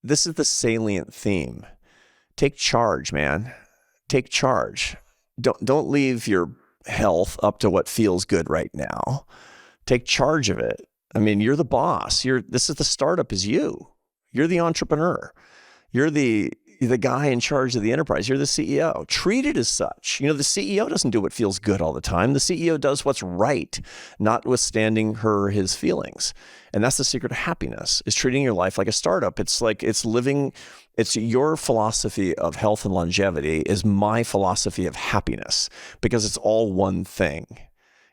This is the salient theme. Take charge, man. Take charge. Don't leave your health up to what feels good right now. Take charge of it. I mean, you're the boss. This is the startup is you. You're the entrepreneur. You're the guy in charge of the enterprise. You're the CEO. Treat it as such. The CEO doesn't do what feels good all the time. The CEO does what's right, notwithstanding his feelings. And that's the secret of happiness, is treating your life like a startup. It's your philosophy of health and longevity is my philosophy of happiness, because it's all one thing.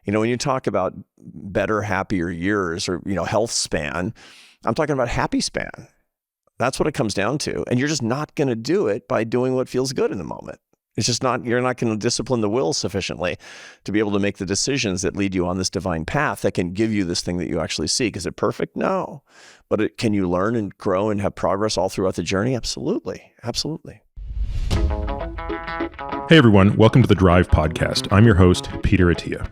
When you talk about better, happier years or, health span, I'm talking about happy span. That's what it comes down to. And you're just not going to do it by doing what feels good in the moment. It's just you're not going to discipline the will sufficiently to be able to make the decisions that lead you on this divine path that can give you this thing that you actually seek. Is it perfect? No. But can you learn and grow and have progress all throughout the journey? Absolutely. Absolutely. Hey everyone, welcome to the Drive Podcast. I'm your host, Peter Attia.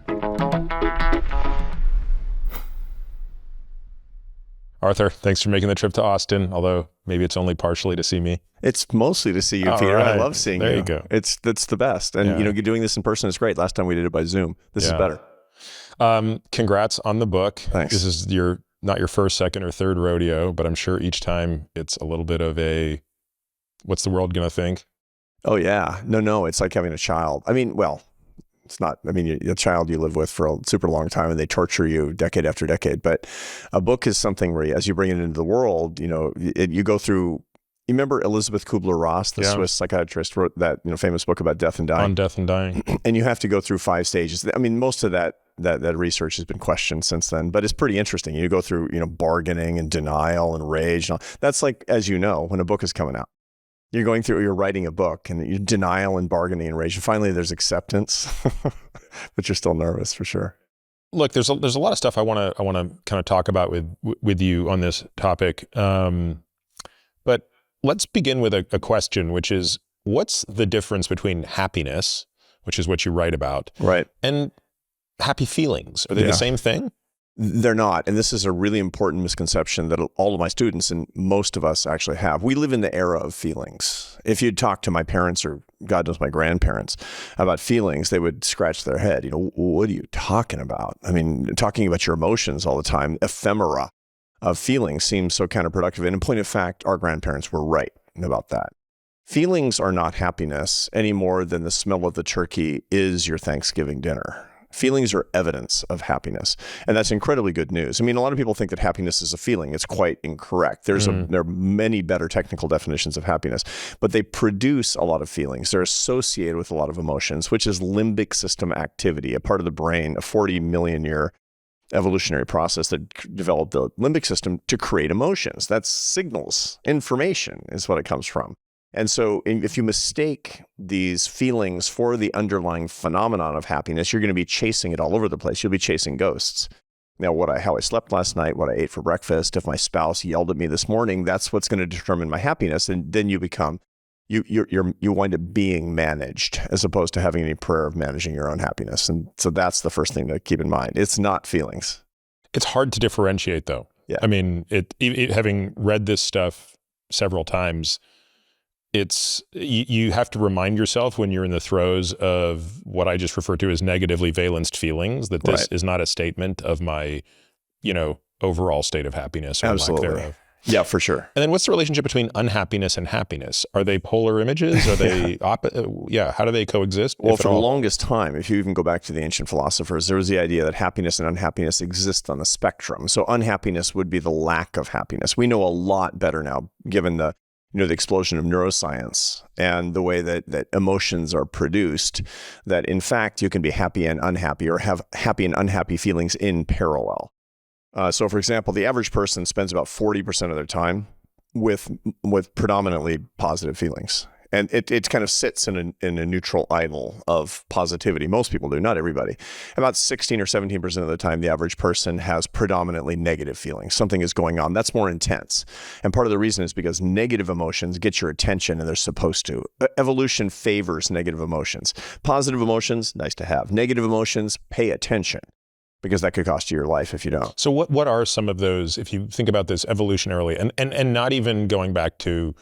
Arthur, thanks for making the trip to Austin, although maybe it's only partially to see me. It's mostly to see you, All Peter. right. I love seeing you. There you go. That's the best. And, doing this in person is great. Last time we did it by Zoom. This is better. Congrats on the book. Thanks. This is not your first, second, or third rodeo, but I'm sure each time it's a little bit of a, what's the world going to think? Oh, yeah. No. It's like having a child. I mean, well, it's not, a child you live with for a super long time and they torture you decade after decade. But a book is something where as you bring it into the world, you go through, you remember Elizabeth Kubler-Ross, the Swiss psychiatrist, wrote that famous book about death and dying. On death and dying. And you have to go through 5 stages. Most of that research has been questioned since then, but it's pretty interesting. You go through, bargaining and denial and rage. And all. That's like, as you know, when a book is coming out. You're writing a book and you denial and bargaining and rage. And finally there's acceptance, but you're still nervous for sure. Look, there's a lot of stuff I want to kind of talk about with you on this topic. But let's begin with a question, which is, what's the difference between happiness, which is what you write about, right, and happy feelings? Are they the same thing? They're not. And this is a really important misconception that all of my students and most of us actually have. We live in the era of feelings. If you'd talk to my parents or God knows my grandparents about feelings, they would scratch their head. What are you talking about? Talking about your emotions all the time, ephemera of feelings seems so counterproductive. And in point of fact, our grandparents were right about that. Feelings are not happiness any more than the smell of the turkey is your Thanksgiving dinner. Feelings are evidence of happiness. And that's incredibly good news. A lot of people think that happiness is a feeling. It's quite incorrect. There are many better technical definitions of happiness, but they produce a lot of feelings. They're associated with a lot of emotions, which is limbic system activity, a part of the brain, a 40 million year evolutionary process that developed the limbic system to create emotions. That's signals. Information is what it comes from. And so if you mistake these feelings for the underlying phenomenon of happiness, you're going to be chasing it all over the place. You'll be chasing ghosts. Now, how I slept last night, what I ate for breakfast, if my spouse yelled at me this morning, that's what's going to determine my happiness. And then you become, you wind up being managed as opposed to having any prayer of managing your own happiness. And so that's the first thing to keep in mind. It's not feelings. It's hard to differentiate though. Yeah. Having read this stuff several times, you have to remind yourself when you're in the throes of what I just refer to as negatively valenced feelings, that this is not a statement of my, overall state of happiness or Absolutely. lack thereof. Yeah, for sure. And then what's the relationship between unhappiness and happiness? Are they polar images? Are they how do they coexist? Well, for the longest time, if you even go back to the ancient philosophers, there was the idea that happiness and unhappiness exist on a spectrum. So unhappiness would be the lack of happiness. We know a lot better now, given the explosion of neuroscience and the way that emotions are produced, that in fact, you can be happy and unhappy or have happy and unhappy feelings in parallel. So for example, the average person spends about 40% of their time with predominantly positive feelings. And it kind of sits in a neutral idle of positivity. Most people do, not everybody. About 16 or 17% of the time, the average person has predominantly negative feelings. Something is going on. That's more intense. And part of the reason is because negative emotions get your attention, and they're supposed to. Evolution favors negative emotions. Positive emotions, nice to have. Negative emotions, pay attention. because that could cost you your life if you don't. So what are some of those, if you think about this evolutionarily, and not even going back to,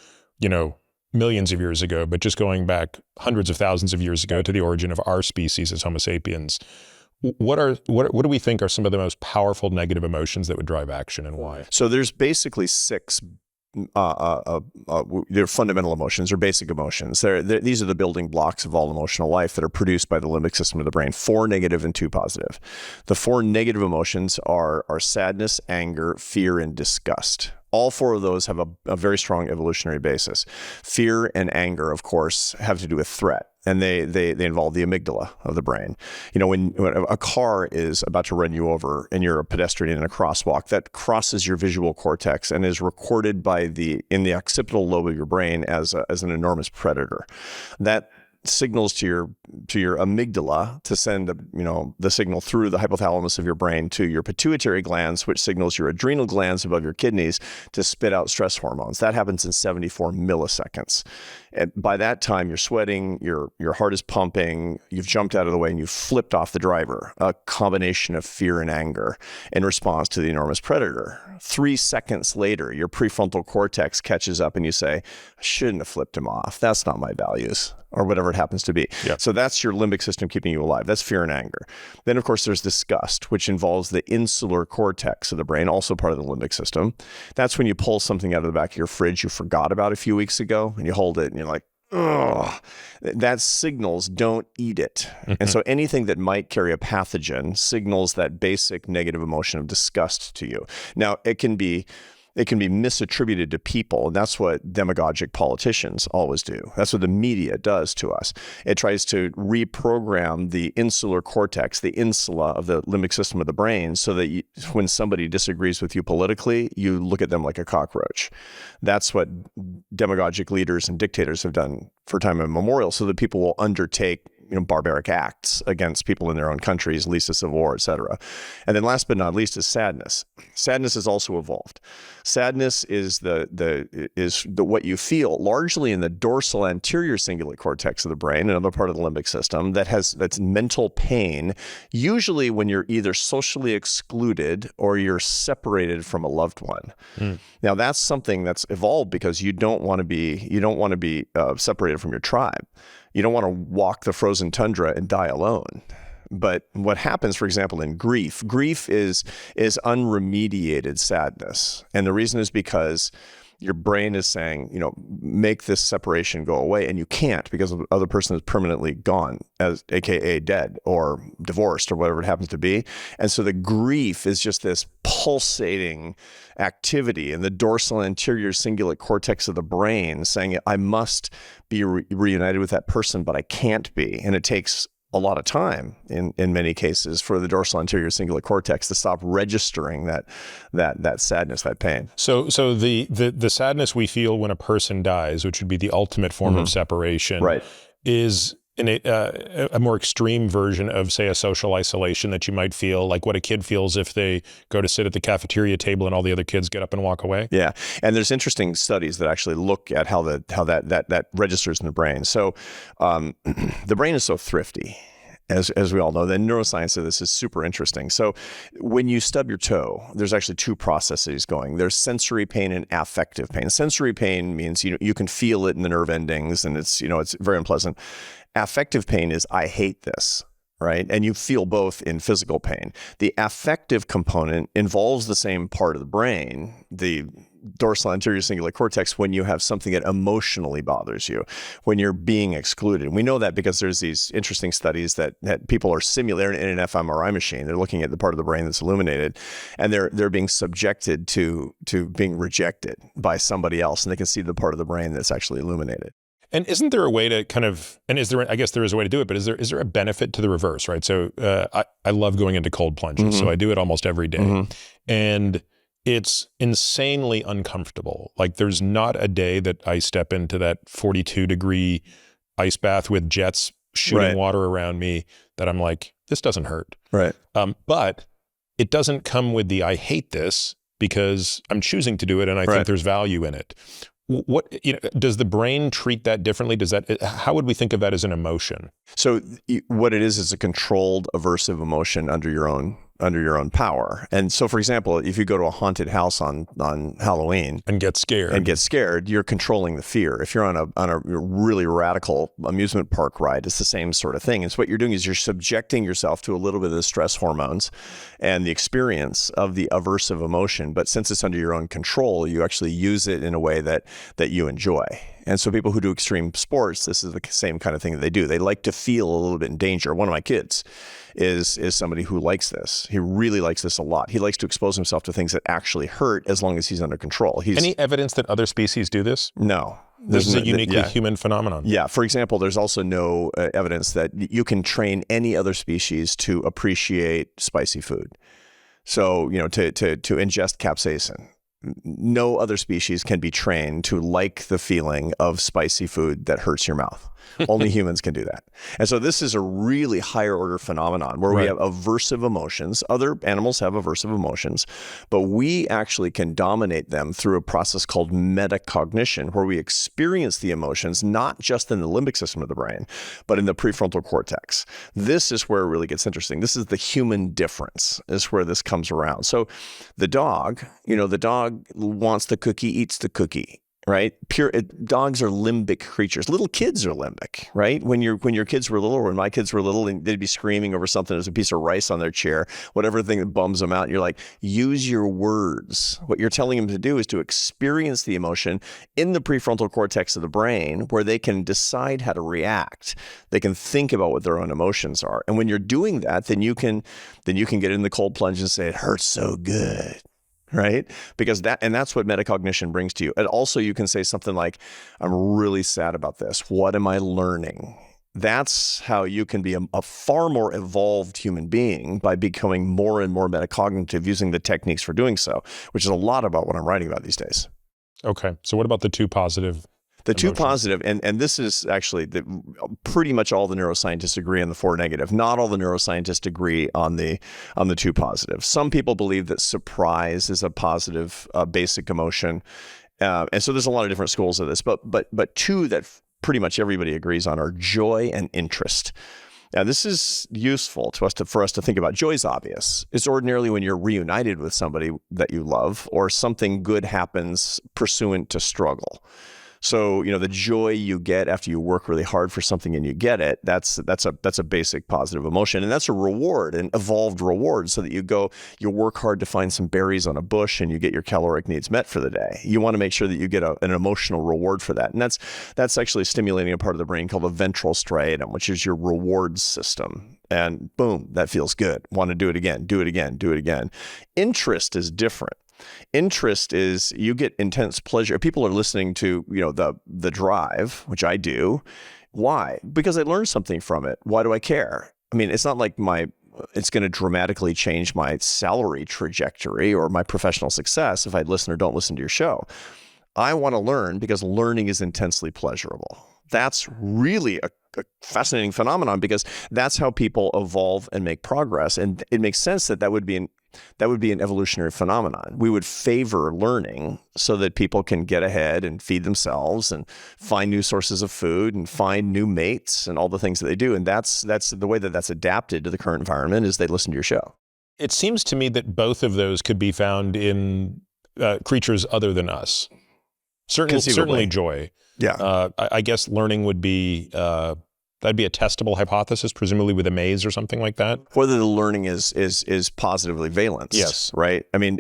millions of years ago, but just going back hundreds of thousands of years ago to the origin of our species as Homo sapiens, what do we think are some of the most powerful negative emotions that would drive action, and why? So there's basically six they're fundamental emotions or basic emotions. These are the building blocks of all emotional life that are produced by the limbic system of the brain, 4 negative and 2 positive. The 4 negative emotions are sadness, anger, fear, and disgust. All 4 of those have a very strong evolutionary basis. Fear and anger, of course, have to do with threat, and they involve the amygdala of the brain. When a car is about to run you over and you're a pedestrian in a crosswalk, that crosses your visual cortex and is recorded in the occipital lobe of your brain as an enormous predator. That signals to your amygdala to send the signal through the hypothalamus of your brain to your pituitary glands, which signals your adrenal glands above your kidneys to spit out stress hormones. That happens in 74 milliseconds. And by that time, you're sweating, your heart is pumping, you've jumped out of the way, and you've flipped off the driver, a combination of fear and anger in response to the enormous predator. 3 seconds later, your prefrontal cortex catches up and you say, I shouldn't have flipped him off. That's not my values, or whatever it happens to be. Yep. So that's your limbic system keeping you alive. That's fear and anger. Then, of course, there's disgust, which involves the insular cortex of the brain, also part of the limbic system. That's when you pull something out of the back of your fridge you forgot about a few weeks ago, and you hold it and you're like, ugh. That signals don't eat it. Mm-hmm. And so anything that might carry a pathogen signals that basic negative emotion of disgust to you. Now, it can be misattributed to people, and that's what demagogic politicians always do. That's what the media does to us. It tries to reprogram the insular cortex, the insula of the limbic system of the brain, so that when somebody disagrees with you politically, you look at them like a cockroach. That's what demagogic leaders and dictators have done for time immemorial, so that people will undertake barbaric acts against people in their own countries, least a civil war, etc. And then last but not least is sadness. Sadness has also evolved. Sadness is what you feel largely in the dorsal anterior cingulate cortex of the brain, another part of the limbic system, that's mental pain, usually when you're either socially excluded or you're separated from a loved one. Now that's something that's evolved because you don't want to be separated from your tribe. You don't want to walk the frozen tundra and die alone. But what happens, for example, in grief is unremediated sadness. And the reason is because your brain is saying, make this separation go away. And you can't, because the other person is permanently gone, AKA dead or divorced or whatever it happens to be. And so the grief is just this pulsating activity in the dorsal anterior cingulate cortex of the brain saying, I must be reunited with that person, but I can't be. And it takes a lot of time in many cases for the dorsal anterior cingulate cortex to stop registering that sadness, that pain. So the sadness we feel when a person dies, which would be the ultimate form of separation, right, is a more extreme version of, say, a social isolation that you might feel, like what a kid feels if they go to sit at the cafeteria table and all the other kids get up and walk away. Yeah, and there's interesting studies that actually look at how that registers in the brain. So the brain is so thrifty. As we all know, the neuroscience of this is super interesting. So when you stub your toe, there's actually 2 processes going. There's sensory pain and affective pain. Sensory pain means you can feel it in the nerve endings, and it's very unpleasant. Affective pain is I hate this, right? And you feel both in physical pain. The affective component involves the same part of the brain, the dorsal anterior cingulate cortex, when you have something that emotionally bothers you, when you're being excluded. We know that because there's these interesting studies that people are simulating in an fMRI machine. They're looking at the part of the brain that's illuminated, and they're being subjected to being rejected by somebody else, and they can see the part of the brain that's actually illuminated. And isn't there a way to I guess there is a way to do it, but is there a benefit to the reverse, right? So I love going into cold plunges, so I do it almost every day. And it's insanely uncomfortable. Like there's not a day that I step into that 42-degree ice bath with jets shooting water around me that I'm like, this doesn't hurt. Right. But it doesn't come with the I hate this, because I'm choosing to do it and I think there's value in it. What does the brain treat that differently? How would we think of that as an emotion? So what it is a controlled aversive emotion under your own power. And so, for example, if you go to a haunted house on Halloween and get scared, you're controlling the fear. If you're on a really radical amusement park ride, it's the same sort of thing. And so what you're doing is you're subjecting yourself to a little bit of the stress hormones and the experience of the aversive emotion. But since it's under your own control, you actually use it in a way that you enjoy. And so people who do extreme sports, this is the same kind of thing that they do. They like to feel a little bit in danger. One of my kids is somebody who likes this. He really likes this a lot. He likes to expose himself to things that actually hurt as long as he's under control. Any evidence that other species do this? No. This is a uniquely human phenomenon. Yeah. For example, there's also no evidence that you can train any other species to appreciate spicy food. So, to ingest capsaicin. No other species can be trained to like the feeling of spicy food that hurts your mouth. Only humans can do that. And so this is a really higher order phenomenon where we have aversive emotions. Other animals have aversive emotions, but we actually can dominate them through a process called metacognition, where we experience the emotions not just in the limbic system of the brain, but in the prefrontal cortex. This is where it really gets interesting. This is the human difference, is where this comes around. So the dog wants the cookie, eats the cookie. Right? Dogs are limbic creatures. Little kids are limbic, right? When your kids were little, or when my kids were little, and they'd be screaming over something, there's a piece of rice on their chair, whatever thing that bums them out. And you're like, use your words. What you're telling them to do is to experience the emotion in the prefrontal cortex of the brain, where they can decide how to react. They can think about what their own emotions are. And when you're doing that, then you can get in the cold plunge and say, it hurts so good. Right? Because that's what metacognition brings to you. And also you can say something like, I'm really sad about this. What am I learning? That's how you can be a far more evolved human being, by becoming more and more metacognitive, using the techniques for doing so, which is a lot about what I'm writing about these days. Okay. So what about the two positive? The two positive, and this is actually pretty much all the neuroscientists agree on the four negative. Not all the neuroscientists agree on the two positive. Some people believe that surprise is a positive basic emotion, and so there's a lot of different schools of this. But two that pretty much everybody agrees on are joy and interest. Now, this is useful for us to think about. Joy is obvious. It's ordinarily when you're reunited with somebody that you love, or something good happens pursuant to struggle. So, the joy you get after you work really hard for something and you get it, that's a basic positive emotion. And that's a reward, an evolved reward, so that you work hard to find some berries on a bush and you get your caloric needs met for the day. You want to make sure that you get an emotional reward for that. And that's actually stimulating a part of the brain called the ventral striatum, which is your reward system. And boom, that feels good. Want to do it again, do it again, do it again. Interest is different. Interest is you get intense pleasure. People are listening to, the Drive, which I do. Why? Because I learned something from it. Why do I care? I mean, it's not like it's going to dramatically change my salary trajectory or my professional success if I listen or don't listen to your show. I want to learn because learning is intensely pleasurable. That's really a fascinating phenomenon, because that's how people evolve and make progress. And it makes sense that would be an evolutionary phenomenon. We would favor learning so that people can get ahead and feed themselves and find new sources of food and find new mates and all the things that they do. And that's the way that's adapted to the current environment, is they listen to your show. It seems to me that both of those could be found in creatures other than us. Certainly joy. Yeah. I guess learning would be that'd be a testable hypothesis, presumably with a maze or something like that. Whether the learning is positively valenced. Yes. Right. I mean,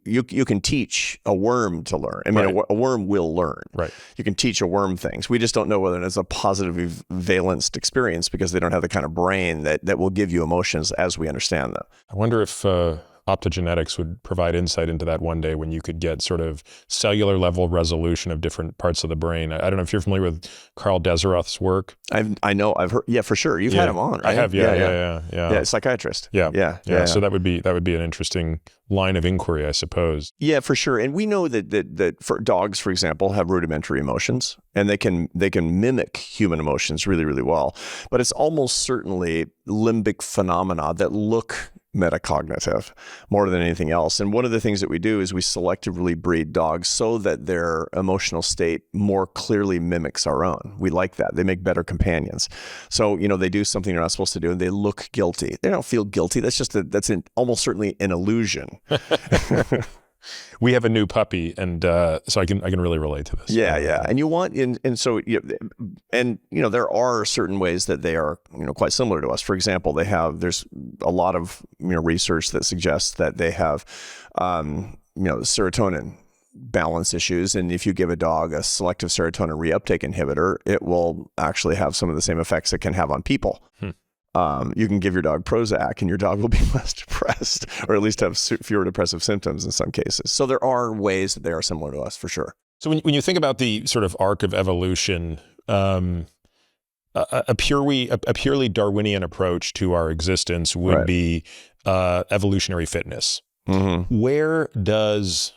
you can teach a worm to learn. I mean, a worm will learn. Right. You can teach a worm things. We just don't know whether it's a positively valenced experience, because they don't have the kind of brain that will give you emotions as we understand them. I wonder if optogenetics would provide insight into that one day, when you could get sort of cellular level resolution of different parts of the brain. I don't know if you're familiar with Carl Deseroth's work. I know, I've heard. Yeah, for sure. You've had him on, right? I have. Yeah. Psychiatrist. Yeah. So that would be an interesting line of inquiry, I suppose. Yeah, for sure. And we know that for dogs, for example, have rudimentary emotions, and they can mimic human emotions really, really well. But it's almost certainly limbic phenomena that look metacognitive more than anything else. And one of the things that we do is we selectively breed dogs so that their emotional state more clearly mimics our own. We like that. They make better companions. So, they do something they're not supposed to do and they look guilty. They don't feel guilty. That's just almost certainly an illusion. We have a new puppy, and so I can really relate to this. Yeah. And you want there are certain ways that they are quite similar to us. For example, there's a lot of research that suggests that they have serotonin balance issues, and if you give a dog a selective serotonin reuptake inhibitor, it will actually have some of the same effects it can have on people. You can give your dog Prozac and your dog will be less depressed, or at least have fewer depressive symptoms in some cases. So there are ways that they are similar to us for sure. So when you think about the sort of arc of evolution, a purely Darwinian approach to our existence would be evolutionary fitness. Mm-hmm. Where does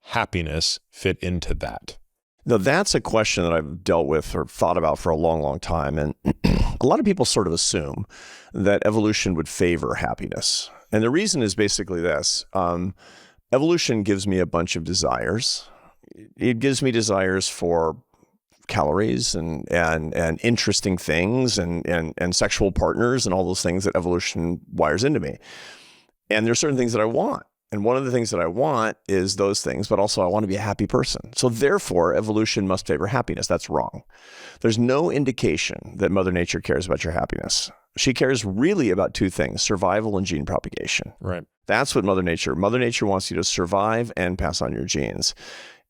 happiness fit into that? Now, that's a question that I've dealt with or thought about for a long, long time. And a lot of people sort of assume that evolution would favor happiness. And the reason is basically this. Evolution gives me a bunch of desires. It gives me desires for calories and interesting things and sexual partners and all those things that evolution wires into me. And there's certain things that I want. And one of the things that I want is those things, but also I want to be a happy person. So therefore, evolution must favor happiness. That's wrong. There's no indication that Mother Nature cares about your happiness. She cares really about two things, survival and gene propagation. Right. That's what Mother Nature wants you to survive and pass on your genes.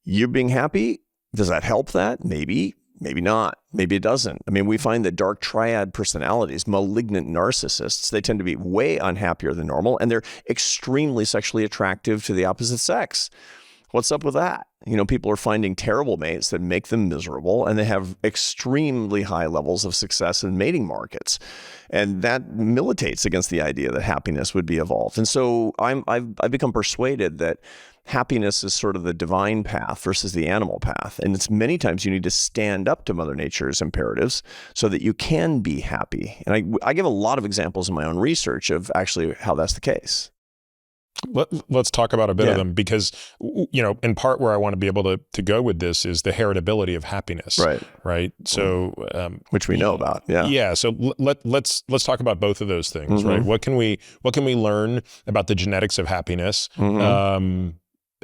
You being happy, does that help that? Maybe. Maybe not. Maybe it doesn't. I mean, we find that dark triad personalities, malignant narcissists, they tend to be way unhappier than normal, and they're extremely sexually attractive to the opposite sex. What's up with that? People are finding terrible mates that make them miserable, and they have extremely high levels of success in mating markets. And that militates against the idea that happiness would be evolved. And so I've become persuaded that happiness is sort of the divine path versus the animal path. And it's many times you need to stand up to Mother Nature's imperatives so that you can be happy. And I give a lot of examples in my own research of actually how that's the case. Let's talk about a bit of them, because, in part where I want to be able to go with this is the heritability of happiness. Right. So, which we know about. Yeah. Yeah. So let's talk about both of those things, right? What can we learn about the genetics of happiness,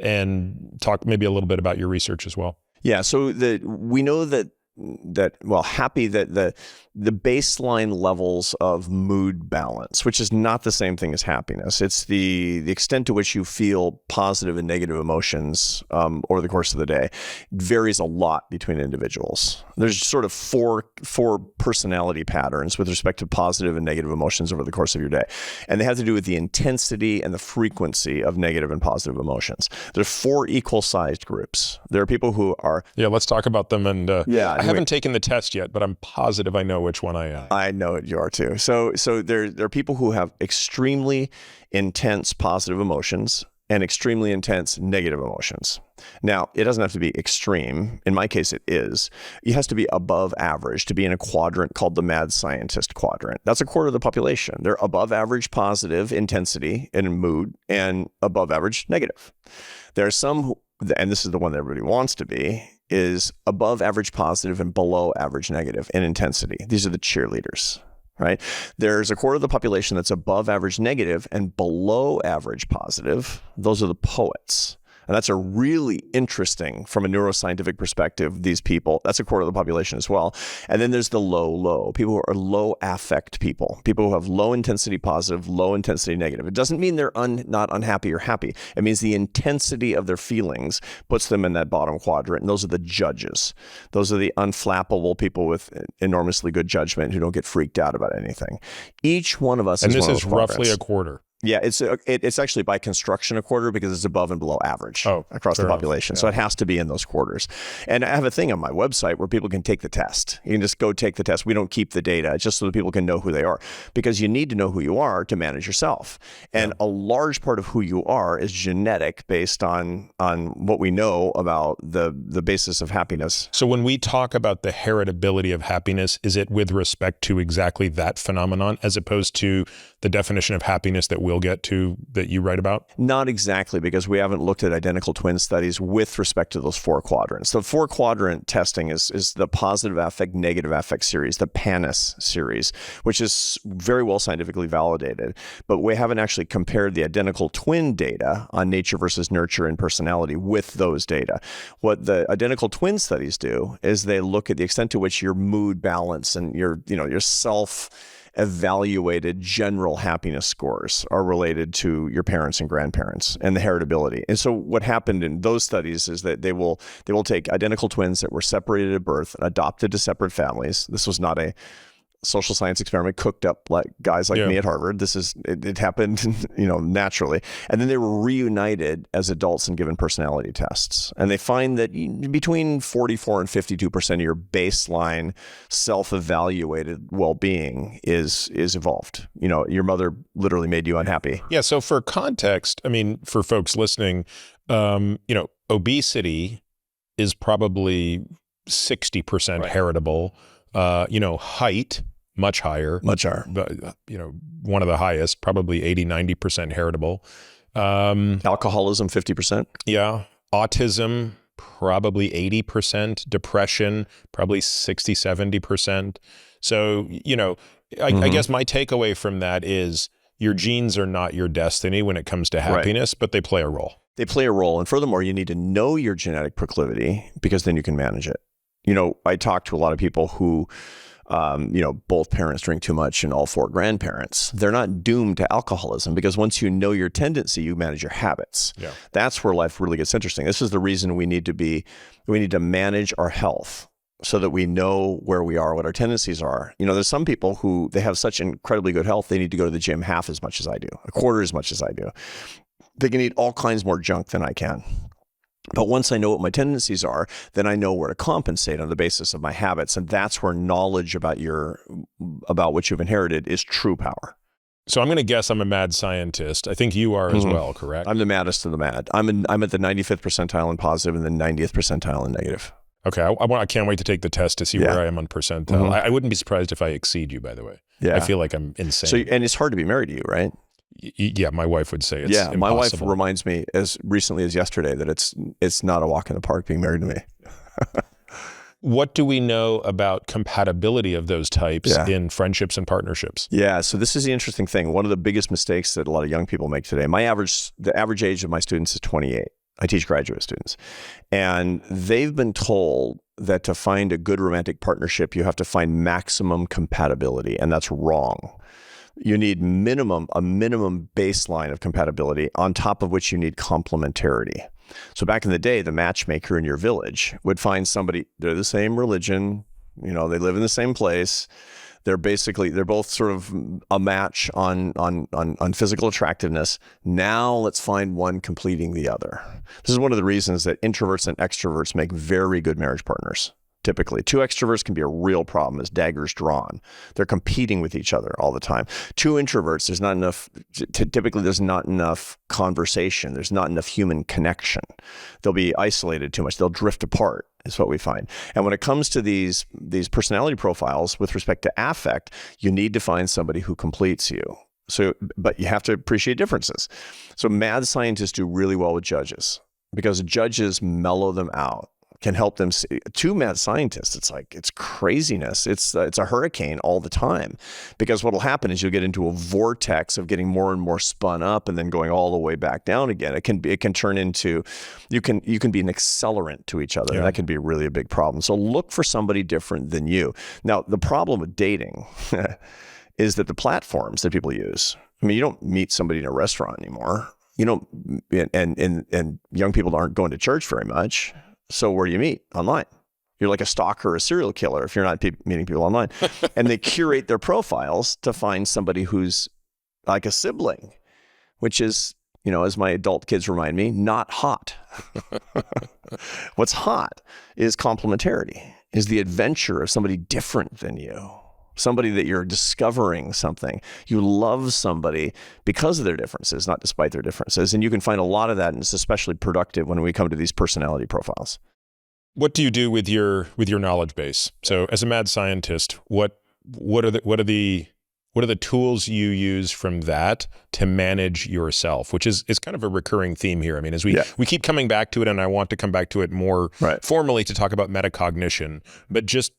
and talk maybe a little bit about your research as well. Yeah. So we know that the baseline levels of mood balance, which is not the same thing as happiness. It's the extent to which you feel positive and negative emotions over the course of the day varies a lot between individuals. There's sort of four personality patterns with respect to positive and negative emotions over the course of your day. And they have to do with the intensity and the frequency of negative and positive emotions. There's 4 equal-sized groups. There are people who are... Yeah, let's talk about them. And I haven't taken the test yet, but I'm positive I know which one I am. I know it, you are too. So there are people who have extremely intense positive emotions and extremely intense negative emotions. Now, it doesn't have to be extreme. In my case, it is. It has to be above average to be in a quadrant called the mad scientist quadrant. That's a quarter of the population. They're above average positive intensity and mood and above average negative. There are some, and this is the one that everybody wants to be, is above average positive and below average negative in intensity. These are the cheerleaders, right? There's a quarter of the population that's above average negative and below average positive. Those are the poets. And that's a really interesting, from a neuroscientific perspective, these people, that's a quarter of the population as well. And then there's the low, people who are low affect people who have low intensity positive, low intensity negative. It doesn't mean they're not unhappy or happy. It means the intensity of their feelings puts them in that bottom quadrant. And those are the judges. Those are the unflappable people with enormously good judgment who don't get freaked out about anything. Each one of us is one of this those is roughly quadrants. a quarter. Yeah, it's actually by construction a quarter because it's above and below average across the population. So it has to be in those quarters. And I have a thing on my website where people can take the test. You can just go take the test. We don't keep the data just so that people can know who they are, because you need to know who you are to manage yourself. And a large part of who you are is genetic, based on what we know about the basis of happiness. So when we talk about the heritability of happiness, is it with respect to exactly that phenomenon as opposed to the definition of happiness that we'll get to that you write about? Not exactly, because we haven't looked at identical twin studies with respect to those 4 quadrants. The 4 quadrant testing is the positive affect, negative affect series, the PANAS series, which is very well scientifically validated. But we haven't actually compared the identical twin data on nature versus nurture and personality with those data. What the identical twin studies do is they look at the extent to which your mood balance and your self-evaluated general happiness scores are related to your parents and grandparents and the heritability. And so what happened in those studies is that they will take identical twins that were separated at birth and adopted to separate families. This was not a social science experiment cooked up like guys like me at Harvard. It happened, naturally. And then they were reunited as adults and given personality tests. And they find that between 44 and 52% of your baseline self-evaluated well-being is evolved. Your mother literally made you unhappy. Yeah. So for context, for folks listening, obesity is probably 60% heritable. Height, much higher. One of the highest, probably 80-90% heritable. Alcoholism, 50%. Yeah. Autism, probably 80%. Depression, probably 60-70%. So, I guess my takeaway from that is your genes are not your destiny when it comes to happiness, but they play a role. They play a role. And furthermore, you need to know your genetic proclivity, because then you can manage it. I talk to a lot of people who, both parents drink too much and all 4 grandparents. They're not doomed to alcoholism, because once you know your tendency, you manage your habits. Yeah. That's where life really gets interesting. This is the reason we need to manage our health so that we know where we are, what our tendencies are. There's some people who they have such incredibly good health, they need to go to the gym half as much as I do, a quarter as much as I do. They can eat all kinds more junk than I can. But once I know what my tendencies are, then I know where to compensate on the basis of my habits. And that's where knowledge about what you've inherited is true power. So I'm going to guess I'm a mad scientist. I think you are as well, correct? I'm the maddest of the mad. I'm at the 95th percentile in positive and the 90th percentile in negative. Okay. I can't wait to take the test to see where I am on percentile. I wouldn't be surprised if I exceed you, by the way. Yeah. I feel like I'm insane. And it's hard to be married to you, right? Yeah, my wife would say it's impossible. My wife reminds me as recently as yesterday that it's not a walk in the park being married to me. What do we know about compatibility of those types in friendships and partnerships? Yeah, so this is the interesting thing. One of the biggest mistakes that a lot of young people make today, the average age of my students is 28. I teach graduate students. And they've been told that to find a good romantic partnership, you have to find maximum compatibility, and that's wrong. You need a minimum baseline of compatibility, on top of which you need complementarity. So back in the day, the matchmaker in your village would find somebody, they're the same religion, they live in the same place. They're both sort of a match on physical attractiveness. Now let's find one completing the other. This is one of the reasons that introverts and extroverts make very good marriage partners. Typically, 2 extroverts can be a real problem as daggers drawn. They're competing with each other all the time. 2 introverts, typically there's not enough conversation. There's not enough human connection. They'll be isolated too much. They'll drift apart, is what we find. And when it comes to these personality profiles with respect to affect, you need to find somebody who completes you. But you have to appreciate differences. So mad scientists do really well with judges, because judges mellow them out. Can help them see. 2 mad scientists, it's craziness. It's a hurricane all the time, because what will happen is you'll get into a vortex of getting more and more spun up and then going all the way back down again. It can turn into, you can be an accelerant to each other. Yeah. And that can be really a big problem. So look for somebody different than you. Now, the problem with dating is that the platforms that people use, you don't meet somebody in a restaurant anymore. And young people aren't going to church very much. So where do you meet? Online. You're like a stalker or a serial killer if you're not meeting people online. And they curate their profiles to find somebody who's like a sibling. which is, as my adult kids remind me, not hot. What's hot is complementarity, is the adventure of somebody different than you, somebody that you're discovering something. You love somebody because of their differences, not despite their differences. And you can find a lot of that, and it's especially productive when we come to these personality profiles. What do you do with your knowledge base? So as a mad scientist, what are the tools you use from that to manage yourself, which is kind of a recurring theme here. I mean, as we keep coming back to it, and I want to come back to it more formally to talk about metacognition, but just,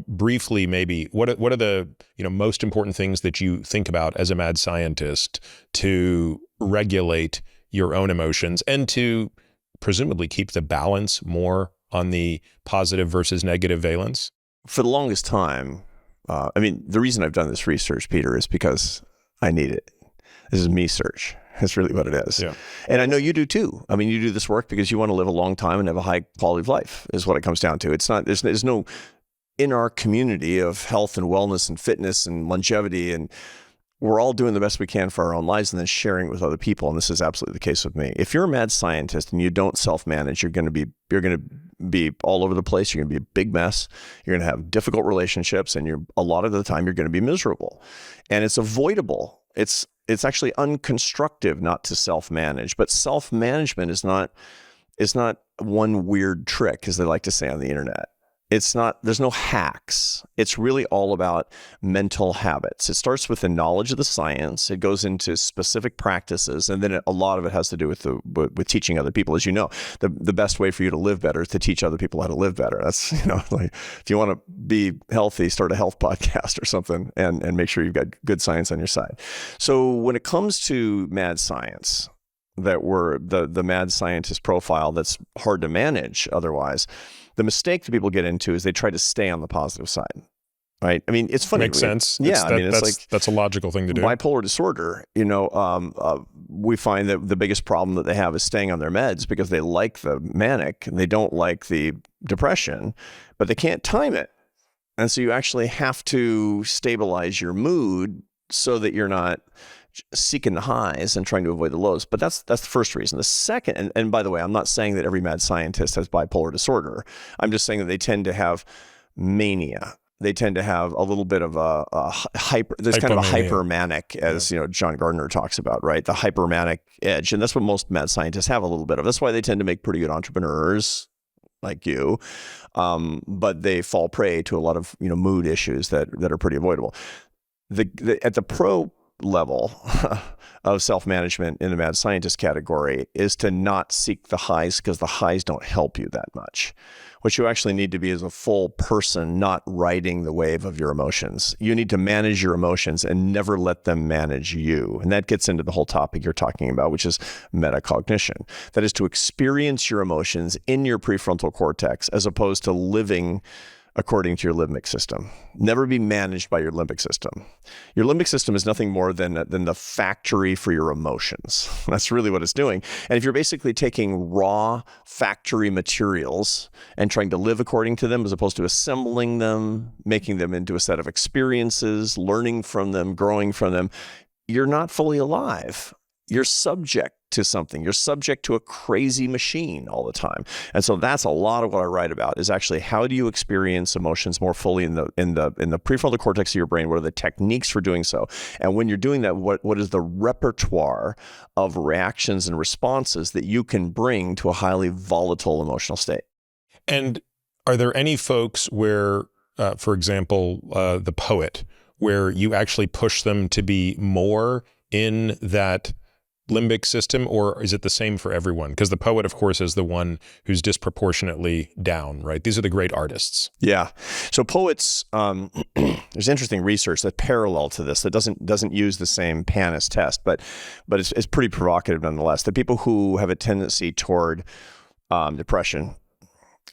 briefly, maybe what are the, most important things that you think about as a mad scientist to regulate your own emotions and to presumably keep the balance more on the positive versus negative valence? For the longest time, the reason I've done this research, Peter, is because I need it. This is me search. That's really what it is. Yeah. And I know you do too. I mean, you do this work because you want to live a long time and have a high quality of life, is what it comes down to. It's not, there's no, in our community of health and wellness and fitness and longevity, and we're all doing the best we can for our own lives and then sharing it with other people. And this is absolutely the case with me. If you're a mad scientist and you don't self-manage, you're going to be all over the place. You're going to be a big mess. You're going to have difficult relationships, and a lot of the time you're going to be miserable. And it's avoidable. It's actually unconstructive not to self-manage. But self-management is not one weird trick, as they like to say on the internet. There's no hacks. It's really all about mental habits. It starts with the knowledge of the science. It goes into specific practices. And then a lot of it has to do with teaching other people. As you know, the best way for you to live better is to teach other people how to live better. That's, like if you want to be healthy, start a health podcast or something and make sure you've got good science on your side. So when it comes to mad science, that we're the mad scientist profile that's hard to manage otherwise, the mistake that people get into is they try to stay on the positive side, right? I mean, it's funny. Makes sense. Yeah, that's a logical thing to do. Bipolar disorder, we find that the biggest problem that they have is staying on their meds because they like the manic and they don't like the depression, but they can't time it. And so you actually have to stabilize your mood so that you're not seeking the highs and trying to avoid the lows. But that's the first reason. The second, and by the way, I'm not saying that every mad scientist has bipolar disorder. I'm just saying that they tend to have mania. They tend to have a little bit of a hyper, there's kind of a hypermanic, as John Gardner talks about, right? The hypermanic edge. And that's what most mad scientists have a little bit of. That's why they tend to make pretty good entrepreneurs like you. But they fall prey to a lot of, mood issues that are pretty avoidable. At the pro level of self-management in the mad scientist category is to not seek the highs, because the highs don't help you that much. What you actually need to be is a full person, not riding the wave of your emotions. You need to manage your emotions and never let them manage you. And that gets into the whole topic you're talking about, which is metacognition. That is to experience your emotions in your prefrontal cortex as opposed to living according to your limbic system. Never be managed by your limbic system. Your limbic system is nothing more than the factory for your emotions. That's really what it's doing. And if you're basically taking raw factory materials and trying to live according to them as opposed to assembling them, making them into a set of experiences, learning from them, growing from them, you're not fully alive. You're subject to something. You're subject to a crazy machine all the time. And so that's a lot of what I write about, is actually how do you experience emotions more fully in the prefrontal cortex of your brain? What are the techniques for doing so? And when you're doing that, what is the repertoire of reactions and responses that you can bring to a highly volatile emotional state? And are there any folks where, for example, the poet, where you actually push them to be more in that limbic system, or is it the same for everyone? Because the poet, of course, is the one who's disproportionately down, right? These are the great artists. Yeah. So poets, there's interesting research that's parallel to this that doesn't use the same PANIS test, but it's pretty provocative nonetheless. The people who have a tendency toward depression,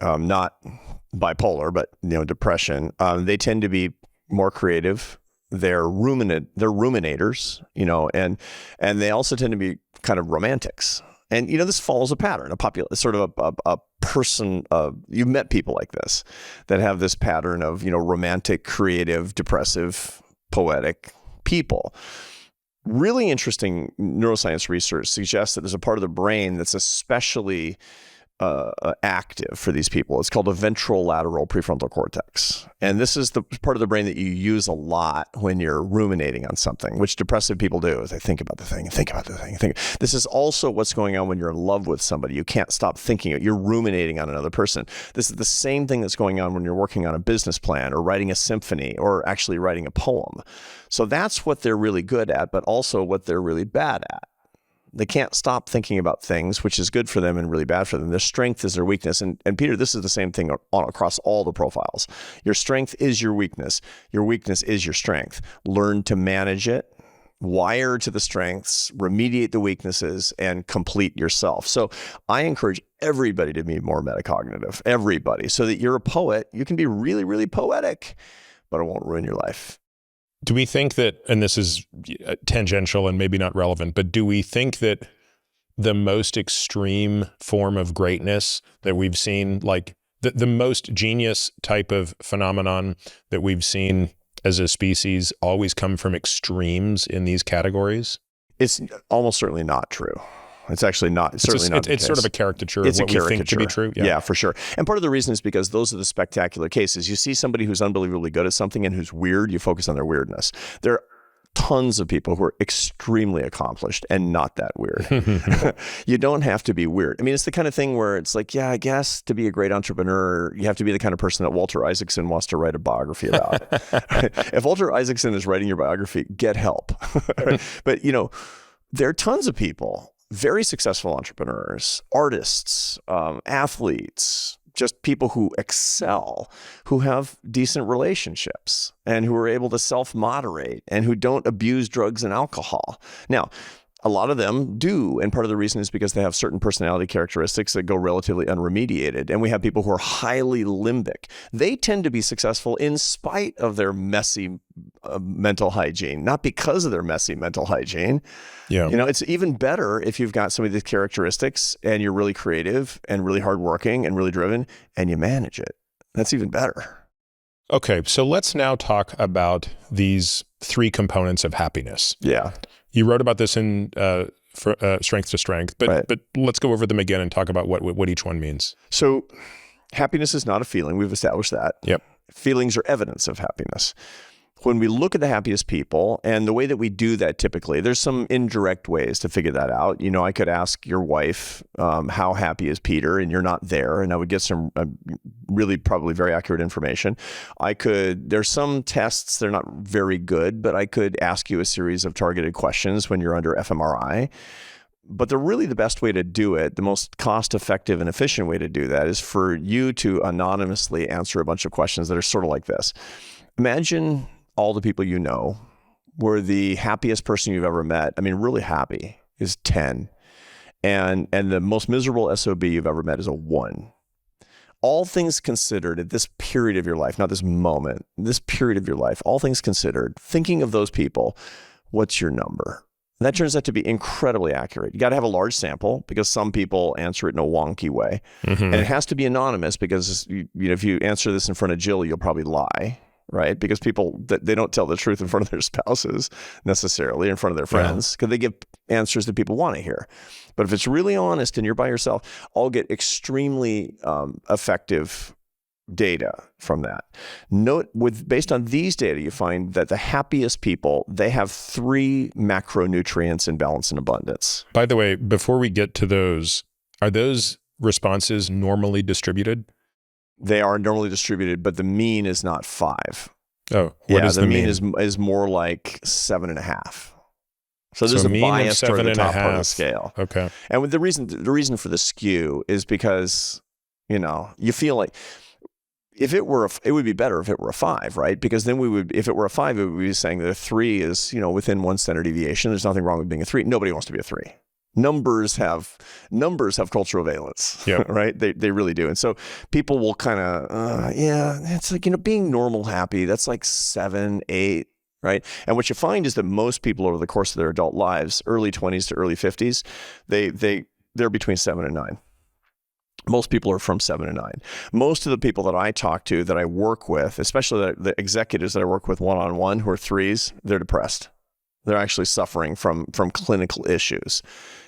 not bipolar, but depression, they tend to be more creative. They're ruminators, and they also tend to be kind of romantics. And, this follows a pattern, a person, you've met people like this that have this pattern of, romantic, creative, depressive, poetic people. really interesting neuroscience research suggests that there's a part of the brain that's especially active for these people. It's called a ventrolateral prefrontal cortex. And this is the part of the brain that you use a lot when you're ruminating on something, which depressive people do, is they think about the thing and think about the thing. This is also what's going on when you're in love with somebody. You can't stop thinking it. You're ruminating on another person. This is the same thing that's going on when you're working on a business plan or writing a symphony or actually writing a poem. So that's what they're really good at, but also what they're really bad at. They can't stop thinking about things, which is good for them and really bad for them. Their strength is their weakness. And Peter, this is the same thing across all the profiles. Your strength is your weakness. Your weakness is your strength. Learn to manage it, wire to the strengths, remediate the weaknesses, and complete yourself. So I encourage everybody to be more metacognitive, everybody, so that you're a poet. You can be really, really poetic, but it won't ruin your life. Do we think that, and this is tangential and maybe not relevant, but do we think that the most extreme form of greatness that we've seen, like the most genius type of phenomenon that we've seen as a species, always come from extremes in these categories? It's almost certainly not true. It's actually not. It's certainly not. It's sort of a caricature of what we think to be true. Yeah, for sure. And part of the reason is because those are the spectacular cases. You see somebody who's unbelievably good at something and who's weird, you focus on their weirdness. There are tons of people who are extremely accomplished and not that weird. You don't have to be weird. I mean, it's the kind of thing where it's like, yeah, I guess to be a great entrepreneur, you have to be the kind of person that Walter Isaacson wants to write a biography about. If Walter Isaacson is writing your biography, get help. But, there are tons of people, very successful entrepreneurs, artists, athletes, just people who excel, who have decent relationships and who are able to self-moderate and who don't abuse drugs and alcohol. Now, a lot of them do, and part of the reason is because they have certain personality characteristics that go relatively unremediated. And we have people who are highly limbic. They tend to be successful in spite of their messy mental hygiene, not because of their messy mental hygiene. Yeah. It's even better if you've got some of these characteristics and you're really creative and really hardworking and really driven and you manage it. That's even better. Okay, so let's now talk about these three components of happiness. Yeah. You wrote about this in Strength to Strength, but Right. but let's go over them again and talk about what each one means. So happiness is not a feeling. We've established that. Yep. Feelings are evidence of happiness. When we look at the happiest people, and the way that we do that typically, there's some indirect ways to figure that out. I could ask your wife, how happy is Peter? And you're not there. And I would get some really probably very accurate information. There's some tests, they're not very good, but I could ask you a series of targeted questions when you're under fMRI. But the best way to do it, the most cost-effective and efficient way to do that is for you to anonymously answer a bunch of questions that are sort of like this. Imagine all the people you know were the happiest person you've ever met. I mean, really happy is 10. And the most miserable SOB you've ever met is a 1. All things considered at this period of your life, not this moment, this period of your life, all things considered, thinking of those people, what's your number? And that turns out to be incredibly accurate. You got to have a large sample because some people answer it in a wonky way. Mm-hmm. And it has to be anonymous because if you answer this in front of Jill, you'll probably lie. Right? Because people, they don't tell the truth in front of their spouses necessarily, in front of their friends, because they give answers that people want to hear. But if it's really honest and you're by yourself, I'll get extremely effective data from that. Based on these data, you find that the happiest people, they have 3 macronutrients in balance and abundance. By the way, before we get to those, are those responses normally distributed? They are normally distributed, but the mean is not 5. Oh, what is the mean? Is more like 7.5. So there's a bias toward the top part of the scale. Okay. And the reason for the skew is because, you feel like if it would be better if it were a 5, right? Because then if it were a 5, it would be saying that a 3 is, within 1 standard deviation. There's nothing wrong with being a 3. Nobody wants to be a 3. Numbers have cultural valence, right? They really do. And so people will kind of, it's like, being normal happy, that's like 7, 8, right? And what you find is that most people over the course of their adult lives, early 20s to early 50s, they're between 7 and 9. Most people are from 7 to 9. Most of the people that I talk to, that I work with, especially the executives that I work with one-on-one who are 3s, they're depressed. They're actually suffering from clinical issues.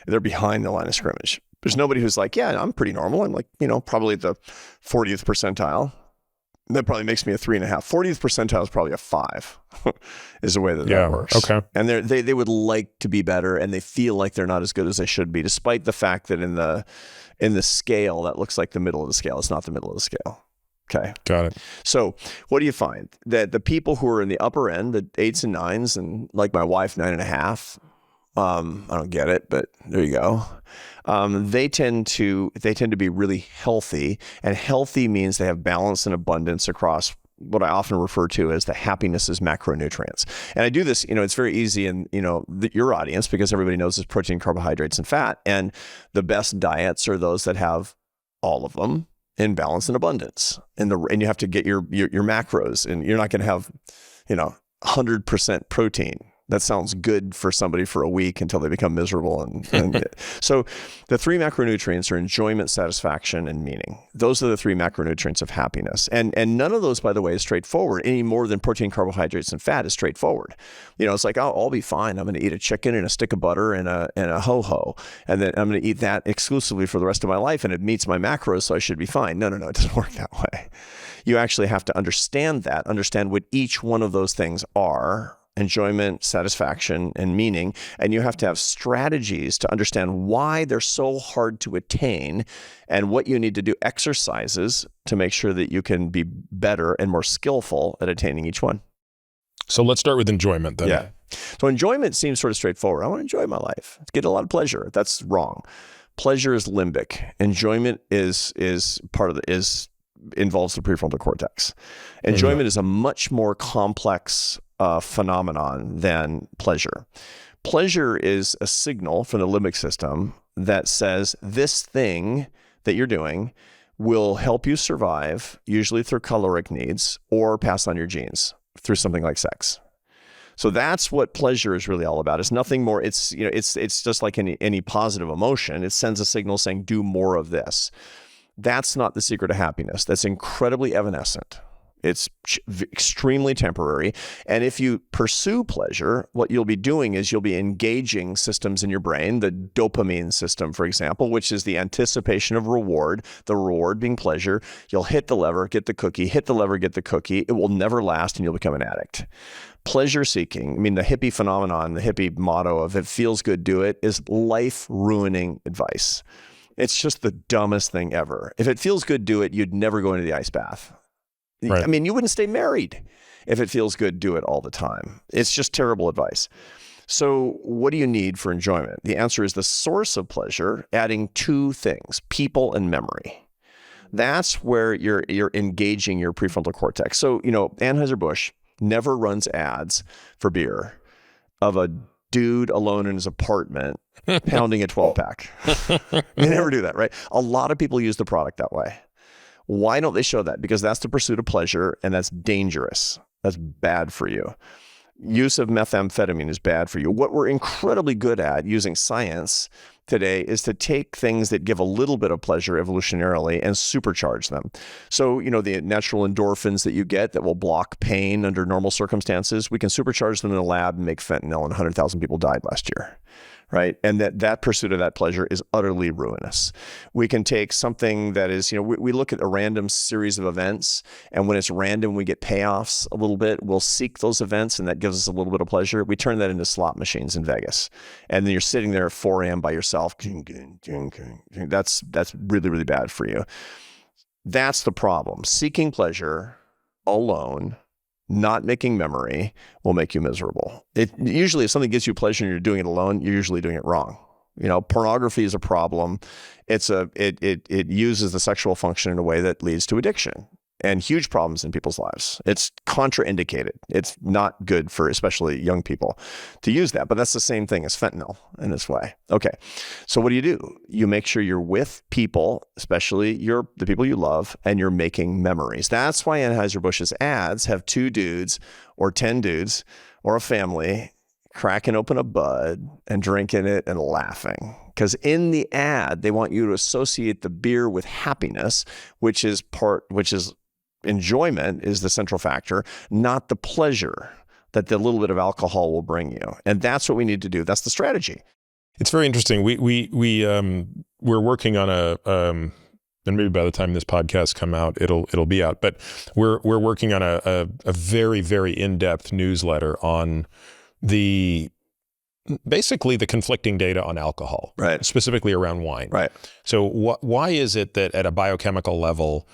They're behind the line of scrimmage. There's nobody who's like, yeah, I'm pretty normal. I'm like, probably the 40th percentile. That probably makes me a 3.5. 40th percentile is probably a 5 is the way that works. Okay. And they would like to be better, and they feel like they're not as good as they should be, despite the fact that in the scale, that looks like the middle of the scale. It's not the middle of the scale. Okay. Got it. So what do you find? That the people who are in the upper end, the 8s and 9s, and like my wife, 9.5, I don't get it, but there you go. They tend to be really healthy, and healthy means they have balance and abundance across what I often refer to as the happiness as macronutrients. And I do this, it's very easy in, your audience, because everybody knows it's protein, carbohydrates, and fat. And the best diets are those that have all of them in balance and abundance. And you have to get your macros, and you're not going to have, 100% protein. That sounds good for somebody for a week until they become miserable. And so the 3 macronutrients are enjoyment, satisfaction, and meaning. Those are the 3 macronutrients of happiness. And none of those, by the way, is straightforward any more than protein, carbohydrates, and fat is straightforward. It's like, oh, I'll be fine. I'm going to eat a chicken and a stick of butter and a ho-ho. And then I'm going to eat that exclusively for the rest of my life, and it meets my macros, so I should be fine. No, it doesn't work that way. You actually have to understand what each one of those things are: enjoyment, satisfaction, and meaning. And you have to have strategies to understand why they're so hard to attain and what you need to do, exercises to make sure that you can be better and more skillful at attaining each one. So let's start with enjoyment then. Yeah. So enjoyment seems sort of straightforward. I want to enjoy my life. Get a lot of pleasure. That's wrong. Pleasure is limbic. Enjoyment is involves the prefrontal cortex. Enjoyment is a much more complex phenomenon than pleasure. Pleasure is a signal from the limbic system that says this thing that you're doing will help you survive, usually through caloric needs, or pass on your genes through something like sex. So that's what pleasure is really all about. It's nothing more. It's just like any positive emotion. It sends a signal saying, do more of this. That's not the secret of happiness. That's incredibly evanescent. It's extremely temporary. And if you pursue pleasure, what you'll be doing is you'll be engaging systems in your brain, the dopamine system, for example, which is the anticipation of reward, the reward being pleasure. You'll hit the lever, get the cookie, hit the lever, get the cookie. It will never last, and you'll become an addict. Pleasure seeking, the hippie phenomenon, the hippie motto of "it feels good, do it," is life-ruining advice. It's just the dumbest thing ever. If it feels good, do it. You'd never go into the ice bath. Right. You wouldn't stay married if it feels good, do it all the time. It's just terrible advice. So what do you need for enjoyment? The answer is the source of pleasure, adding 2 things: people and memory. That's where you're engaging your prefrontal cortex. So, Anheuser-Busch never runs ads for beer of a dude alone in his apartment pounding a 12-pack. They never do that, right? A lot of people use the product that way. Why don't they show that? Because that's the pursuit of pleasure, and that's dangerous. That's bad for you. Use of methamphetamine is bad for you. What we're incredibly good at using science today is to take things that give a little bit of pleasure evolutionarily and supercharge them. So, the natural endorphins that you get that will block pain under normal circumstances, we can supercharge them in a lab and make fentanyl, and 100,000 people died last year. Right? And that pursuit of that pleasure is utterly ruinous. We can take something that is, we look at a random series of events, and when it's random, we get payoffs a little bit. We'll seek those events, and that gives us a little bit of pleasure. We turn that into slot machines in Vegas. And then you're sitting there at 4 a.m. by yourself. That's really, really bad for you. That's the problem. Seeking pleasure alone, not making memory, will make you miserable. Usually, if something gives you pleasure and you're doing it alone, you're usually doing it wrong. Pornography is a problem. It uses the sexual function in a way that leads to addiction and huge problems in people's lives. It's contraindicated. It's not good for especially young people to use that, but that's the same thing as fentanyl in this way. Okay, so what do? You make sure you're with people, especially the people you love, and you're making memories. That's why Anheuser-Busch's ads have 2 dudes or 10 dudes or a family cracking open a bud and drinking it and laughing. Because in the ad, they want you to associate the beer with happiness, which is enjoyment is the central factor, not the pleasure. that the little bit of alcohol will bring you. And that's what we need to do. That's the strategy. It's very interesting. We're working on and maybe by the time this podcast come out, it'll be out. But we're working on a very, very in-depth newsletter on basically the conflicting data on alcohol, right? Specifically around wine, right? So why is it that at a biochemical level,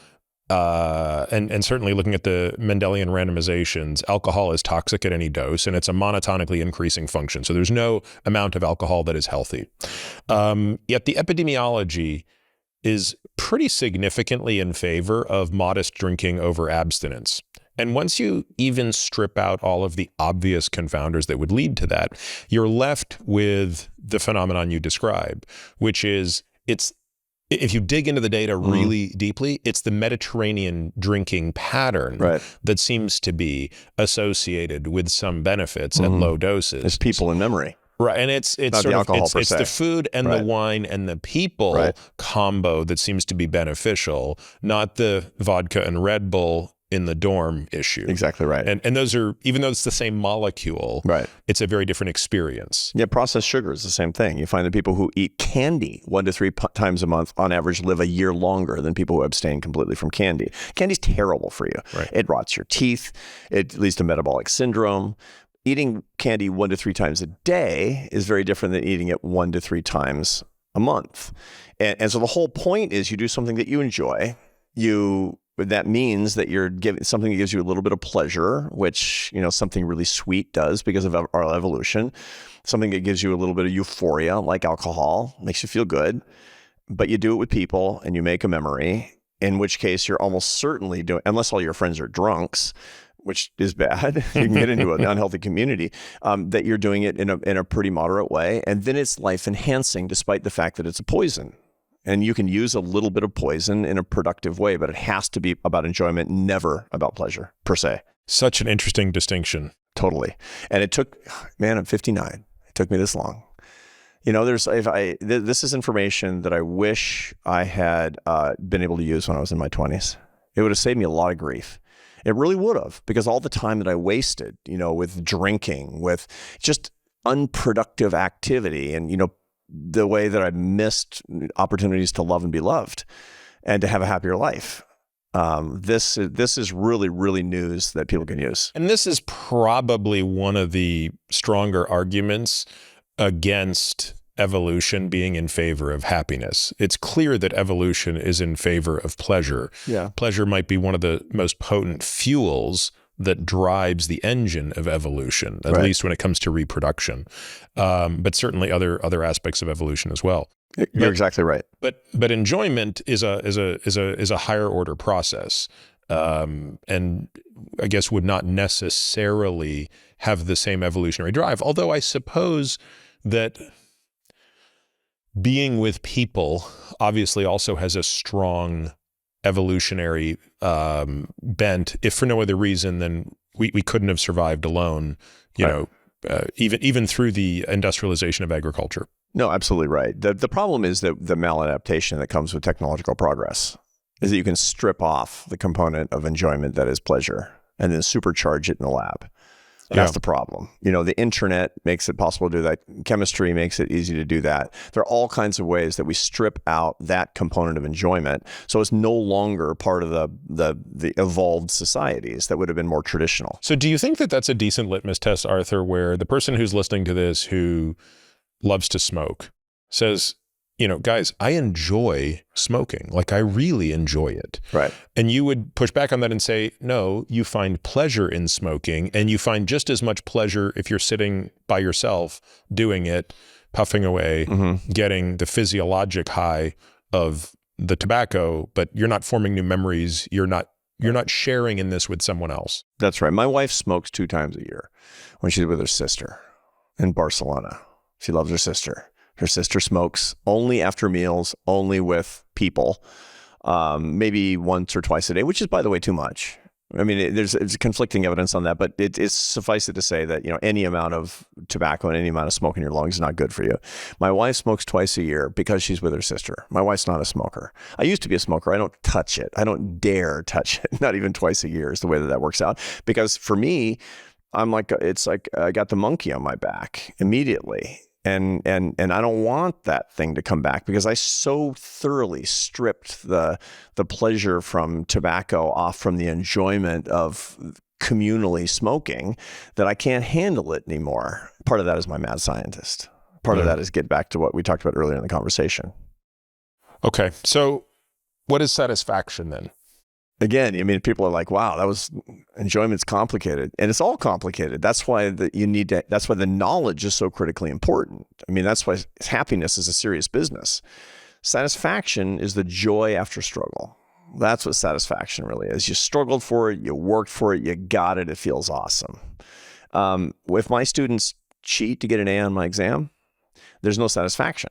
and certainly looking at the Mendelian randomizations, alcohol is toxic at any dose, and it's a monotonically increasing function. So there's no amount of alcohol that is healthy. Yet the epidemiology is pretty significantly in favor of modest drinking over abstinence. And once you even strip out all of the obvious confounders that would lead to that, you're left with the phenomenon you describe, which is if you dig into the data really deeply, it's the Mediterranean drinking pattern that seems to be associated with some benefits at low doses. It's people and memory. Right, and it's not the alcohol per se. It's the food and the wine and the people combo that seems to be beneficial, not the vodka and Red Bull in the dorm issue. Exactly right. And those are, even though it's the same molecule, it's a very different experience. Yeah, processed sugar is the same thing. You find that people who eat candy 1 to 3 times a month on average live a year longer than people who abstain completely from candy. Candy's terrible for you. It rots your teeth. It leads to metabolic syndrome. Eating candy 1 to 3 times a day is very different than eating it 1 to 3 times a month. And so the whole point is you do something that you enjoy. That means that you're giving something that gives you a little bit of pleasure, which, something really sweet does because of our evolution. Something that gives you a little bit of euphoria, like alcohol, makes you feel good. But you do it with people and you make a memory, in which case you're almost certainly doing, unless all your friends are drunks, which is bad. You can get into an unhealthy community, that you're doing it in a pretty moderate way. And then it's life enhancing, despite the fact that it's a poison. And you can use a little bit of poison in a productive way, but it has to be about enjoyment, never about pleasure, per se. Such an interesting distinction. Totally. And it took, I'm 59. It took me this long. This is information that I wish I had been able to use when I was in my 20s. It would have saved me a lot of grief. It really would have, because all the time that I wasted, with drinking, with just unproductive activity, and, the way that I missed opportunities to love and be loved and to have a happier life. This is really, really news that people can use. And this is probably one of the stronger arguments against evolution being in favor of happiness. It's clear that evolution is in favor of pleasure. Yeah. Pleasure might be one of the most potent fuels that drives the engine of evolution, at least when it comes to reproduction, but certainly other aspects of evolution as well. You're exactly right. But enjoyment is a higher order process, and I guess would not necessarily have the same evolutionary drive. Although I suppose that being with people obviously also has a strong evolutionary bent, if for no other reason than we couldn't have survived alone, even through the industrialization of agriculture. No, absolutely right. The problem is that the maladaptation that comes with technological progress is that you can strip off the component of enjoyment that is pleasure and then supercharge it in the lab. That's the problem. The internet makes it possible to do that. Chemistry makes it easy to do that. There are all kinds of ways that we strip out that component of enjoyment, so it's no longer part of the evolved societies that would have been more traditional. So do you think that that's a decent litmus test, Arthur, where the person who's listening to this who loves to smoke says, guys, I enjoy smoking. Like, I really enjoy it. Right. And you would push back on that and say, no, you find pleasure in smoking, and you find just as much pleasure if you're sitting by yourself doing it, puffing away, getting the physiologic high of the tobacco, but you're not forming new memories. You're not sharing in this with someone else. That's right. My wife smokes 2 times a year when she's with her sister in Barcelona. She loves her sister. Her sister smokes only after meals, only with people, maybe once or twice a day, which is, by the way, too much. I mean, there's conflicting evidence on that, but it's suffice it to say that, any amount of tobacco and any amount of smoke in your lungs is not good for you. My wife smokes twice a year because she's with her sister. My wife's not a smoker. I used to be a smoker. I don't touch it. I don't dare touch it. Not even twice a year is the way that works out. Because for me, I'm like, it's like I got the monkey on my back immediately. And I don't want that thing to come back because I so thoroughly stripped the pleasure from tobacco off from the enjoyment of communally smoking that I can't handle it anymore. Part of that is my mad scientist. Part of that is get back to what we talked about earlier in the conversation. Okay. So what is satisfaction then? Again, I mean, people are like, wow, enjoyment's complicated. And it's all complicated. That's why that's why the knowledge is so critically important. I mean, that's why happiness is a serious business. Satisfaction is the joy after struggle. That's what satisfaction really is. You struggled for it, you worked for it, you got it, it feels awesome. If my students cheat to get an A on my exam, there's no satisfaction.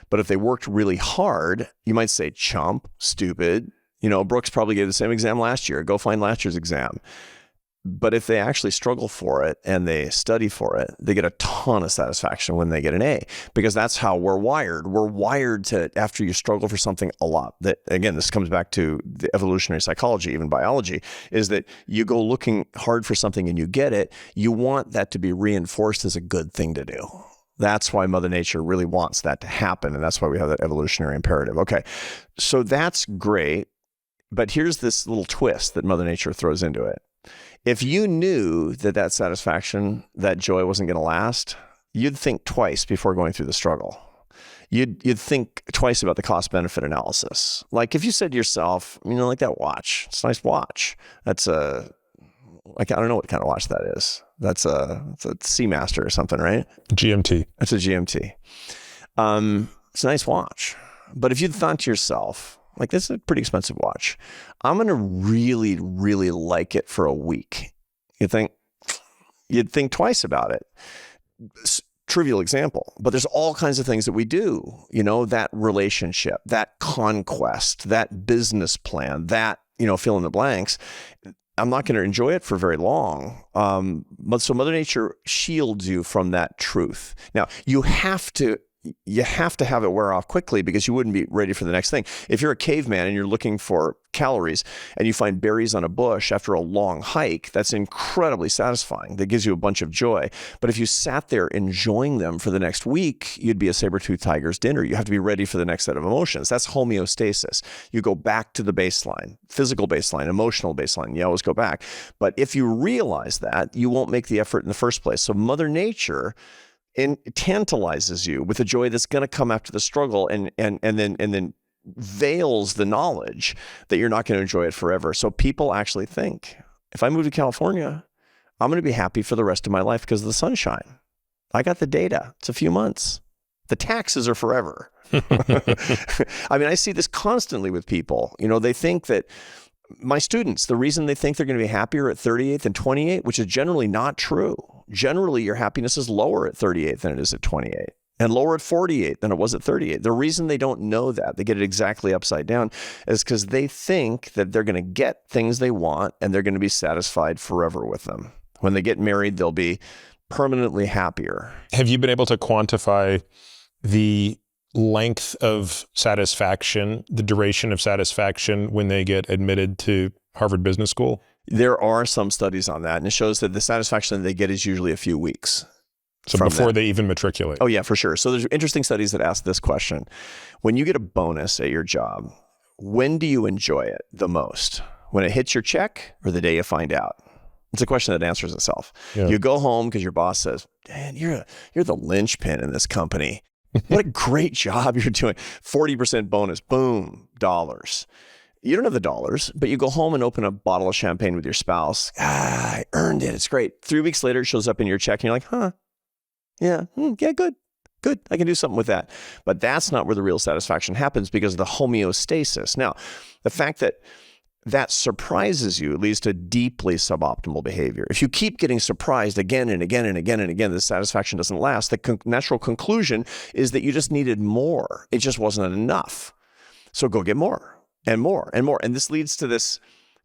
But if they worked really hard, you might say chump, stupid. Brooks probably gave the same exam last year. Go find last year's exam. But if they actually struggle for it and they study for it, they get a ton of satisfaction when they get an A, because that's how we're wired. We're wired to, after you struggle for something a lot, that again, this comes back to the evolutionary psychology, even biology, is that you go looking hard for something and you get it. You want that to be reinforced as a good thing to do. That's why Mother Nature really wants that to happen. And that's why we have that evolutionary imperative. Okay, so that's great. But here's this little twist that Mother Nature throws into it. If you knew that satisfaction, that joy wasn't going to last, you'd think twice before going through the struggle. You'd think twice about the cost-benefit analysis. Like if you said to yourself, like that watch, it's a nice watch. That's I don't know what kind of watch that is. It's a Seamaster or something, right? GMT. It's a GMT. It's a nice watch. But if you'd thought to yourself, like, this is a pretty expensive watch, I'm going to really, really like it for a week, you'd think twice about it. Trivial example, but there's all kinds of things that we do, that relationship, that conquest, that business plan, that, fill in the blanks. I'm not going to enjoy it for very long. But so Mother Nature shields you from that truth. Now, you have to have it wear off quickly because you wouldn't be ready for the next thing. If you're a caveman and you're looking for calories and you find berries on a bush after a long hike, that's incredibly satisfying. That gives you a bunch of joy. But if you sat there enjoying them for the next week, you'd be a saber-toothed tiger's dinner. You have to be ready for the next set of emotions. That's homeostasis. You go back to the baseline, physical baseline, emotional baseline. You always go back. But if you realize that, you won't make the effort in the first place. So Mother Nature tantalizes you with a joy that's going to come after the struggle, and then veils the knowledge that you're not going to enjoy it forever. So people actually think, if I move to California, I'm going to be happy for the rest of my life because of the sunshine. I got the data. It's a few months. The taxes are forever. I mean, I see this constantly with people. They think that my students, the reason they think they're going to be happier at 38 than 28, which is generally not true. Generally, your happiness is lower at 38 than it is at 28, and lower at 48 than it was at 38. The reason they don't know that, they get it exactly upside down, is because they think that they're going to get things they want and they're going to be satisfied forever with them. When they get married, they'll be permanently happier. Have you been able to quantify the length of satisfaction, the duration of satisfaction when they get admitted to Harvard Business School? There are some studies on that, and it shows that the satisfaction that they get is usually a few weeks. So before they even matriculate? Oh, yeah, for sure. So there's interesting studies that ask this question. When you get a bonus at your job, when do you enjoy it the most? When it hits your check or the day you find out? It's a question that answers itself. Yeah. You go home because your boss says, "Dan, you're the linchpin in this company. What a great job you're doing. 40% bonus, boom, dollars." You don't have the dollars, but you go home and open a bottle of champagne with your spouse. I earned it. It's great. 3 weeks later, it shows up in your check and you're like, huh, yeah, good. I can do something with that. But that's not where the real satisfaction happens because of the homeostasis. Now, the fact that surprises you leads to deeply suboptimal behavior. If you keep getting surprised again and again and again and again, the satisfaction doesn't last. The natural conclusion is that you just needed more. It just wasn't enough. So go get more. And more and more. And this leads to this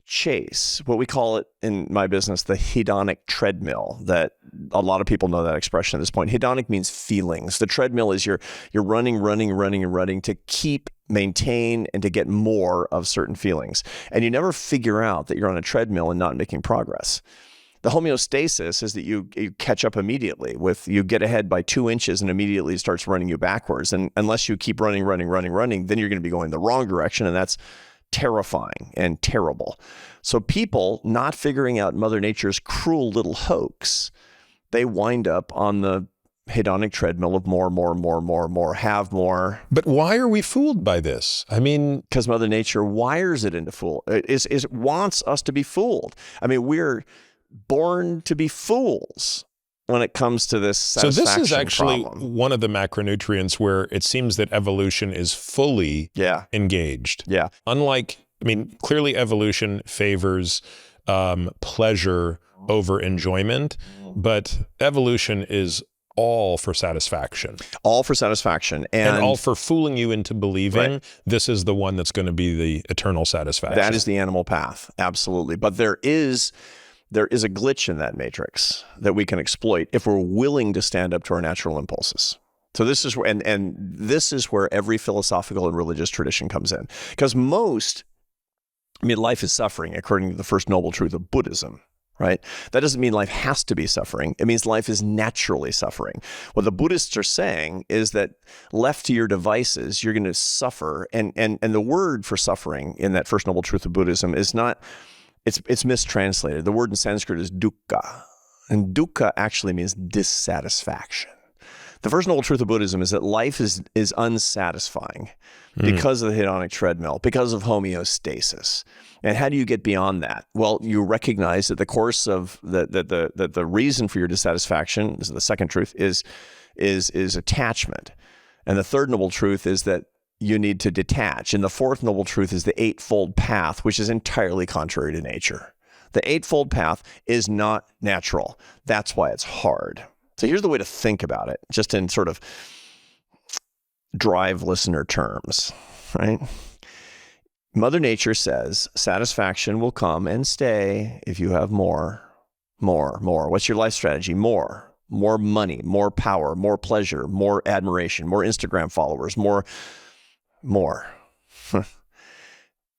chase, what we call it in my business, the hedonic treadmill, that a lot of people know that expression at this point. Hedonic means feelings. The treadmill is you're running to keep, maintain, and to get more of certain feelings. And you never figure out that you're on a treadmill and not making progress. The homeostasis is that you catch up immediately you get ahead by 2 inches and immediately it starts running you backwards. And unless you keep running, then you're going to be going the wrong direction. And that's terrifying and terrible. So people not figuring out Mother Nature's cruel little hoax, they wind up on the hedonic treadmill of more, have more. But why are we fooled by this? I mean, because Mother Nature wires it into fool. It wants us to be fooled. I mean, we're born to be fools when it comes to this satisfaction So this is actually problem. one of the macronutrients where it seems that evolution is fully engaged. Yeah. Unlike, I mean, clearly evolution favors pleasure over enjoyment, but evolution is all for satisfaction. All for satisfaction. And all for fooling you into believing this is the one that's going to be the eternal satisfaction. That is the animal path. Absolutely. But there is a glitch in that matrix that we can exploit if we're willing to stand up to our natural impulses. So this is where, and this is where every philosophical and religious tradition comes in. Because life is suffering according to the first noble truth of Buddhism. Right? That doesn't mean life has to be suffering. It means life is naturally suffering. What the Buddhists are saying is that left to your devices, you're going to suffer. And the word for suffering in that first noble truth of Buddhism is not, it's mistranslated. The word in Sanskrit is dukkha. And dukkha actually means dissatisfaction. The first noble truth of Buddhism is that life is unsatisfying because of the hedonic treadmill, because of homeostasis. And how do you get beyond that? Well, you recognize that the course of the reason for your dissatisfaction, this is the second truth, is attachment. And the third noble truth is that you need to detach. And the fourth noble truth is the eightfold path, which is entirely contrary to nature. The eightfold path is not natural. That's why it's hard. So here's the way to think about it, just in sort of drive listener terms, right? Mother Nature says satisfaction will come and stay if you have more. What's your life strategy? More money, more power, more pleasure, more admiration, more Instagram followers, more.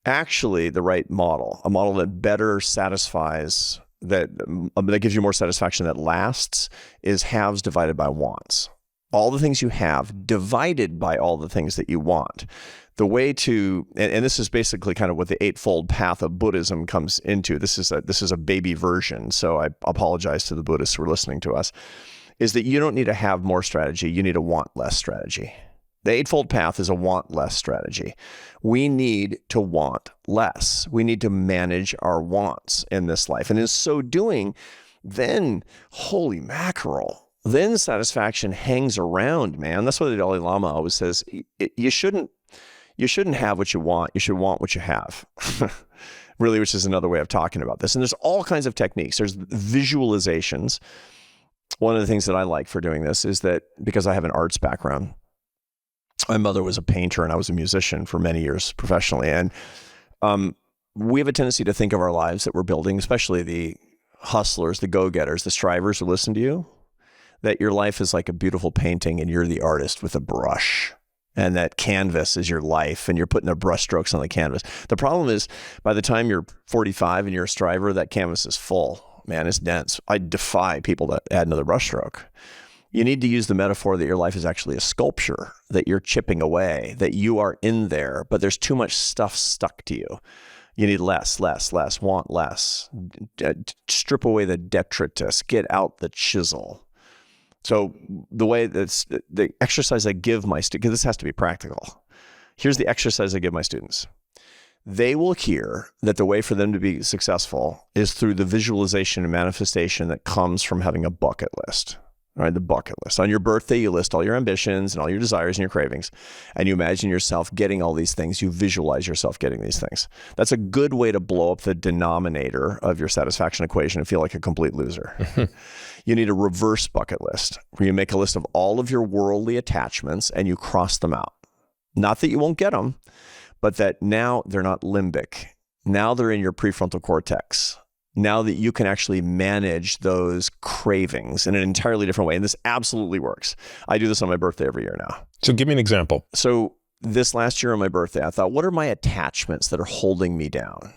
Actually, the right model, a model that better satisfies, that gives you more satisfaction that lasts, is haves divided by wants. All the things you have divided by all the things that you want. The way to, and this is basically kind of what the eightfold path of Buddhism comes into. This is a baby version, so I apologize to the Buddhists who are listening to us, is that you don't need to have more strategy, you need a want less strategy. The eightfold path is a want less strategy. We need to want less. We need to manage our wants in this life. And in so doing, then, holy mackerel, then satisfaction hangs around, man. That's what the Dalai Lama always says. You shouldn't have what you want. You should want what you have. Really, which is another way of talking about this. And there's all kinds of techniques. There's visualizations. One of the things that I like for doing this is that because I have an arts background, my mother was a painter and I was a musician for many years professionally. And we have a tendency to think of our lives that we're building, especially the hustlers, the go-getters, the strivers who listen to you, that your life is like a beautiful painting and you're the artist with a brush. And that canvas is your life and you're putting the brush strokes on the canvas. The problem is by the time you're 45 and you're a striver, that canvas is full. Man, it's dense. I defy people to add another brush stroke. You need to use the metaphor that your life is actually a sculpture, that you're chipping away, that you are in there, but there's too much stuff stuck to you. You need less, want less. Strip away the detritus, get out the chisel. So the exercise I give my students, because this has to be practical. Here's the exercise I give my students. They will hear that the way for them to be successful is through the visualization and manifestation that comes from having a bucket list. All right, the bucket list. On your birthday, you list all your ambitions and all your desires and your cravings, and you imagine yourself getting all these things. You visualize yourself getting these things. That's a good way to blow up the denominator of your satisfaction equation and feel like a complete loser. You need a reverse bucket list where you make a list of all of your worldly attachments and you cross them out. Not that you won't get them, but that now they're not limbic. Now they're in your prefrontal cortex. Now that you can actually manage those cravings in an entirely different way. And this absolutely works. I do this on my birthday every year now. So give me an example. So this last year on my birthday, I thought, what are my attachments that are holding me down?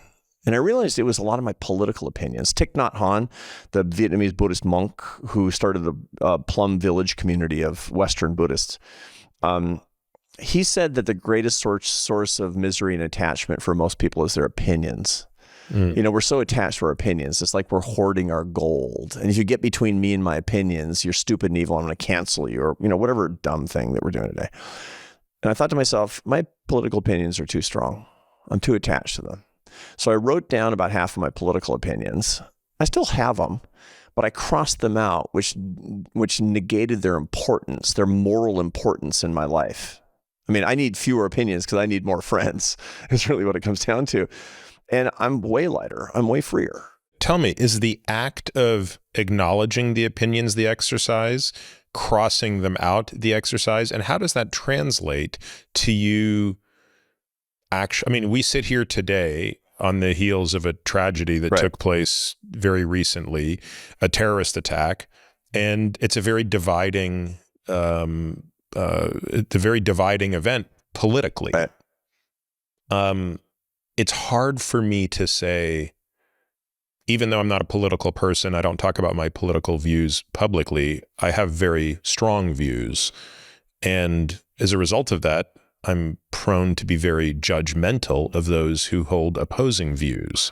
And I realized it was a lot of my political opinions. Thich Nhat Hanh, the Vietnamese Buddhist monk who started the Plum Village community of Western Buddhists, he said that the greatest source of misery and attachment for most people is their opinions. You know, we're so attached to our opinions. It's like we're hoarding our gold. And if you get between me and my opinions, you're stupid and evil. I'm going to cancel you, or, you know, whatever dumb thing that we're doing today. And I thought to myself, my political opinions are too strong. I'm too attached to them. So I wrote down about half of my political opinions. I still have them, but I crossed them out, which negated their importance, their moral importance in my life. I mean, I need fewer opinions because I need more friends. Is really what it comes down to. And I'm way lighter. I'm way freer. Tell me, is the act of acknowledging the opinions the exercise, crossing them out the exercise, and how does that translate to you? I mean, we sit here today on the heels of a tragedy that took place very recently, a terrorist attack, and it's a very dividing, event politically. Right. It's hard for me to say, even though I'm not a political person, I don't talk about my political views publicly, I have very strong views. And as a result of that, I'm prone to be very judgmental of those who hold opposing views,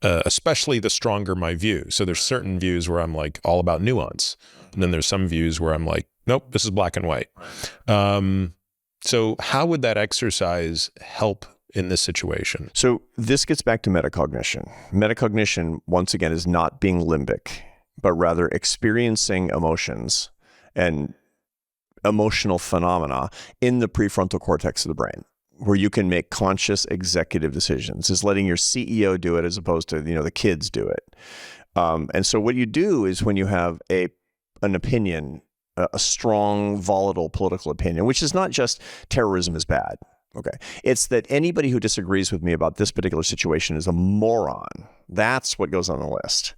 especially the stronger my view. So there's certain views where I'm like all about nuance. And then there's some views where I'm like, nope, this is black and white. So how would that exercise help in this situation? So this gets back to metacognition. Metacognition, once again, is not being limbic, but rather experiencing emotions and emotional phenomena in the prefrontal cortex of the brain, where you can make conscious executive decisions. Is letting your CEO do it as opposed to, you know, the kids do it. And so what you do is when you have an opinion, a strong, volatile political opinion, which is not just terrorism is bad. Okay. It's that anybody who disagrees with me about this particular situation is a moron. That's what goes on the list.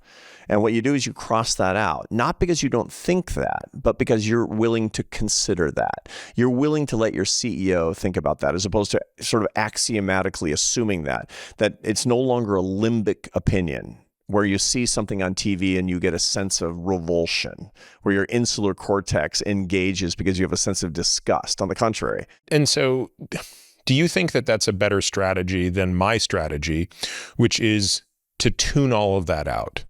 And what you do is you cross that out, not because you don't think that, but because you're willing to consider that. You're willing to let your CEO think about that, as opposed to sort of axiomatically assuming that it's no longer a limbic opinion where you see something on TV and you get a sense of revulsion, where your insular cortex engages because you have a sense of disgust. On the contrary. And so do you think that that's a better strategy than my strategy, which is to tune all of that out?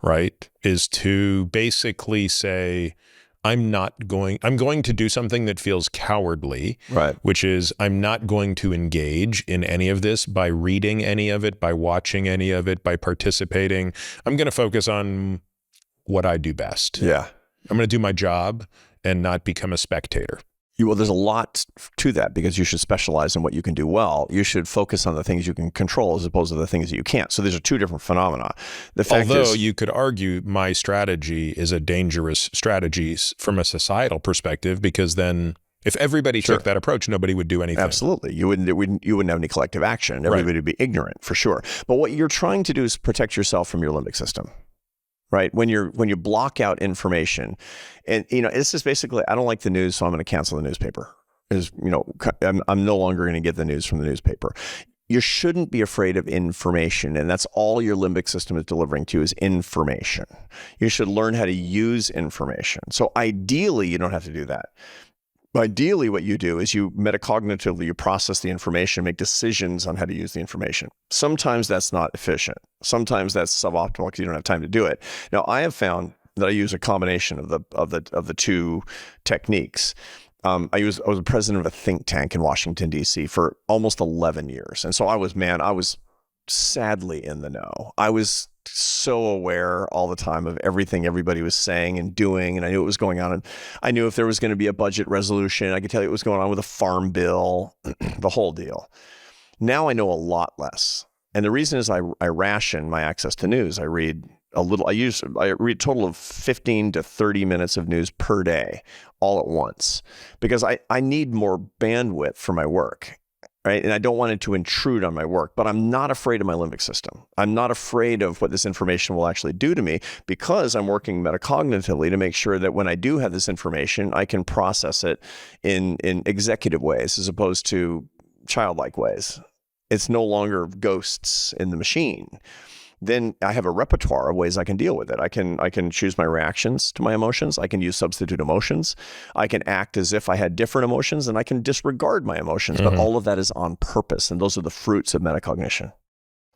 Right, is to basically say, I'm going to do something that feels cowardly, right? Which is I'm not going to engage in any of this by reading any of it, by watching any of it, by participating. I'm going to focus on what I do best. Yeah. I'm going to do my job and not become a spectator. Well, there's a lot to that because you should specialize in what you can do well. You should focus on the things you can control as opposed to the things that you can't. So these are two different phenomena. Although you could argue my strategy is a dangerous strategy from a societal perspective, because then if everybody took that approach, nobody would do anything. Absolutely. You wouldn't have any collective action. Everybody would be ignorant for sure. But what you're trying to do is protect yourself from your limbic system. Right. When you block out information, and, you know, this is basically, I don't like the news, so I'm going to cancel the newspaper. I'm no longer going to get the news from the newspaper. You shouldn't be afraid of information. And that's all your limbic system is delivering to you is information. You should learn how to use information. So ideally, you don't have to do that. Ideally, what you do is you metacognitively, you process the information, make decisions on how to use the information. Sometimes that's not efficient. Sometimes that's suboptimal because you don't have time to do it. Now, I have found that I use a combination of the two techniques. I was a president of a think tank in Washington, D.C. for almost 11 years. And so I was sadly in the know. I was so aware all the time of everything everybody was saying and doing, and I knew what was going on. And I knew if there was going to be a budget resolution, I could tell you what was going on with a farm bill, the whole deal. Now I know a lot less. And the reason is I ration my access to news. I read a total of 15 to 30 minutes of news per day, all at once, because I need more bandwidth for my work. Right? And I don't want it to intrude on my work, but I'm not afraid of my limbic system. I'm not afraid of what this information will actually do to me because I'm working metacognitively to make sure that when I do have this information, I can process it in executive ways as opposed to childlike ways. It's no longer ghosts in the machine. Then I have a repertoire of ways I can deal with it. I can choose my reactions to my emotions. I can use substitute emotions. I can act as if I had different emotions, and I can disregard my emotions. But all of that is on purpose, and those are the fruits of metacognition.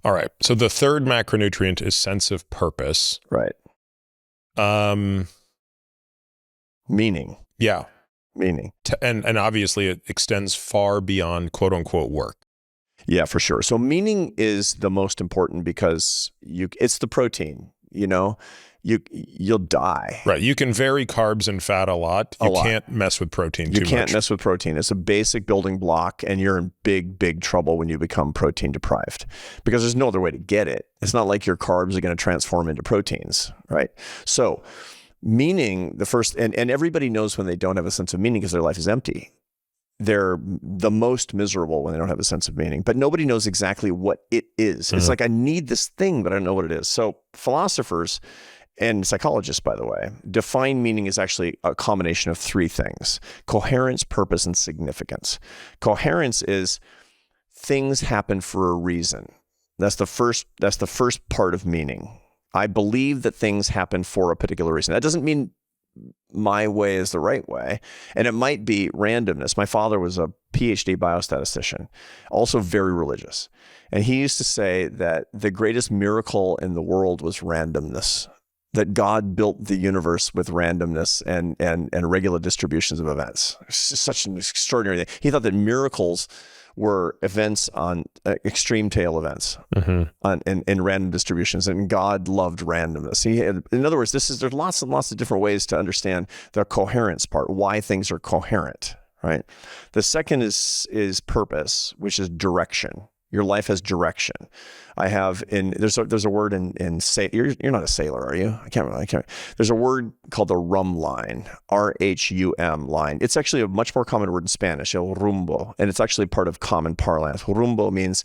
All right. So the third macronutrient is sense of purpose. Right. Meaning. Yeah. Meaning. And obviously it extends far beyond quote unquote work. Yeah, for sure. So meaning is the most important because it's the protein, you'll die. Right. You can vary carbs and fat a lot. You can't mess with protein too much. You can't mess with protein. It's a basic building block, and you're in big, big trouble when you become protein deprived because there's no other way to get it. It's not like your carbs are going to transform into proteins, right? So meaning, the first, and everybody knows when they don't have a sense of meaning because their life is empty. They're the most miserable when they don't have a sense of meaning, but nobody knows exactly what it is. It's like, I need this thing, but I don't know what it is. So philosophers and psychologists, by the way, define meaning as actually a combination of three things: coherence, purpose, and significance. Coherence is things happen for a reason. That's the first part of meaning. I believe that things happen for a particular reason. That doesn't mean my way is the right way. And it might be randomness. My father was a Ph.D. biostatistician, also very religious. And he used to say that the greatest miracle in the world was randomness, that God built the universe with randomness and regular distributions of events. It's such an extraordinary thing. He thought that miracles were events on extreme tail events in random distributions, and God loved randomness. In other words, there's lots and lots of different ways to understand the coherence part, why things are coherent, right? The second is purpose, which is direction. Your life has direction. There's a word in you're not a sailor, are you? I can't. There's a word called the rum line, RHUM line. It's actually a much more common word in Spanish, el rumbo, and it's actually part of common parlance. Rumbo means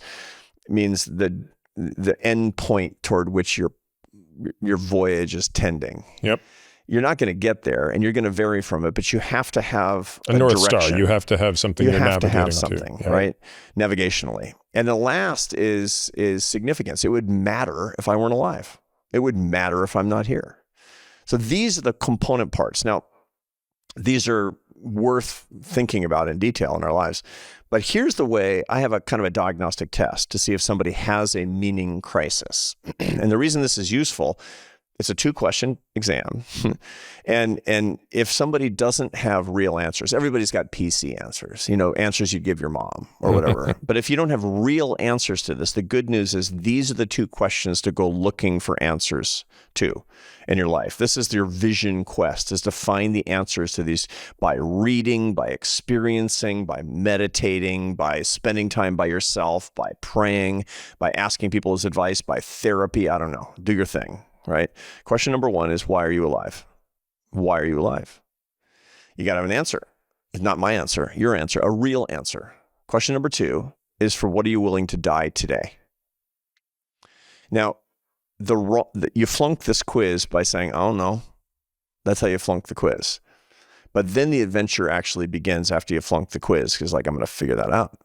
the end point toward which your voyage is tending. Yep. You're not going to get there, and you're going to vary from it, but you have to have a North direction. Star. You have to have something you're navigating to. You have to have something, right? Navigationally. And the last is significance. It would matter if I weren't alive. It would matter if I'm not here. So these are the component parts. Now, these are worth thinking about in detail in our lives. But here's the way I have a kind of a diagnostic test to see if somebody has a meaning crisis. And the reason this is useful, it's a 2-question exam. And if somebody doesn't have real answers, everybody's got PC answers, answers you'd give your mom or whatever. But if you don't have real answers to this, the good news is these are the 2 questions to go looking for answers to in your life. This is your vision quest, is to find the answers to these by reading, by experiencing, by meditating, by spending time by yourself, by praying, by asking people's advice, by therapy. I don't know. Do your thing. Right? Question number 1 is, why are you alive? Why are you alive? You got to have an answer. It's not my answer, your answer, a real answer. Question number 2 is, for what are you willing to die today? Now, you flunk this quiz by saying, oh no, that's how you flunk the quiz. But then the adventure actually begins after you flunk the quiz, because I'm going to figure that out.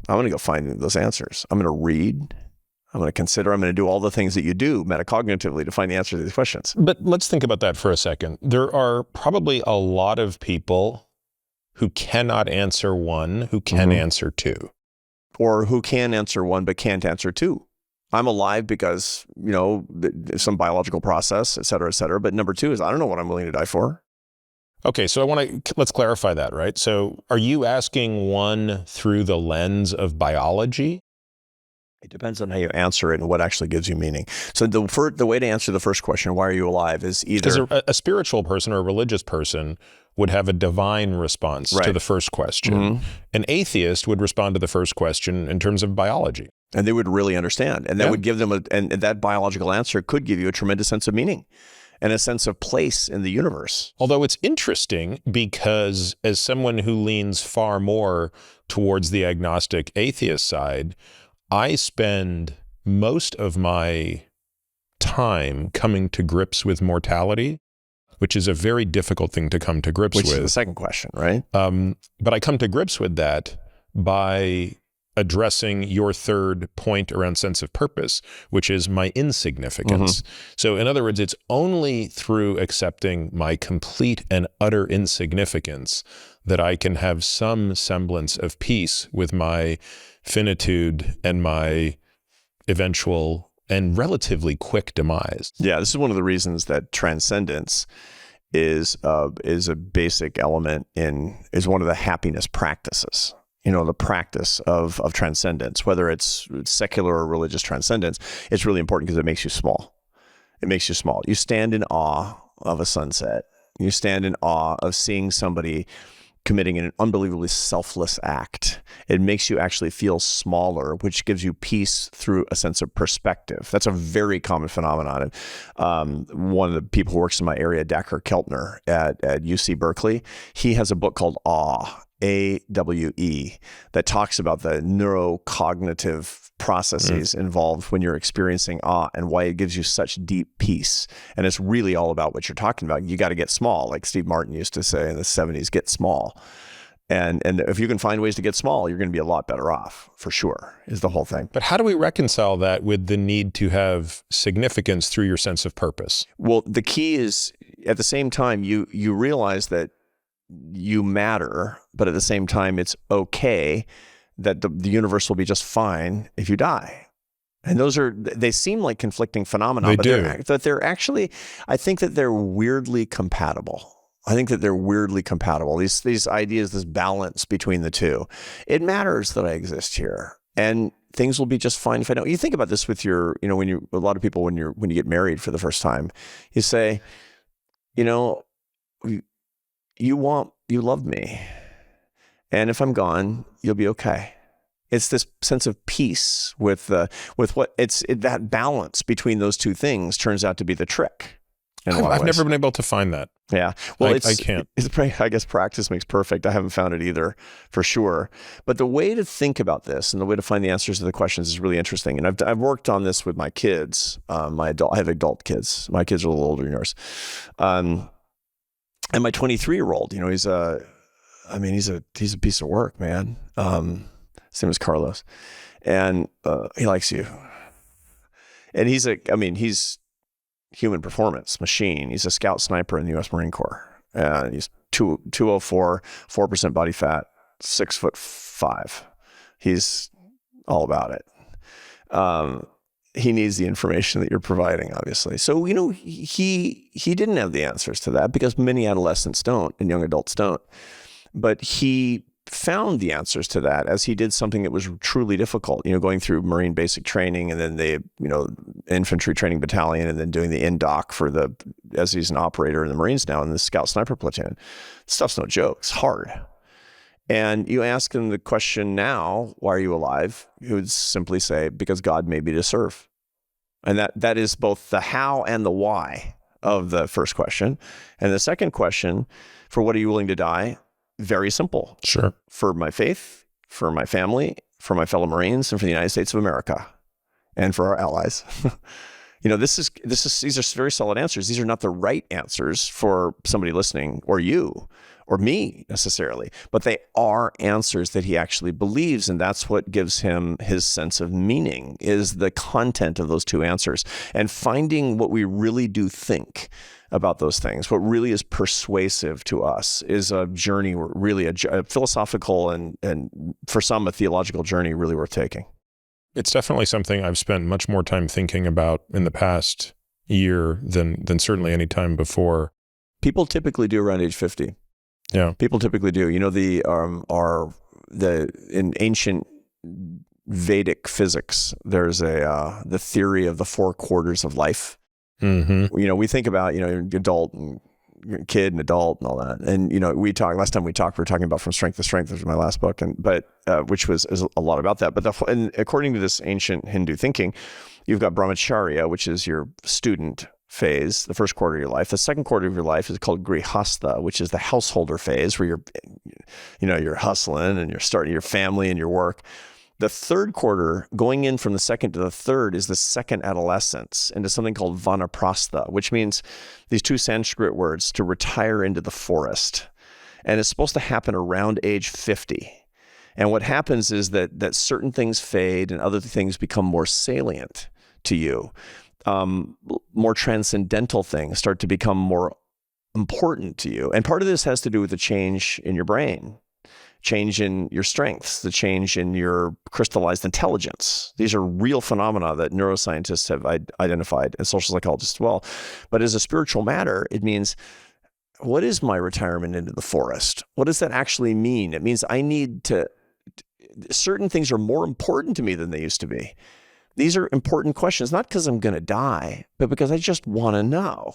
I'm going to go find those answers. I'm going to read. I'm going to consider, I'm going to do all the things that you do metacognitively to find the answer to these questions. But let's think about that for a second. There are probably a lot of people who cannot answer 1, who can answer 2. Or who can answer 1 but can't answer 2. I'm alive because, some biological process, et cetera, but number 2 is, I don't know what I'm willing to die for. Okay, so let's clarify that, right? So are you asking 1 through the lens of biology? It depends on how you answer it and what actually gives you meaning. So the way to answer the first question, why are you alive, is either... Because a spiritual person or a religious person would have a divine response to the first question. An atheist would respond to the first question in terms of biology. And they would really understand. And that would give them, and that biological answer could give you a tremendous sense of meaning and a sense of place in the universe. Although it's interesting because as someone who leans far more towards the agnostic atheist side, I spend most of my time coming to grips with mortality, which is a very difficult thing to come to grips with. Which is the second question, right? But I come to grips with that by addressing your third point around sense of purpose, which is my insignificance. So in other words, it's only through accepting my complete and utter insignificance that I can have some semblance of peace with my finitude and my eventual and relatively quick demise. Yeah, this is one of the reasons that transcendence is a basic element is one of the happiness practices. The practice of transcendence, whether it's secular or religious transcendence, it's really important because it makes you small. It makes you small. You stand in awe of a sunset. You stand in awe of seeing somebody committing an unbelievably selfless act. It makes you actually feel smaller, which gives you peace through a sense of perspective. That's a very common phenomenon. And one of the people who works in my area, Dacher Keltner at UC Berkeley, he has a book called Awe, AWE, that talks about the neurocognitive processes involved when you're experiencing awe and why it gives you such deep peace. And it's really all about what you're talking about. You got to get small, like Steve Martin used to say in the 70s, get small. And if you can find ways to get small, you're going to be a lot better off, for sure, is the whole thing. But how do we reconcile that with the need to have significance through your sense of purpose? Well, the key is, at the same time, you realize that you matter, but at the same time, it's okay that the universe will be just fine if you die. And they seem like conflicting phenomena, They but do. they're actually, I think that they're weirdly compatible. These ideas, this balance between the two. It matters that I exist here, and things will be just fine if I don't. You think about this with a lot of people, when you get married for the first time, you say, you love me, and if I'm gone, you'll be okay. It's this sense of peace with that balance between those two things turns out to be the trick. I've never been able to find that. Yeah. Well, I can't. I guess practice makes perfect. I haven't found it either, for sure. But the way to think about this and the way to find the answers to the questions is really interesting. And I've worked on this with my kids. I have adult kids. My kids are a little older than yours. And my 23-year-old, he's a piece of work, man. His name is Carlos, and he likes you. And he's human performance machine. He's a scout sniper in the U.S. Marine Corps. He's 204, 4% body fat, 6'5". He's all about it. He needs the information that you're providing, obviously. So, he didn't have the answers to that because many adolescents don't and young adults don't. But he found the answers to that as he did something that was truly difficult, going through Marine basic training and then the, infantry training battalion and then doing the NDOC as he's an operator in the Marines now in the Scout Sniper Platoon. Stuff's no joke. It's hard. And you ask him the question now, why are you alive? He would simply say, because God made me to serve. And that is both the how and the why of the first question. And the second question, for what are you willing to die? Very simple. Sure. For my faith, for my family, for my fellow Marines, and for the United States of America, and for our allies. These are very solid answers. These are not the right answers for somebody listening, or you, or me necessarily, but they are answers that he actually believes, and that's what gives him his sense of meaning, is the content of those two answers, and finding what we really do think about those things. What really is persuasive to us is a journey, really a philosophical and for some a theological journey really worth taking. It's definitely something I've spent much more time thinking about in the past year than certainly any time before. People typically do around age 50. Yeah. People typically do. In ancient Vedic physics, there's the theory of the 4 quarters of life. Mm-hmm. We think about, adult and kid and adult and all that. And, last time we talked, we were talking about From Strength to Strength, which was my last book, which is a lot about that. But and according to this ancient Hindu thinking, you've got brahmacharya, which is your student phase, the first quarter of your life. The second quarter of your life is called grihastha, which is the householder phase where you're hustling and you're starting your family and your work. The third quarter, going in from the second to the third, is the second adolescence into something called vanaprastha, which means these 2 Sanskrit words, to retire into the forest. And it's supposed to happen around age 50. And what happens is that certain things fade and other things become more salient to you. More transcendental things start to become more important to you. And part of this has to do with the change in your brain, change in your strengths, the change in your crystallized intelligence. These are real phenomena that neuroscientists have identified and social psychologists as well. But as a spiritual matter, it means, what is my retirement into the forest? What does that actually mean? It means I need to, certain things are more important to me than they used to be. These are important questions, not because I'm going to die, but because I just want to know.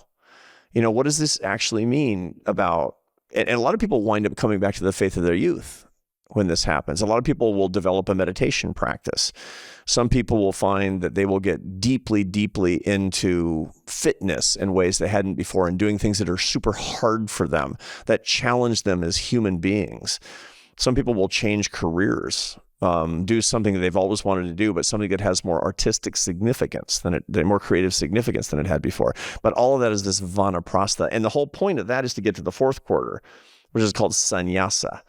What does this actually mean about, and a lot of people wind up coming back to the faith of their youth when this happens. A lot of people will develop a meditation practice. Some people will find that they will get deeply, deeply into fitness in ways they hadn't before, and doing things that are super hard for them, that challenge them as human beings. Some people will change careers, do something that they've always wanted to do, but something that has more artistic significance more creative significance than it had before. But all of that is this vanaprastha. And the whole point of that is to get to the fourth quarter, which is called sannyasa.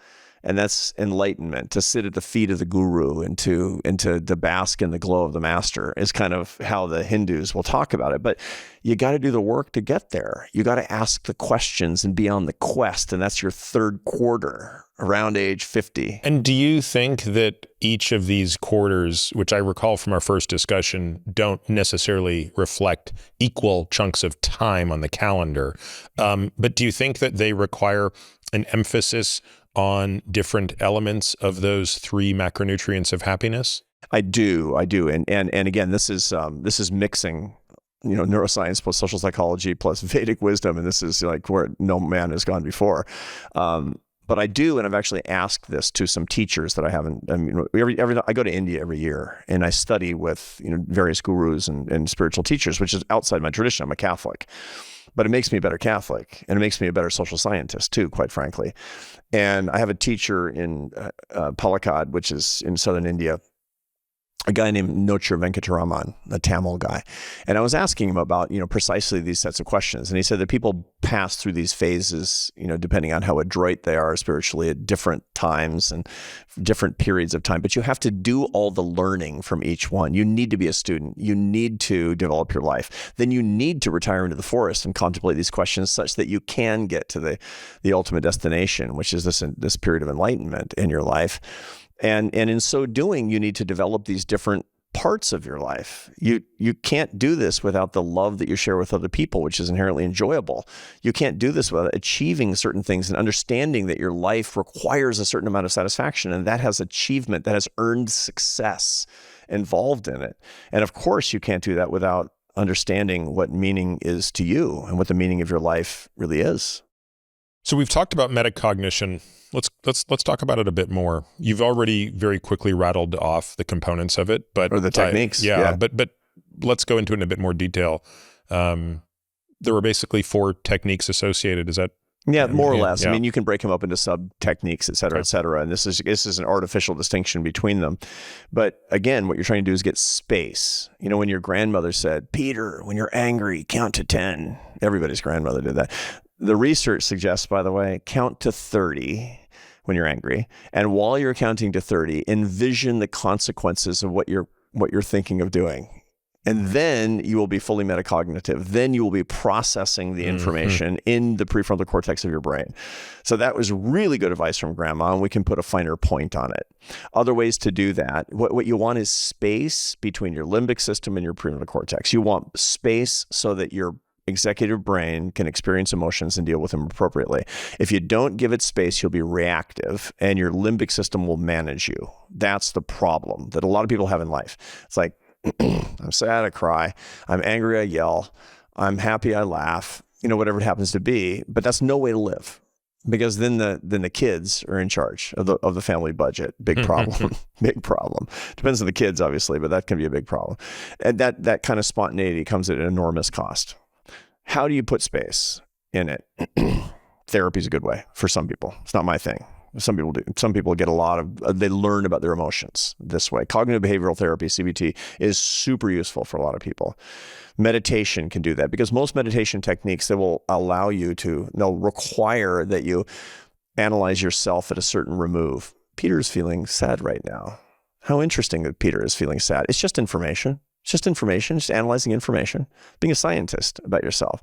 And that's enlightenment, to sit at the feet of the guru and to bask in the glow of the master is kind of how the Hindus will talk about it. But you got to do the work to get there. You got to ask the questions and be on the quest. And that's your third quarter, around age 50. And do you think that each of these quarters, which I recall from our first discussion, don't necessarily reflect equal chunks of time on the calendar, but do you think that they require an emphasis on different elements of those three macronutrients of happiness? I do. And again, this is mixing, neuroscience plus social psychology plus Vedic wisdom. And this is like where no man has gone before. But I do, and I've actually asked this to some teachers that I haven't. I go to India every year, and I study with various gurus and spiritual teachers, which is outside my tradition. I'm a Catholic, but it makes me a better Catholic, and it makes me a better social scientist too, quite frankly. And I have a teacher in Palakkad, which is in southern India, a guy named Nochur Venkataraman, a Tamil guy. And I was asking him about, precisely these sets of questions. And he said that people pass through these phases, depending on how adroit they are spiritually at different times and different periods of time. But you have to do all the learning from each one. You need to be a student. You need to develop your life. Then you need to retire into the forest and contemplate these questions such that you can get to the ultimate destination, which is this period of enlightenment in your life. And in so doing, you need to develop these different parts of your life. You can't do this without the love that you share with other people, which is inherently enjoyable. You can't do this without achieving certain things and understanding that your life requires a certain amount of satisfaction, and that has achievement, that has earned success involved in it. And of course, you can't do that without understanding what meaning is to you and what the meaning of your life really is. So we've talked about metacognition. Let's talk about it a bit more. You've already very quickly rattled off the components of it, or the techniques. But let's go into it in a bit more detail. There were basically 4 techniques associated. Is that? Yeah, more or less. Yeah. I mean, you can break them up into sub-techniques, et cetera, et cetera. And this is an artificial distinction between them. But again, what you're trying to do is get space. When your grandmother said, "Peter, when you're angry, count to 10. Everybody's grandmother did that. The research suggests, by the way, count to 30 when you're angry. And while you're counting to 30, envision the consequences of what you're thinking of doing. And then you will be fully metacognitive. Then you will be processing the information in the prefrontal cortex of your brain." So that was really good advice from Grandma, and we can put a finer point on it. Other ways to do that, what you want is space between your limbic system and your prefrontal cortex. You want space so that your executive brain can experience emotions and deal with them appropriately. If you don't give it space, you'll be reactive, and your limbic system will manage you. That's the problem that a lot of people have in life. It's like, I'm sad, I cry. I'm angry, I yell. I'm happy, I laugh. Whatever it happens to be. But that's no way to live, because then the kids are in charge of the family budget. Big problem. Big problem. Depends on the kids, obviously, but that can be a big problem. And that kind of spontaneity comes at an enormous cost. How do you put space in it? Therapy is a good way for some people. It's not my thing. Some people do. Some people get they learn about their emotions this way. Cognitive behavioral therapy, CBT, is super useful for a lot of people. Meditation can do that, because most meditation techniques, they'll require that you analyze yourself at a certain remove. Peter's feeling sad right now. How interesting that Peter is feeling sad. It's just information. It's just information, just analyzing information, being a scientist about yourself.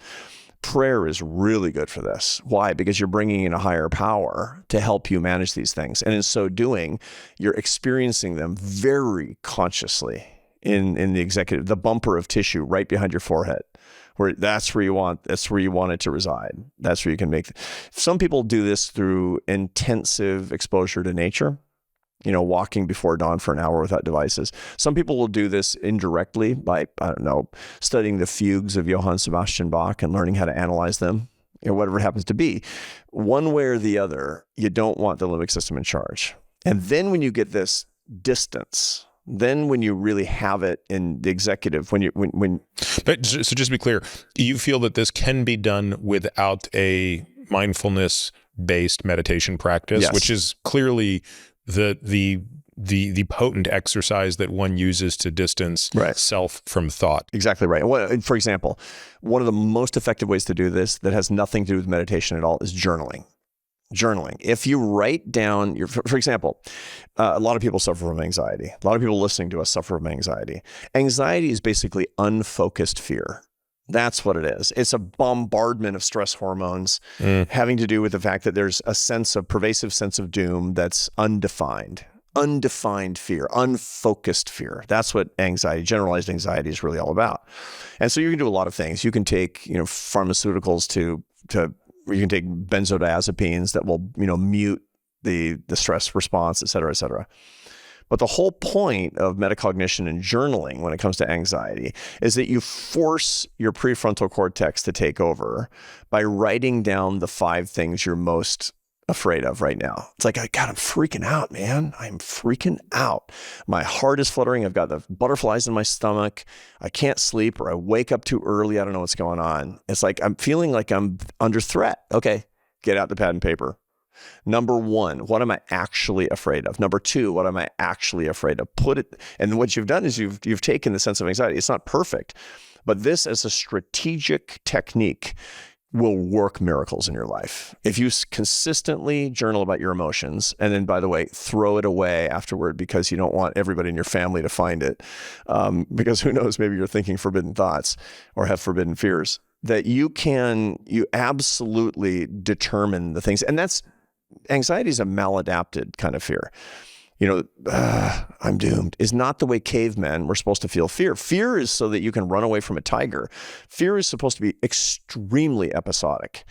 Prayer is really good for this. Why? Because you're bringing in a higher power to help you manage these things. And in so doing, you're experiencing them very consciously in the executive, the bumper of tissue right behind your forehead, where that's where you want it to reside. That's where you can make. Some people do this through intensive exposure to nature. Walking before dawn for an hour without devices. Some people will do this indirectly by, studying the fugues of Johann Sebastian Bach and learning how to analyze them, whatever it happens to be. One way or the other, you don't want the limbic system in charge. And then when you get this distance, then when you really have it in the executive, But so just to be clear, you feel that this can be done without a mindfulness-based meditation practice, Yes. which is clearly the potent exercise that one uses to distance self from thought. Exactly right. For example, one of the most effective ways to do this that has nothing to do with meditation at all is journaling. Journaling. If you write down for example, a lot of people suffer from anxiety. A lot of people listening to us suffer from anxiety. Anxiety is basically unfocused fear. That's what it is. It's a bombardment of stress hormones having to do with the fact that there's a pervasive sense of doom that's undefined fear, unfocused fear. That's what generalized anxiety is really all about. And so you can do a lot of things. You can take, pharmaceuticals you can take benzodiazepines that will, mute the stress response, et cetera, et cetera. But the whole point of metacognition and journaling when it comes to anxiety is that you force your prefrontal cortex to take over by writing down the 5 things you're most afraid of right now. It's like, God, I'm freaking out, man. I'm freaking out. My heart is fluttering. I've got the butterflies in my stomach. I can't sleep, or I wake up too early. I don't know what's going on. It's like, I'm feeling like I'm under threat. Okay, get out the pad and paper. Number 1, what am I actually afraid of? Number 2, what am I actually afraid of? And what you've done is you've taken the sense of anxiety. It's not perfect, but this as a strategic technique will work miracles in your life. If you consistently journal about your emotions, and then, by the way, throw it away afterward because you don't want everybody in your family to find it, because who knows, maybe you're thinking forbidden thoughts or have forbidden fears, that you absolutely determine the things. And anxiety is a maladapted kind of fear. I'm doomed is not the way cavemen were supposed to feel fear. Fear is so that you can run away from a tiger. Fear is supposed to be extremely episodic.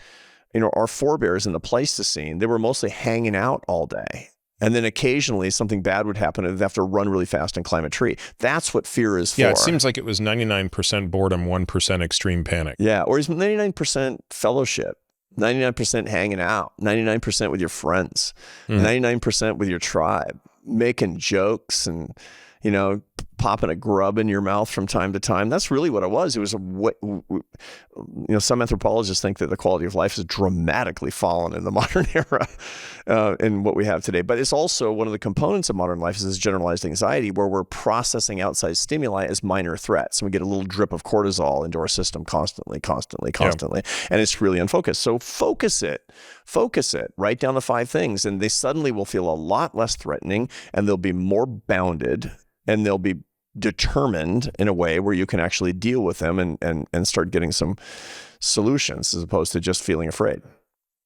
Our forebears in the Pleistocene, they were mostly hanging out all day. And then occasionally something bad would happen and they'd have to run really fast and climb a tree. That's what fear is for. Yeah, it seems like it was 99% boredom, 1% extreme panic. Yeah, or it's 99% fellowship. 99% hanging out, 99% with your friends, 99% with your tribe, making jokes and, popping a grub in your mouth from time to time. That's really what it was. It was some anthropologists think that the quality of life has dramatically fallen in the modern era in what we have today. But it's also one of the components of modern life is this generalized anxiety where we're processing outside stimuli as minor threats. And we get a little drip of cortisol into our system constantly. Yeah. And it's really unfocused. So focus it, write down the 5 things, and they suddenly will feel a lot less threatening, and they'll be more bounded, and they'll be determined in a way where you can actually deal with them and start getting some solutions as opposed to just feeling afraid.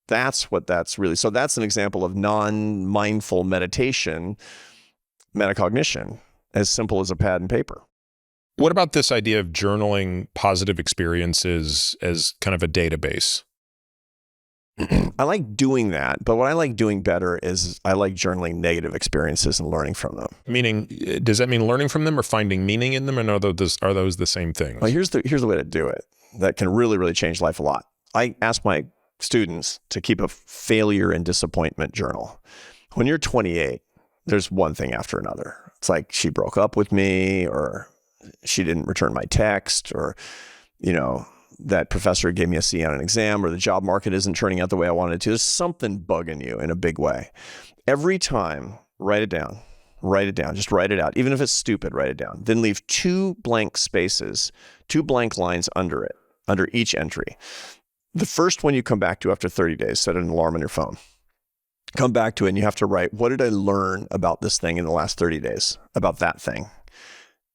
That's really. So that's an example of non-mindful meditation, metacognition, as simple as a pad and paper. What about this idea of journaling positive experiences as kind of a database? I like doing that, but what I like doing better is I like journaling negative experiences and learning from them. Meaning, does that mean learning from them or finding meaning in them, and are those the same things? Well, here's the way to do it that can really, really change life a lot. I ask my students to keep a failure and disappointment journal. When you're 28, there's one thing after another. It's like she broke up with me, or she didn't return my text, or, that professor gave me a C on an exam, or the job market isn't turning out the way I wanted it to. There's something bugging you in a big way. Every time, write it down, just write it out. Even if it's stupid, write it down. Then leave 2 blank spaces, 2 blank lines under it, under each entry. The first one you come back to after 30 days, set an alarm on your phone. come back to it and you have to write, what did I learn about this thing in the last 30 days, about that thing?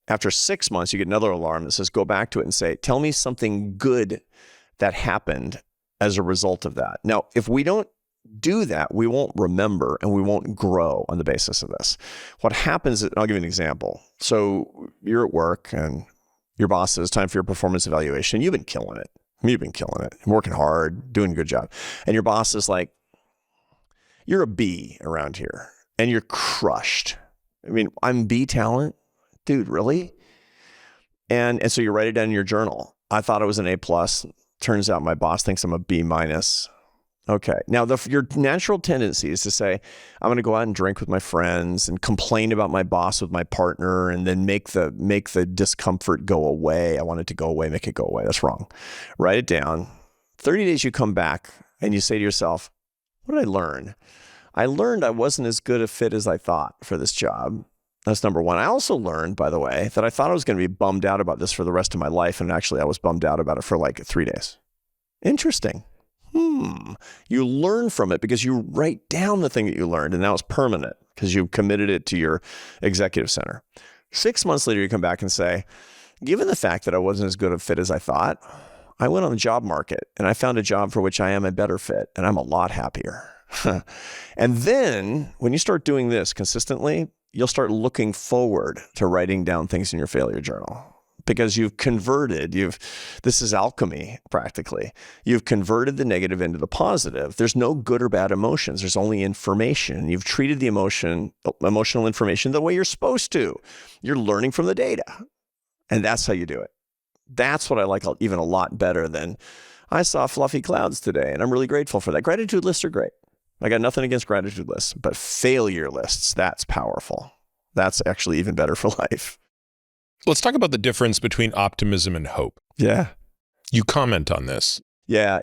After 6 months, you get another alarm that says, go back to it and say, tell me something good that happened as a result of that. Now, if we don't do that, we won't remember and we won't grow on the basis of this. What happens, I'll give you an example. So you're at work and your boss says, time for your performance evaluation. You've been killing it. You've been killing it, working hard, doing a good job. And your boss is like, you're a B around here and you're crushed. I mean, I'm B talent. Dude, really? And so you write it down in your journal. I thought it was an A+. Turns out my boss thinks I'm a B-. Okay. Now, your natural tendency is to say, I'm going to go out and drink with my friends and complain about my boss with my partner and then make the discomfort go away. I want it to go away, make it go away. That's wrong. Write it down. 30 days you come back and you say to yourself, what did I learn? I learned I wasn't as good a fit as I thought for this job. That's number one. I also learned, by the way, that I thought I was going to be bummed out about this for the rest of my life. And actually, I was bummed out about it for like 3 days. Interesting. You learn from it because you write down the thing that you learned, and now it's permanent because you've committed it to your executive center. 6 months later, you come back and say, given the fact that I wasn't as good a fit as I thought, I went on the job market and I found a job for which I am a better fit, and I'm a lot happier. And then when you start doing this consistently, you'll start looking forward to writing down things in your failure journal. Because you've converted, this is alchemy practically. You've converted the negative into the positive. There's no good or bad emotions. There's only information. You've treated the emotional information the way you're supposed to. You're learning from the data. And that's how you do it. That's what I like even a lot better than, I saw fluffy clouds today and I'm really grateful for that. Gratitude lists are great. I got nothing against gratitude lists, but failure lists, that's powerful. That's actually even better for life. Let's talk about the difference between optimism and hope. Yeah. You comment on this. Yeah.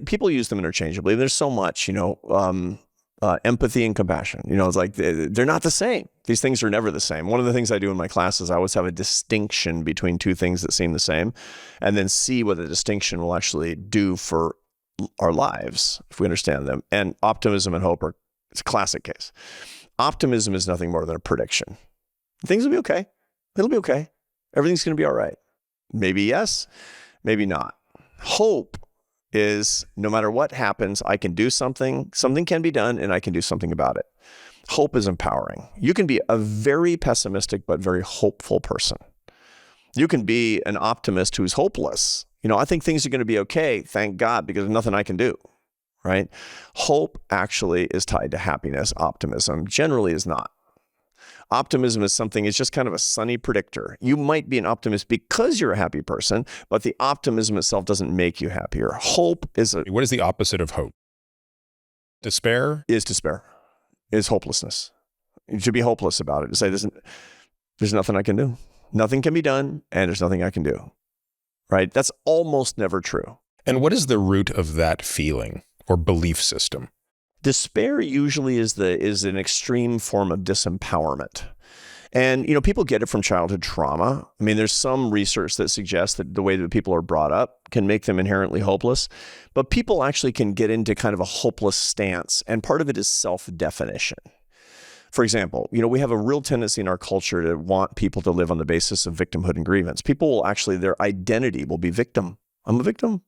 People use them interchangeably. There's so much, empathy and compassion. It's like they're not the same. These things are never the same. One of the things I do in my classes, I always have a distinction between two things that seem the same and then see what the distinction will actually do for our lives if we understand them. And optimism and hope it's a classic case. Optimism is nothing more than a prediction. Things will be okay. It'll be okay. Everything's going to be all right. Maybe yes, maybe not. Hope is no matter what happens, I can do something. Something can be done and I can do something about it. Hope is empowering. You can be a very pessimistic but very hopeful person. You can be an optimist who's hopeless. I think things are going to be okay, thank God, because there's nothing I can do, right? Hope actually is tied to happiness. Optimism generally is not. Optimism is something, it's just kind of a sunny predictor. You might be an optimist because you're a happy person, but the optimism itself doesn't make you happier. Hope is What is the opposite of hope? Despair? Is despair. Is hopelessness. You should be hopeless about it. To say, there's nothing I can do. Nothing can be done, and there's nothing I can do. Right? That's almost never true. And what is the root of that feeling or belief system? Despair usually is an extreme form of disempowerment. And, people get it from childhood trauma. I mean, there's some research that suggests that the way that people are brought up can make them inherently hopeless, but people actually can get into kind of a hopeless stance. And part of it is self-definition. For example, we have a real tendency in our culture to want people to live on the basis of victimhood and grievance. People will actually, their identity will be victim. I'm a victim.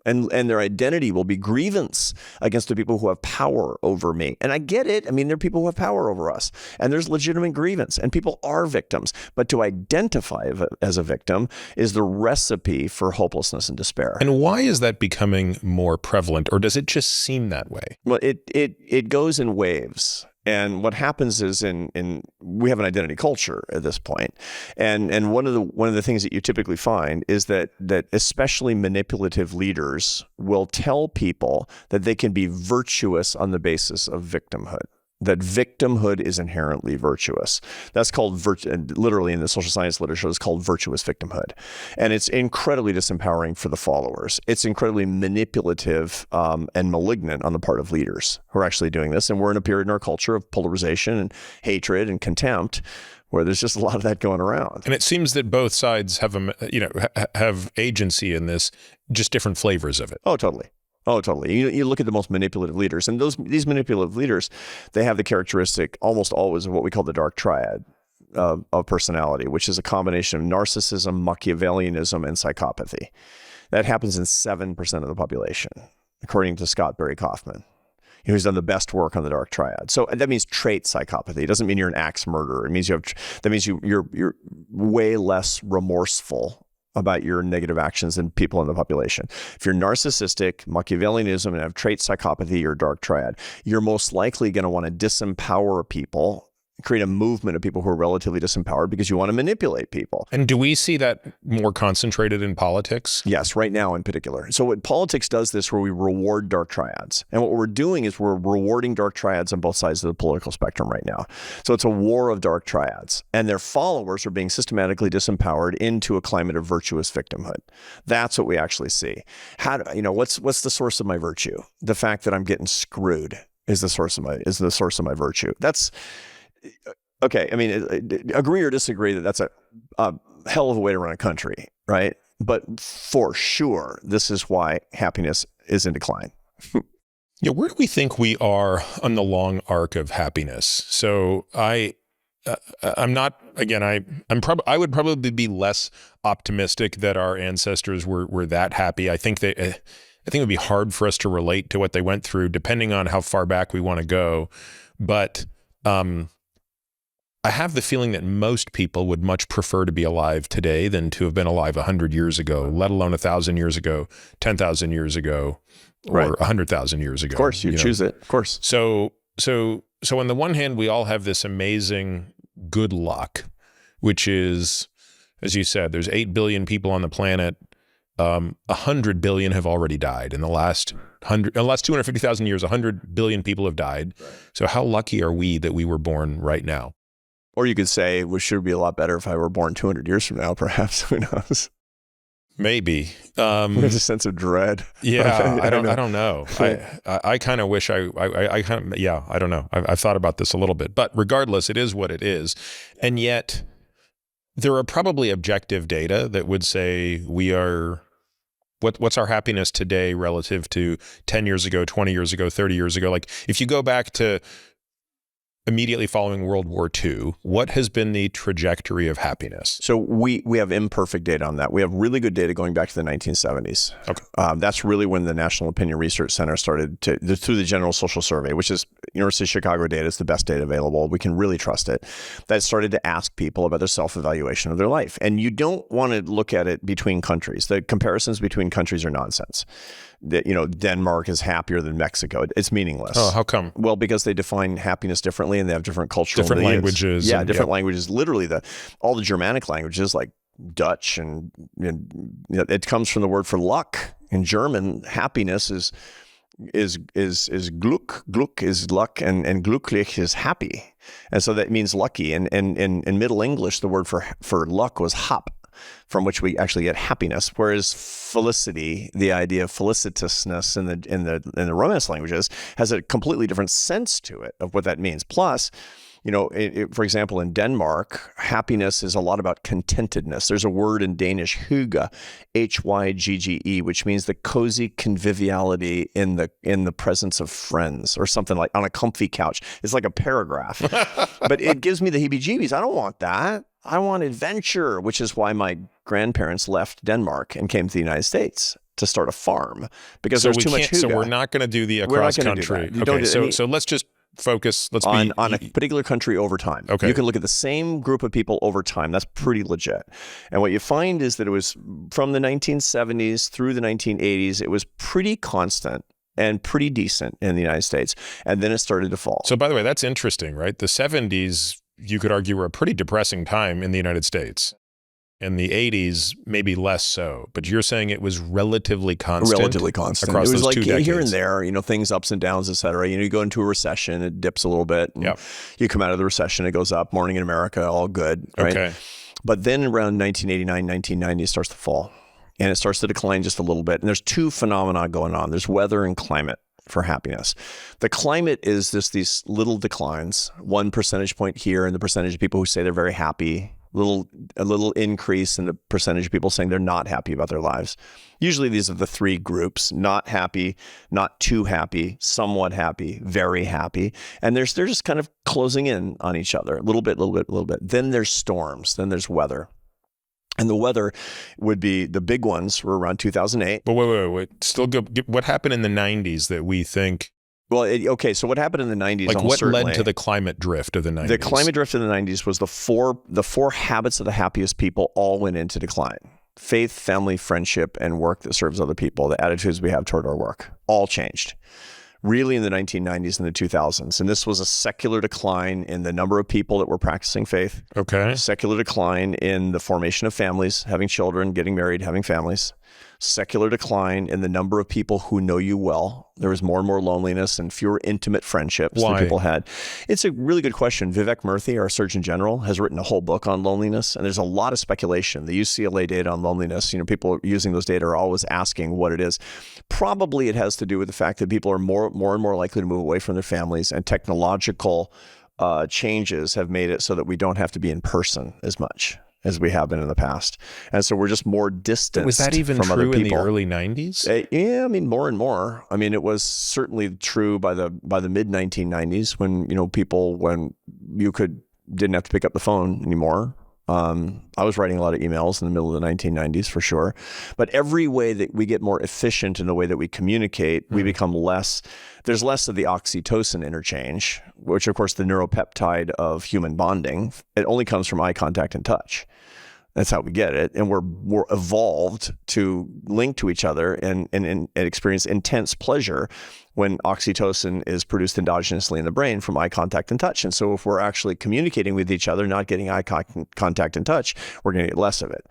And their identity will be grievance against the people who have power over me. And I get it. I mean, there are people who have power over us. And there's legitimate grievance. And people are victims. But to identify as a victim is the recipe for hopelessness and despair. And why is that becoming more prevalent? Or does it just seem that way? Well, it goes in waves. And what happens is we have an identity culture at this point. And one of the things that you typically find is that especially manipulative leaders will tell people that they can be virtuous on the basis of victimhood. That victimhood is inherently virtuous. That's called, literally in the social science literature, it's called virtuous victimhood. And it's incredibly disempowering for the followers. It's incredibly manipulative and malignant on the part of leaders who are actually doing this. And we're in a period in our culture of polarization and hatred and contempt where there's just a lot of that going around. And it seems that both sides have have agency in this, just different flavors of it. Oh, totally. Oh, totally. You look at the most manipulative leaders, and these manipulative leaders, they have the characteristic almost always of what we call the dark triad of personality, which is a combination of narcissism, Machiavellianism, and psychopathy. That happens in 7% of the population, according to Scott Barry Kaufman, who's done the best work on the dark triad. So that means trait psychopathy. It doesn't mean you're an axe murderer. It means you're way less remorseful about your negative actions than people in the population. If you're narcissistic, Machiavellianism, and have trait psychopathy or dark triad, you're most likely going to want to disempower people, create a movement of people who are relatively disempowered because you want to manipulate people. And do we see that more concentrated in politics? Yes, right now in particular. So what politics does this where we reward dark triads. And what we're doing is we're rewarding dark triads on both sides of the political spectrum right now. So it's a war of dark triads. And their followers are being systematically disempowered into a climate of virtuous victimhood. That's what we actually see. What's the source of my virtue? The fact that I'm getting screwed is the source of my virtue. That's okay. I mean, agree or disagree that that's a hell of a way to run a country, right? But for sure, this is why happiness is in decline. Yeah, where do we think we are on the long arc of happiness? So I'm not, again, I would probably be less optimistic that our ancestors were that happy. I think it would be hard for us to relate to what they went through, depending on how far back we want to go. But I have the feeling that most people would much prefer to be alive today than to have been alive 100 years ago, let alone 1,000 years ago, 10,000 years ago, or 100,000 years ago. Of course, you choose it. Of course. So on the one hand, we all have this amazing good luck, which is, as you said, there's 8 billion people on the planet. 100 billion have already died in the last 250,000 years. 100 billion people have died. Right. So how lucky are we that we were born right now? Or you could say, it should be a lot better if I were born 200 years from now, perhaps. Who knows? Maybe. There's a sense of dread. Yeah, I don't know. I kind of wish I don't know. I've thought about this a little bit. But regardless, it is what it is. And yet, there are probably objective data that would say we are... What's our happiness today relative to 10 years ago, 20 years ago, 30 years ago? Like, if you go back to immediately following World War II, what has been the trajectory of happiness? So we have imperfect data on that. We have really good data going back to the 1970s. Okay. That's really when the National Opinion Research Center started through the General Social Survey, which is University of Chicago data. It's the best data available. We can really trust it. That started to ask people about their self-evaluation of their life. And you don't want to look at it between countries. The comparisons between countries are nonsense. Denmark is happier than Mexico. It's meaningless. Oh, how come? Well, because they define happiness differently and they have different cultural different needs. Languages. Yeah, different languages. Literally, all the Germanic languages like Dutch and it comes from the word for luck. In German, happiness is Glück. Glück is luck, and glücklich is happy, and so that means lucky. And in Middle English, the word for luck was hap, from which we actually get happiness. Whereas felicity, the idea of felicitousness in the Romance languages, has a completely different sense to it of what that means. Plus, for example, in Denmark, happiness is a lot about contentedness. There's a word in Danish, hygge, Hygge, which means the cozy conviviality in the presence of friends, or something like on a comfy couch. It's like a paragraph, but it gives me the heebie-jeebies. I don't want that. I want adventure, which is why my grandparents left Denmark and came to the United States to start a farm, because there's too much hygge. So we're not going to do the across country. Okay, so let's just focus. On a particular country over time. Okay. You can look at the same group of people over time. That's pretty legit. And what you find is that it was from the 1970s through the 1980s, it was pretty constant and pretty decent in the United States. And then it started to fall. So by the way, that's interesting, right? The 70s, you could argue, were a pretty depressing time in the United States. In the 80s, maybe less so, but you're saying it was relatively constant. Relatively constant. Across it was those like 2 decades. Here and there, things ups and downs, et cetera. You go into a recession, it dips a little bit. Yep. You come out of the recession, it goes up. Morning in America, all good, right? Okay. But then around 1989, 1990, it starts to fall, and it starts to decline just a little bit. And there's 2 phenomena going on. There's weather and climate for happiness. The climate is these little declines, 1 percentage point here, and the percentage of people who say they're very happy a little increase in the percentage of people saying they're not happy about their lives. Usually these are the three groups: not happy, not too happy, somewhat happy, very happy. And they're just kind of closing in on each other, a little bit. Then there's storms, then there's weather. And the weather would be, the big ones were around 2008. But wait. Still go. What happened in the 90s that we think? Well, okay. So what happened in the 90s? Like what certainly, led to the climate drift of the 90s? The climate drift in the 90s was the four habits of the happiest people all went into decline: faith, family, friendship, and work that serves other people. The attitudes we have toward our work all changed. Really in the 1990s and the 2000s. And this was a secular decline in the number of people that were practicing faith. Okay. Secular decline in the formation of families, having children, getting married, having families. Secular decline in the number of people who know you well. There was more and more loneliness and fewer intimate friendships that people had. It's a really good question. Vivek Murthy, our Surgeon General, has written a whole book on loneliness, and there's a lot of speculation. The UCLA data on loneliness, people using those data are always asking what it is. Probably it has to do with the fact that people are more and more likely to move away from their families, and technological changes have made it so that we don't have to be in person as much as we have been in the past. And so we're just more distant. Was that even from other true in the people. early 90s? Yeah, more and more. It was certainly true by the mid 1990s when, when you didn't have to pick up the phone anymore. I was writing a lot of emails in the middle of the 1990s for sure. But every way that we get more efficient in the way that we communicate, we become there's less of the oxytocin interchange, which of course the neuropeptide of human bonding. It only comes from eye contact and touch. That's how we get it. And we're evolved to link to each other and experience intense pleasure when oxytocin is produced endogenously in the brain from eye contact and touch. And so if we're actually communicating with each other, not getting eye contact and touch, we're going to get less of it.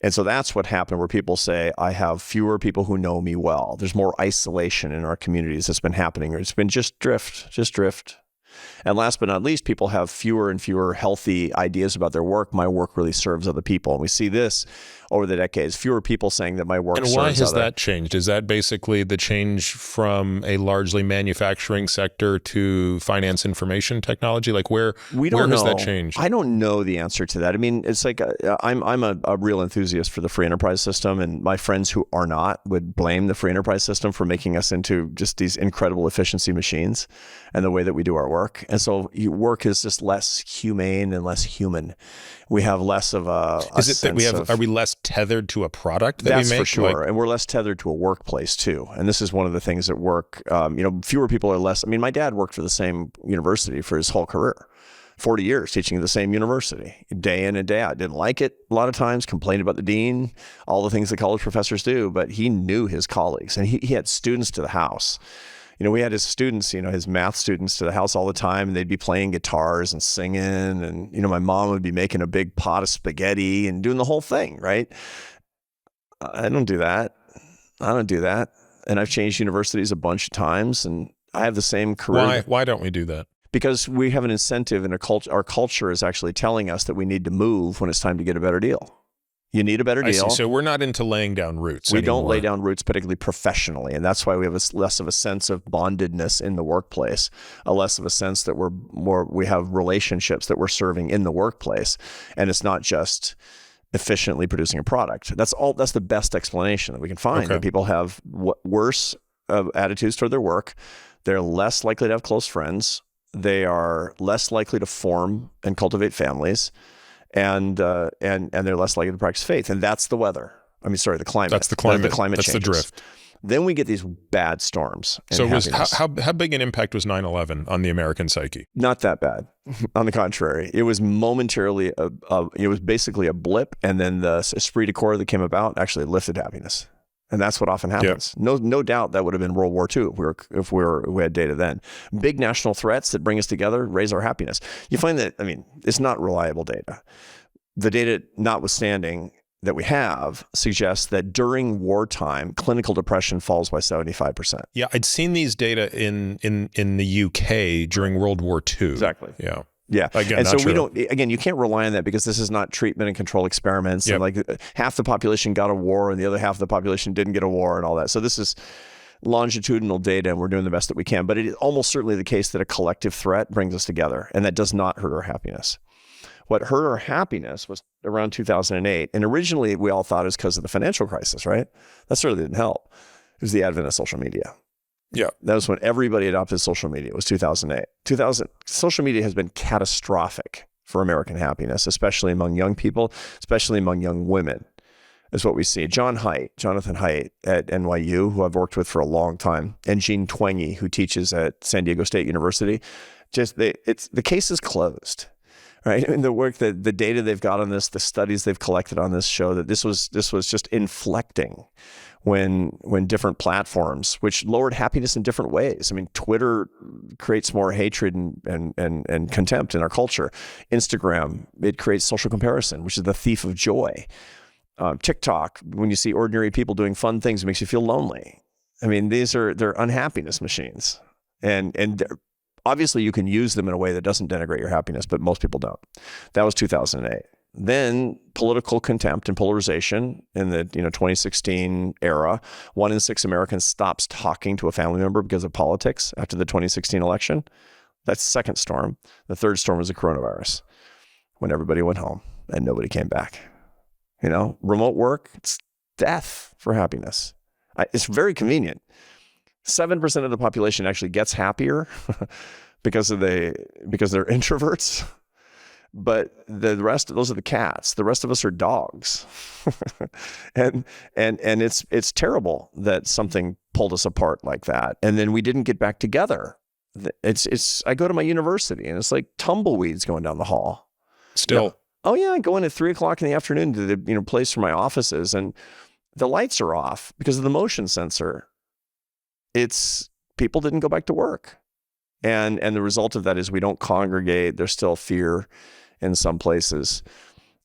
And so that's what happened, where people say, I have fewer people who know me well. There's more isolation in our communities that's been happening, or it's been just drift. And last but not least, people have fewer and fewer healthy ideas about their work. My work really serves other people. And we see this over the decades, fewer people saying that my work serves others. And why has other. that changed? Is that basically the change from a largely manufacturing sector to finance information technology? Like where has that changed? I don't know the answer to that. It's like I'm a real enthusiast for the free enterprise system, and my friends who are not would blame the free enterprise system for making us into just these incredible efficiency machines and the way that we do our work. And so work is just less humane and less human. We have less of a Is it that are we less tethered to a product that we make? That's for sure. And we're less tethered to a workplace too. And this is one of the things at work, fewer people are less. My dad worked for the same university for his whole career, 40 years teaching at the same university, day in and day out. Didn't like it a lot of times, complained about the dean, all the things that college professors do, but he knew his colleagues and he had students to the house. We had his students, his math students to the house all the time, and they'd be playing guitars and singing. And, my mom would be making a big pot of spaghetti and doing the whole thing, right? I don't do that. And I've changed universities a bunch of times, and I have the same career. Why don't we do that? Because we have an incentive, and our culture is actually telling us that we need to move when it's time to get a better deal. You need a better deal. I see. So we're not into laying down roots We anymore. don't lay down roots, particularly professionally. And that's why we have less of a sense of bondedness in the workplace, less of a sense that we have relationships that we're serving in the workplace. And it's not just efficiently producing a product. That's the best explanation that we can find. Okay. That people have worse attitudes toward their work. They're less likely to have close friends. They are less likely to form and cultivate families. And they're less likely to practice faith. And that's the weather. The climate. That's the climate. The climate That's changes. the drift. Then we get these bad storms. So how big an impact was 9/11 on the American psyche? Not that bad. On the contrary, it was momentarily, it was basically a blip. And then the esprit de corps that came about actually lifted happiness. And that's what often happens. Yep. No doubt that would have been World War II if we had data then. Big national threats that bring us together raise our happiness. You find that, it's not reliable data. The data notwithstanding that we have suggests that during wartime, clinical depression falls by 75%. Yeah, I'd seen these data in the UK during World War II. Exactly. Yeah. Yeah. Again, and so true. you can't rely on that because this is not treatment and control experiments. Yep. And half the population got a war and the other half of the population didn't get a war and all that. So this is, longitudinal data, and we're doing the best that we can. But it is almost certainly the case that a collective threat brings us together, and that does not hurt our happiness. What hurt our happiness was around 2008. And originally, we all thought it was because of the financial crisis, right? That certainly didn't help. It was the advent of social media. Yeah. That was when everybody adopted social media. It was 2008. Social media has been catastrophic for American happiness, especially among young people, especially among young women, is what we see. Jonathan Haidt at NYU, who I've worked with for a long time, and Jean Twenge, who teaches at San Diego State University, the case is closed. Right. And the work, the data they've got on this, the studies they've collected on this show that this was just inflecting when different platforms, which lowered happiness in different ways. I mean, Twitter creates more hatred and contempt in our culture. Instagram, it creates social comparison, which is the thief of joy. TikTok, when you see ordinary people doing fun things, it makes you feel lonely. I mean, they're unhappiness machines. And obviously, you can use them in a way that doesn't denigrate your happiness, but most people don't. That was 2008. Then political contempt and polarization in the 2016 era. 1 in 6 Americans stops talking to a family member because of politics after the 2016 election. That's the second storm. The third storm was the coronavirus, when everybody went home and nobody came back. Remote work, it's death for happiness. It's very convenient. 7% of the population actually gets happier because they're introverts, but the rest, those are the cats. The rest of us are dogs, and it's terrible that something pulled us apart like that, and then we didn't get back together. I go to my university and it's like tumbleweeds going down the hall. Still, oh yeah, I go in at 3:00 in the afternoon to the place where my office is, and the lights are off because of the motion sensor. People didn't go back to work. And the result of that is we don't congregate. There's still fear in some places.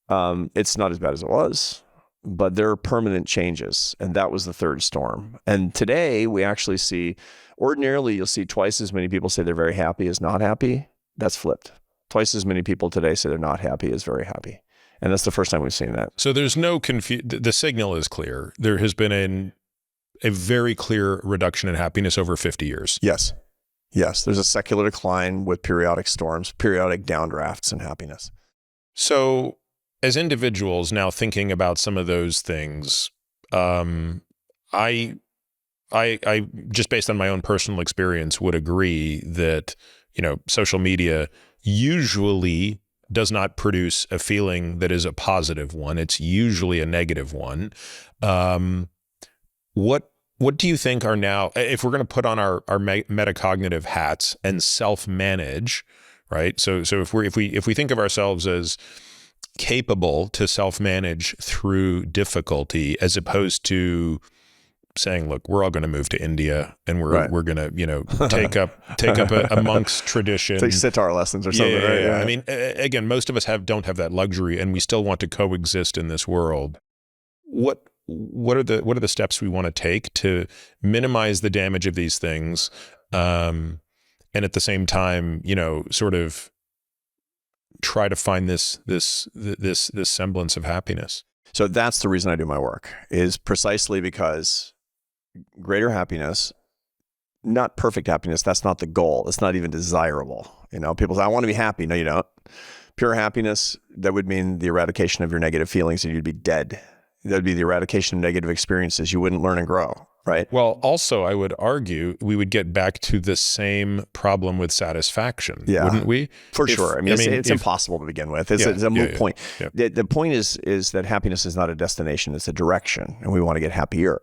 It's not as bad as it was, but there are permanent changes. And that was the third storm. And today we actually see, ordinarily you'll see twice as many people say they're very happy as not happy. That's flipped. Twice as many people today say they're not happy as very happy. And that's the first time we've seen that. So there's no the signal is clear. There has been a very clear reduction in happiness over 50 years. Yes. There's a secular decline with periodic storms, periodic downdrafts in happiness. So as individuals now thinking about some of those things, I just based on my own personal experience would agree that, social media usually does not produce a feeling that is a positive one. It's usually a negative one. What do you think are now, if we're going to put on our metacognitive hats and self-manage, right? So if we think of ourselves as capable to self-manage through difficulty, as opposed to saying, look, we're all going to move to India and we're going to take up a monk's tradition, take sitar lessons or something. Yeah. I mean, again, most of us don't have that luxury, and we still want to coexist in this world. What are the steps we want to take to minimize the damage of these things, and at the same time, sort of try to find this semblance of happiness? So that's the reason I do my work, is precisely because greater happiness, not perfect happiness, that's not the goal. It's not even desirable. People say, I want to be happy. No, you don't. Pure happiness, that would mean the eradication of your negative feelings, and you'd be dead. That'd be the eradication of negative experiences. You wouldn't learn and grow, right? Well, also, I would argue we would get back to the same problem with satisfaction, wouldn't we? For sure. It's impossible to begin with. It's a moot point. Yeah. The point is that happiness is not a destination, it's a direction, and we want to get happier.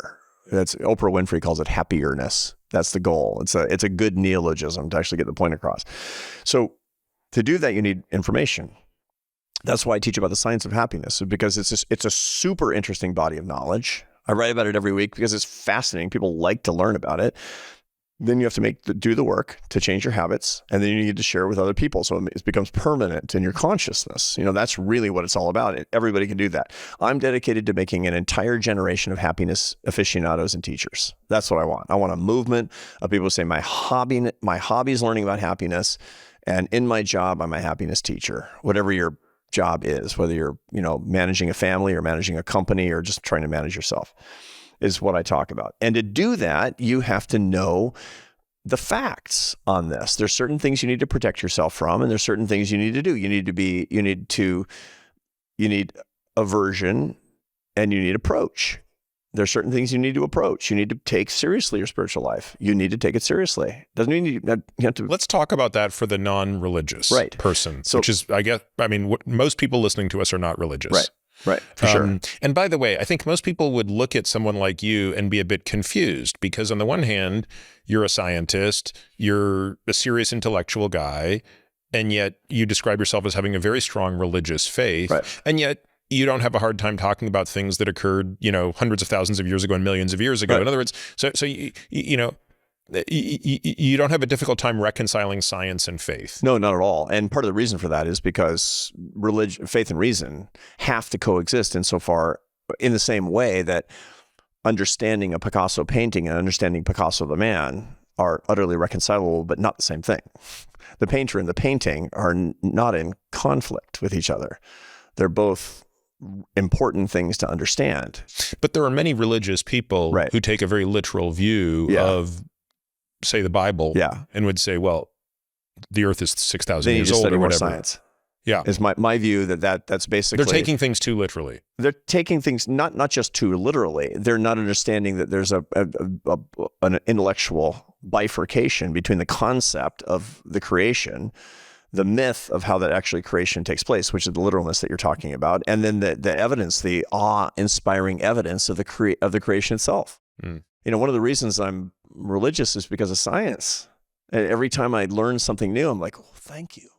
That's Oprah Winfrey calls it happierness. That's the goal. It's a good neologism to actually get the point across. So to do that, you need information. That's why I teach about the science of happiness, because it's a super interesting body of knowledge. I write about it every week because it's fascinating. People like to learn about it. Then you have to do the work to change your habits, and then you need to share it with other people so it becomes permanent in your consciousness. That's really what it's all about. Everybody can do that. I'm dedicated to making an entire generation of happiness aficionados and teachers. That's what I want. I want a movement of people who say, my hobby is learning about happiness, and in my job, I'm a happiness teacher. Whatever your job is, whether you're managing a family or managing a company or just trying to manage yourself. is what I talk about. And to do that, you have to know the facts on this. There's certain things you need to protect yourself from, and there's certain things you need to do. You need aversion, and you need approach. There's certain things you need to approach. You need to take seriously your spiritual life. You need to take it seriously. Doesn't mean you have to. Let's talk about that for the non-religious person, So, which is, most people listening to us are not religious. Right, for sure. And by the way, I think most people would look at someone like you and be a bit confused because on the one hand, you're a scientist, you're a serious intellectual guy, and yet you describe yourself as having a very strong religious faith, and yet you don't have a hard time talking about things that occurred, hundreds of thousands of years ago and millions of years ago. In other words, so you don't have a difficult time reconciling science and faith. No, not at all. And part of the reason for that is because faith and reason have to coexist insofar in the same way that understanding a Picasso painting and understanding Picasso the man are utterly reconcilable, but not the same thing. The painter and the painting are not in conflict with each other. They're both important things to understand. But there are many religious people who take a very literal view of, say, the Bible, and would say, well, the earth is 6,000 years old or whatever. Science. Yeah. Is my view that's basically... They're taking things too literally. They're taking things not just too literally. They're not understanding that there's an intellectual bifurcation between the concept of the creation, the myth of how that actually creation takes place, which is the literalness that you're talking about, and then the evidence, the awe-inspiring evidence of the creation itself. One of the reasons I'm religious is because of science. Every time I learn something new, I'm like, oh, thank you.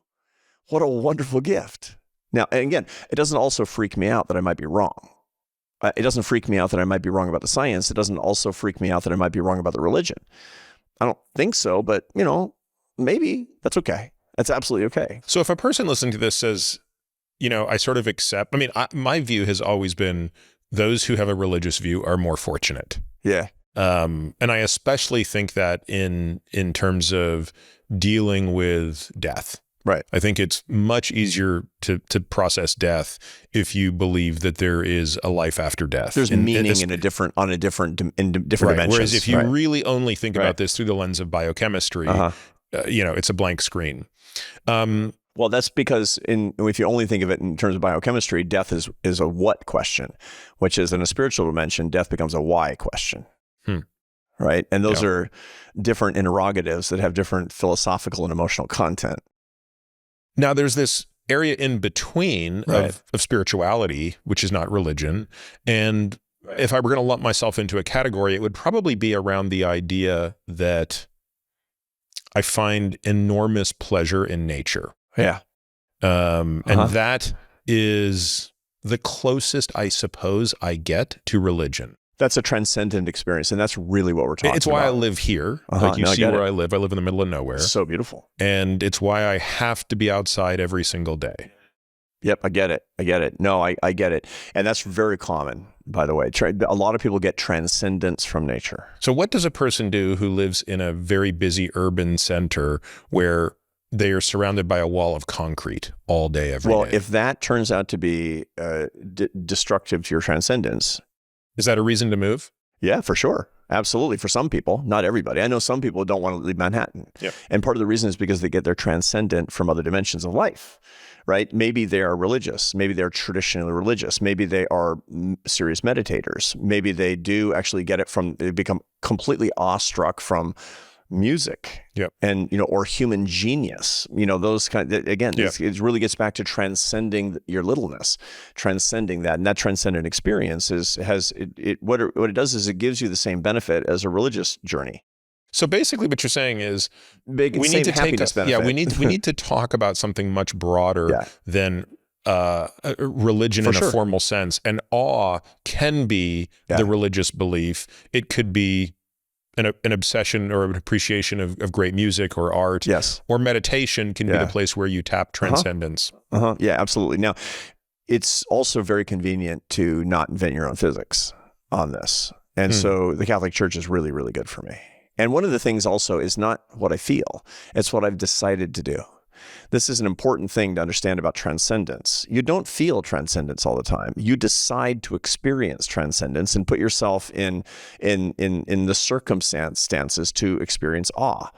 What a wonderful gift. Now, and again, it doesn't also freak me out that I might be wrong. It doesn't freak me out that I might be wrong about the science. It doesn't also freak me out that I might be wrong about the religion. I don't think so, but maybe that's okay. That's absolutely okay. So if a person listening to this says, I sort of accept, my view has always been those who have a religious view are more fortunate. Yeah. And I especially think that in terms of dealing with death. Right. I think it's much easier to process death if you believe that there is a life after death. There's meaning in different dimensions. Whereas if you really only think about this through the lens of biochemistry, it's a blank screen. Well, that's because if you only think of it in terms of biochemistry, death is a what question, which is in a spiritual dimension, death becomes a why question. Right? And those are different interrogatives that have different philosophical and emotional content. Now, there's this area in between of spirituality, which is not religion. And if I were going to lump myself into a category, it would probably be around the idea that I find enormous pleasure in nature. Yeah. And that is the closest, I suppose, I get to religion. That's a transcendent experience, and that's really what we're talking about. It's why I live here. Like you see where I live. I live in the middle of nowhere. So beautiful. And it's why I have to be outside every single day. Yep, I get it. No, I get it. And that's very common, by the way. A lot of people get transcendence from nature. So what does a person do who lives in a very busy urban center where they are surrounded by a wall of concrete all day, every day? Well, if that turns out to be destructive to your transcendence... Is that a reason to move? Yeah, for sure. Absolutely. For some people, not everybody. I know some people don't want to leave Manhattan. Yeah. And part of the reason is because they get their transcendent from other dimensions of life, right? Maybe they are religious. Maybe they're traditionally religious. Maybe they are serious meditators. Maybe they do actually get it they become completely awestruck from music, and or human genius, those kind of, again, it really gets back to transcending your littleness, transcending that, and that transcendent experience what it does is it gives you the same benefit as a religious journey. So basically, what you're saying is we need to benefit. we need to talk about something much broader than religion in a formal sense, and awe can be the religious belief. It could be an obsession or an appreciation of great music or art, or meditation can be the place where you tap transcendence. Yeah, absolutely. Now, it's also very convenient to not invent your own physics on this. And so the Catholic Church is really, really good for me. And one of the things also is not what I feel, it's what I've decided to do. This is an important thing to understand about transcendence. You don't feel transcendence all the time. You decide to experience transcendence and put yourself in the circumstances to experience awe.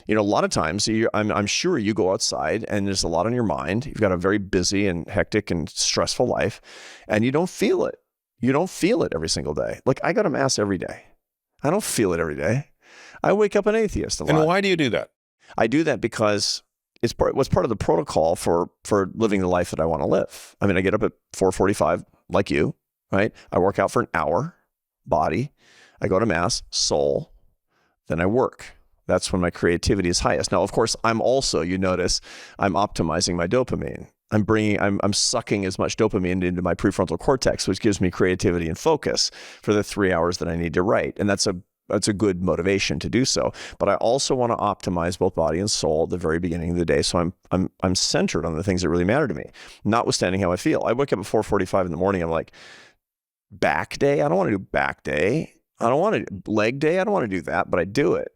A lot of times, I'm sure you go outside and there's a lot on your mind. You've got a very busy and hectic and stressful life, and you don't feel it. You don't feel it every single day. Like, I go to Mass every day. I don't feel it every day. I wake up an atheist a lot. And why do you do that? I do that because it was part of the protocol for living the life that I want to live. I mean, I get up at 4:45 like you, right? I work out for an hour, body. I go to Mass, soul. Then I work. That's when my creativity is highest. Now, of course, I'm also, you notice, I'm optimizing my dopamine. I'm sucking as much dopamine into my prefrontal cortex, which gives me creativity and focus for the 3 hours that I need to write. And that's a good motivation to do so. But I also want to optimize both body and soul at the very beginning of the day. So I'm centered on the things that really matter to me, notwithstanding how I feel. I wake up at 4:45 in the morning. I'm like, back day? I don't want to do back day. I don't want to do leg day. I don't want to do that, but I do it.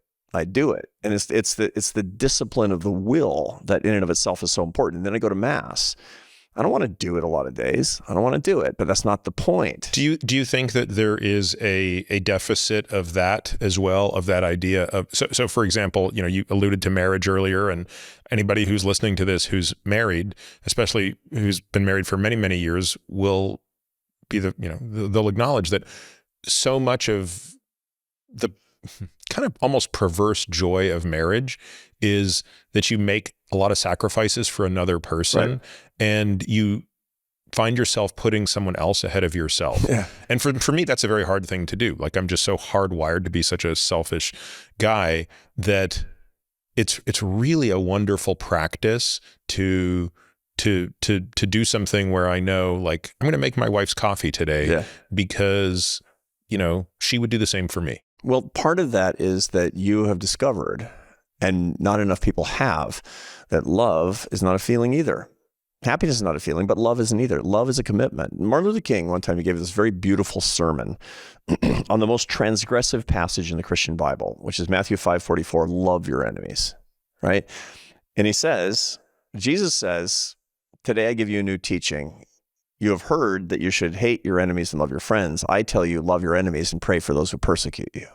And it's the discipline of the will that in and of itself is so important. And then I go to Mass. I don't want to do it a lot of days. I don't want to do it, but that's not the point. Do you think that there is a deficit of that as well, of that idea of, so for example, you alluded to marriage earlier, and anybody who's listening to this who's married, especially who's been married for many, many years, will be they'll acknowledge that so much of the kind of almost perverse joy of marriage is that you make a lot of sacrifices for another person, right, and you find yourself putting someone else ahead of yourself. Yeah. And for me, that's a very hard thing to do. Like, I'm just so hardwired to be such a selfish guy that it's really a wonderful practice to do something where I know, like, I'm going to make my wife's coffee today, because, she would do the same for me. Well, part of that is that you have discovered, and not enough people have, that love is not a feeling either. Happiness is not a feeling, but love isn't either. Love is a commitment. Martin Luther King, one time, he gave this very beautiful sermon on the most transgressive passage in the Christian Bible, which is Matthew 5:44, love your enemies, right? And Jesus says, today I give you a new teaching. You have heard that you should hate your enemies and love your friends. I tell you, love your enemies and pray for those who persecute you.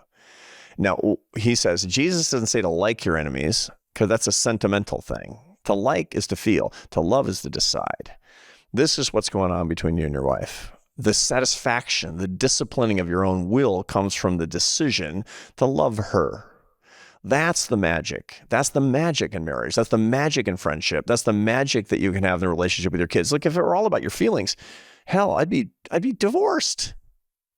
Now, he says, Jesus doesn't say to like your enemies, because that's a sentimental thing. To like is to feel. To love is to decide. This is what's going on between you and your wife. The satisfaction, the disciplining of your own will comes from the decision to love her. That's the magic. That's the magic in marriage. That's the magic in friendship. That's the magic that you can have in a relationship with your kids. Look, if it were all about your feelings, hell, I'd be divorced.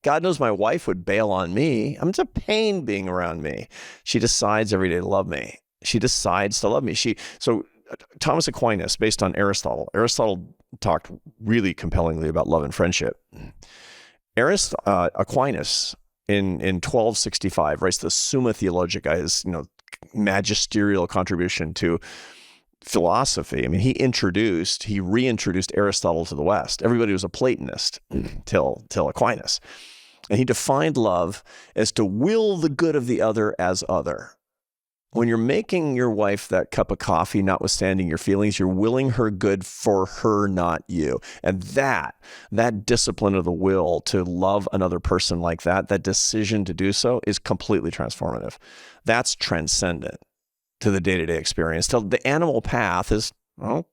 God knows my wife would bail on me. It's a pain being around me. She decides every day to love me. She decides to love me. So Thomas Aquinas, based on Aristotle talked really compellingly about love and friendship. Aquinas, in 1265, writes the Summa Theologica, his magisterial contribution to philosophy. I mean, he reintroduced Aristotle to the West. Everybody was a Platonist till Aquinas. And he defined love as to will the good of the other as other. When you're making your wife that cup of coffee, notwithstanding your feelings, you're willing her good for her, not you. And that discipline of the will to love another person like that decision to do so is completely transformative. That's transcendent to the day-to-day experience. The animal path is, I'm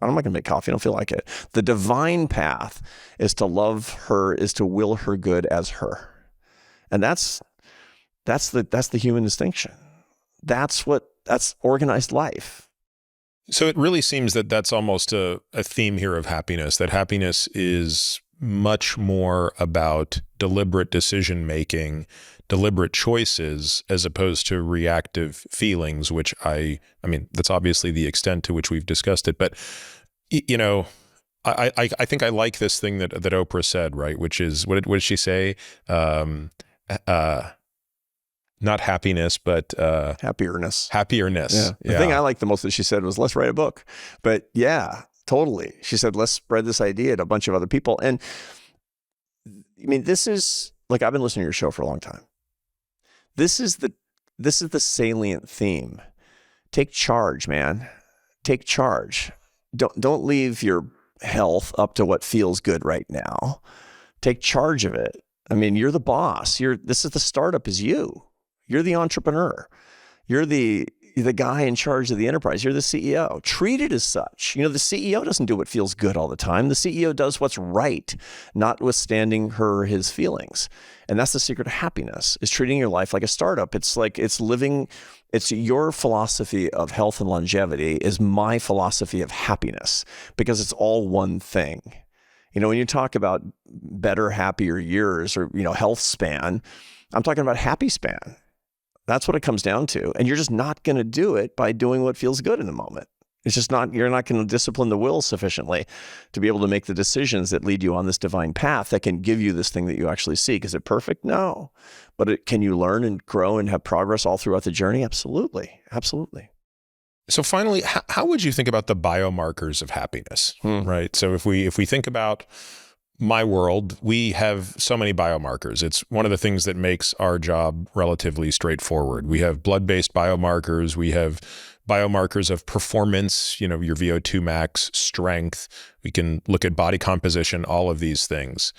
not going to make coffee. I don't feel like it. The divine path is to love her, is to will her good as her. And that's the human distinction. That's organized life. So it really seems that that's almost a theme here of happiness, that happiness is much more about deliberate decision-making, deliberate choices, as opposed to reactive feelings, which I mean, that's obviously the extent to which we've discussed it. But, I think I like this thing that Oprah said, right? Which is, what did she say? Not happiness, but happierness. Happiness. Yeah. The thing I liked the most that she said was, let's write a book. But yeah, totally. She said, let's spread this idea to a bunch of other people. And I mean, this is, like, I've been listening to your show for a long time. This is the salient theme. Take charge, man. take charge. Don't leave your health up to what feels good right now. Take charge of it. I mean, you're the boss. This is the startup is you. You're the entrepreneur. You're the guy in charge of the enterprise. You're the CEO. Treat it as such. The CEO doesn't do what feels good all the time. The CEO does what's right, notwithstanding his feelings. And that's the secret of happiness, is treating your life like a startup. It's your philosophy of health and longevity is my philosophy of happiness, because it's all one thing. When you talk about better, happier years or, health span, I'm talking about happy span. That's what it comes down to. And you're just not going to do it by doing what feels good in the moment. It's just you're not going to discipline the will sufficiently to be able to make the decisions that lead you on this divine path that can give you this thing that you actually seek. Is it perfect? No. But can you learn and grow and have progress all throughout the journey? Absolutely. Absolutely. So finally, how would you think about the biomarkers of happiness, right? So if we think about my world, we have so many biomarkers. It's one of the things that makes our job relatively straightforward. We have blood-based biomarkers. We have biomarkers of performance, your VO2 max, strength. We can look at body composition, all of these things.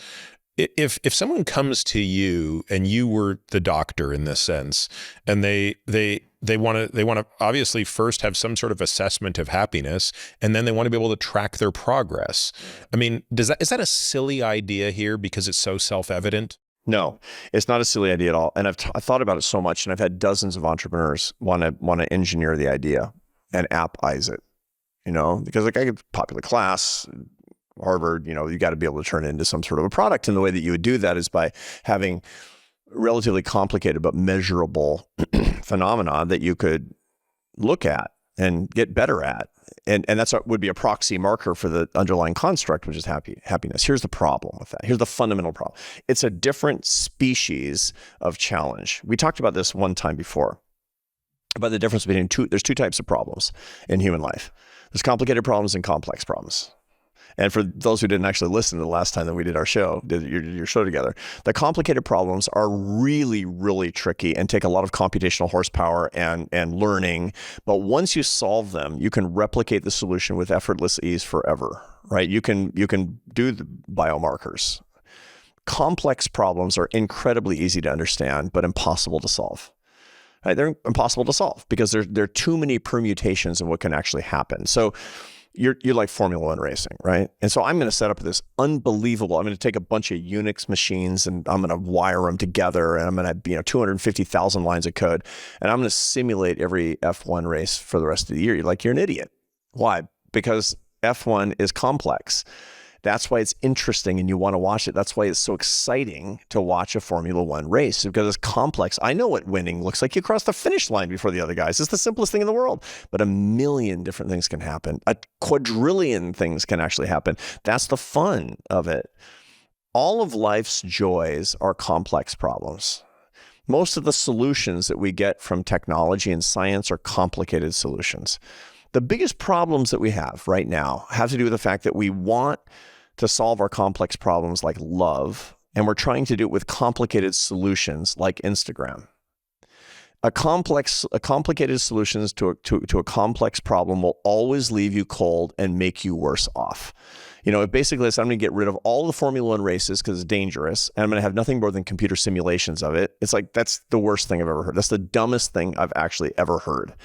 If someone comes to you and you were the doctor in this sense, and they want to obviously first have some sort of assessment of happiness, and then they want to be able to track their progress. I mean, is that a silly idea here because it's so self-evident? No, it's not a silly idea at all. And I've thought about it so much, and I've had dozens of entrepreneurs want to engineer the idea and appize it, because I could popular class, Harvard, you got to be able to turn it into some sort of a product. And the way that you would do that is by having relatively complicated but measurable phenomena that you could look at and get better at. And that's what would be a proxy marker for the underlying construct, which is happiness. Here's the problem with that. Here's the fundamental problem. It's a different species of challenge. We talked about this one time before, about the difference between there's two types of problems in human life. There's complicated problems and complex problems. And for those who didn't actually listen to the last time that we did our show, did your show together, the complicated problems are really, really tricky and take a lot of computational horsepower and learning. But once you solve them, you can replicate the solution with effortless ease forever, right? You can do the biomarkers. Complex problems are incredibly easy to understand, but impossible to solve. Right? They're impossible to solve because there are too many permutations of what can actually happen. So you're like Formula One racing, right? And so I'm going to set up this unbelievable, I'm going to take a bunch of Unix machines and I'm going to wire them together, and I'm going to have 250,000 lines of code, and I'm going to simulate every F1 race for the rest of the year. You're an idiot. Why? Because F1 is complex. That's why it's interesting and you want to watch it. That's why it's so exciting to watch a Formula One race, because it's complex. I know what winning looks like. You cross the finish line before the other guys. It's the simplest thing in the world, but a million different things can happen. A quadrillion things can actually happen. That's the fun of it. All of life's joys are complex problems. Most of the solutions that we get from technology and science are complicated solutions. The biggest problems that we have right now have to do with the fact that we want to solve our complex problems like love, and we're trying to do it with complicated solutions like Instagram. A complicated solutions to a complex problem will always leave you cold and make you worse off. It basically says, I'm going to get rid of all the Formula One races because it's dangerous, and I'm going to have nothing more than computer simulations of it. It's like, that's the worst thing I've ever heard. That's the dumbest thing I've actually ever heard,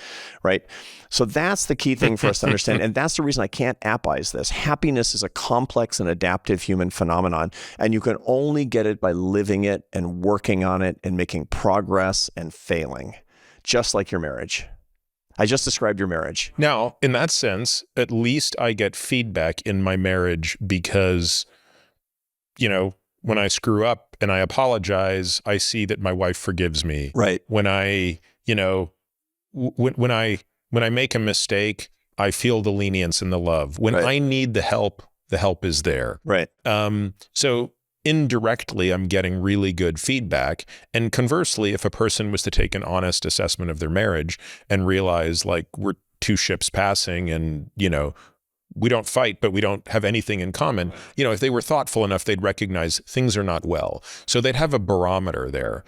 right? So that's the key thing for us to understand, and that's the reason I can't appize this. Happiness is a complex and adaptive human phenomenon, and you can only get it by living it and working on it and making progress and failing, just like your marriage. I just described your marriage. Now, in that sense, at least I get feedback in my marriage because, when I screw up and I apologize, I see that my wife forgives me. Right. When I, when I make a mistake, I feel the lenience and the love. When right. I need the help is there. Right. So indirectly, I'm getting really good feedback. And conversely, if a person was to take an honest assessment of their marriage and realize, like, we're two ships passing and, we don't fight, but we don't have anything in common. If they were thoughtful enough, they'd recognize things are not well. So they'd have a barometer there.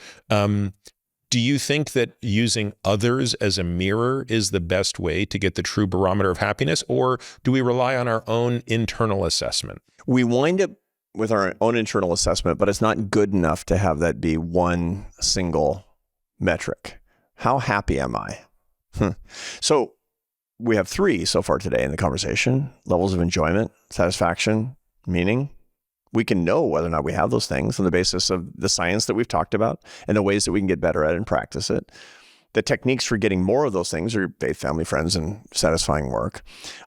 Do you think that using others as a mirror is the best way to get the true barometer of happiness, or do we rely on our own internal assessment? We wind up with our own internal assessment, but it's not good enough to have that be one single metric. How happy am I? So we have 3 so far today in the conversation: levels of enjoyment, satisfaction, meaning. We can know whether or not we have those things on the basis of the science that we've talked about and the ways that we can get better at it and practice it. The techniques for getting more of those things are faith, family, friends, and satisfying work.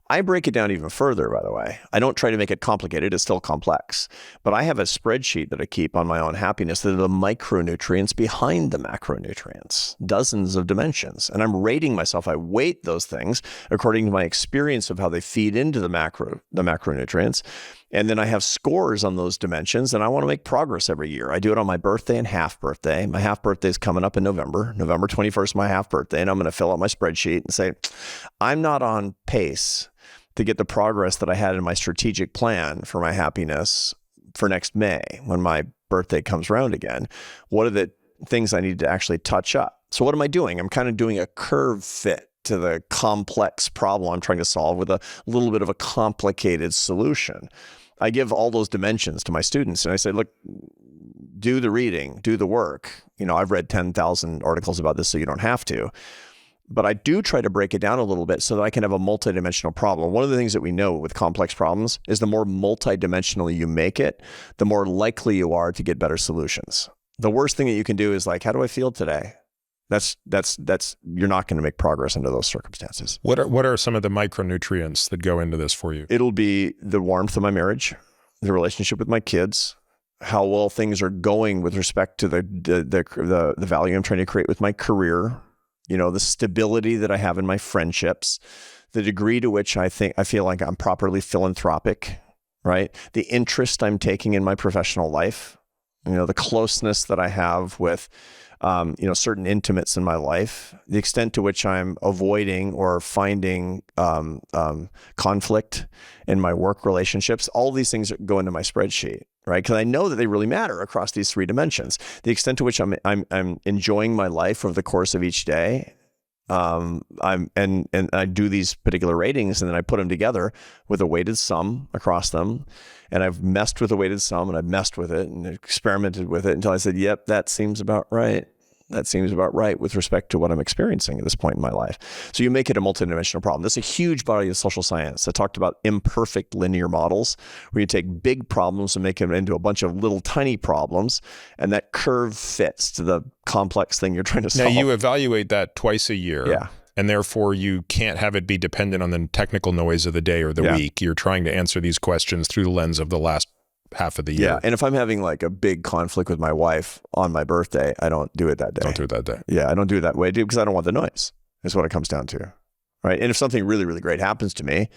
I break it down even further, by the way. I don't try to make it complicated. It's still complex. But I have a spreadsheet that I keep on my own happiness that are the micronutrients behind the macronutrients, dozens of dimensions. And I'm rating myself. I weight those things according to my experience of how they feed into the macronutrients. And then I have scores on those dimensions, and I want to make progress every year. I do it on my birthday and half birthday. My half birthday is coming up in November. November 21st, my half birthday, and I'm going to fill out my spreadsheet and say, I'm not on pace to get the progress that I had in my strategic plan for my happiness for next May when my birthday comes around again. What are the things I need to actually touch up? So what am I doing? I'm kind of doing a curve fit to the complex problem I'm trying to solve with a little bit of a complicated solution. I give all those dimensions to my students and I say, look, do the reading, do the work. I've read 10,000 articles about this, so you don't have to. But I do try to break it down a little bit so that I can have a multidimensional problem. One of the things that we know with complex problems is the more multidimensional you make it, the more likely you are to get better solutions. The worst thing that you can do is like, how do I feel today? That's you're not going to make progress under those circumstances. What are some of the micronutrients that go into this for you? It'll be the warmth of my marriage, the relationship with my kids, how well things are going with respect to the value I'm trying to create with my career, the stability that I have in my friendships, the degree to which I feel like I'm properly philanthropic, right? The interest I'm taking in my professional life, the closeness that I have with certain intimates in my life, the extent to which I'm avoiding or finding conflict in my work relationships. All these things go into my spreadsheet, right? Because I know that they really matter across these 3 dimensions. The extent to which I'm enjoying my life over the course of each day. And I do these particular ratings and then I put them together with a weighted sum across them. And I've messed with the weighted sum and I've messed with it and experimented with it until I said, yep, that seems about right. That seems about right with respect to what I'm experiencing at this point in my life. So you make it a multidimensional problem. There's a huge body of social science that talked about imperfect linear models, where you take big problems and make them into a bunch of little tiny problems, and that curve fits to the complex thing you're trying to solve. Now you evaluate that twice a year. Yeah. And therefore you can't have it be dependent on the technical noise of the day or the week. You're trying to answer these questions through the lens of the last half of the year. Yeah. And if I'm having like a big conflict with my wife on my birthday, I don't do it that day. Don't do it that day. Yeah. I don't do it that way, because I don't want the noise, is what it comes down to. Right. And if something really, really great happens to me,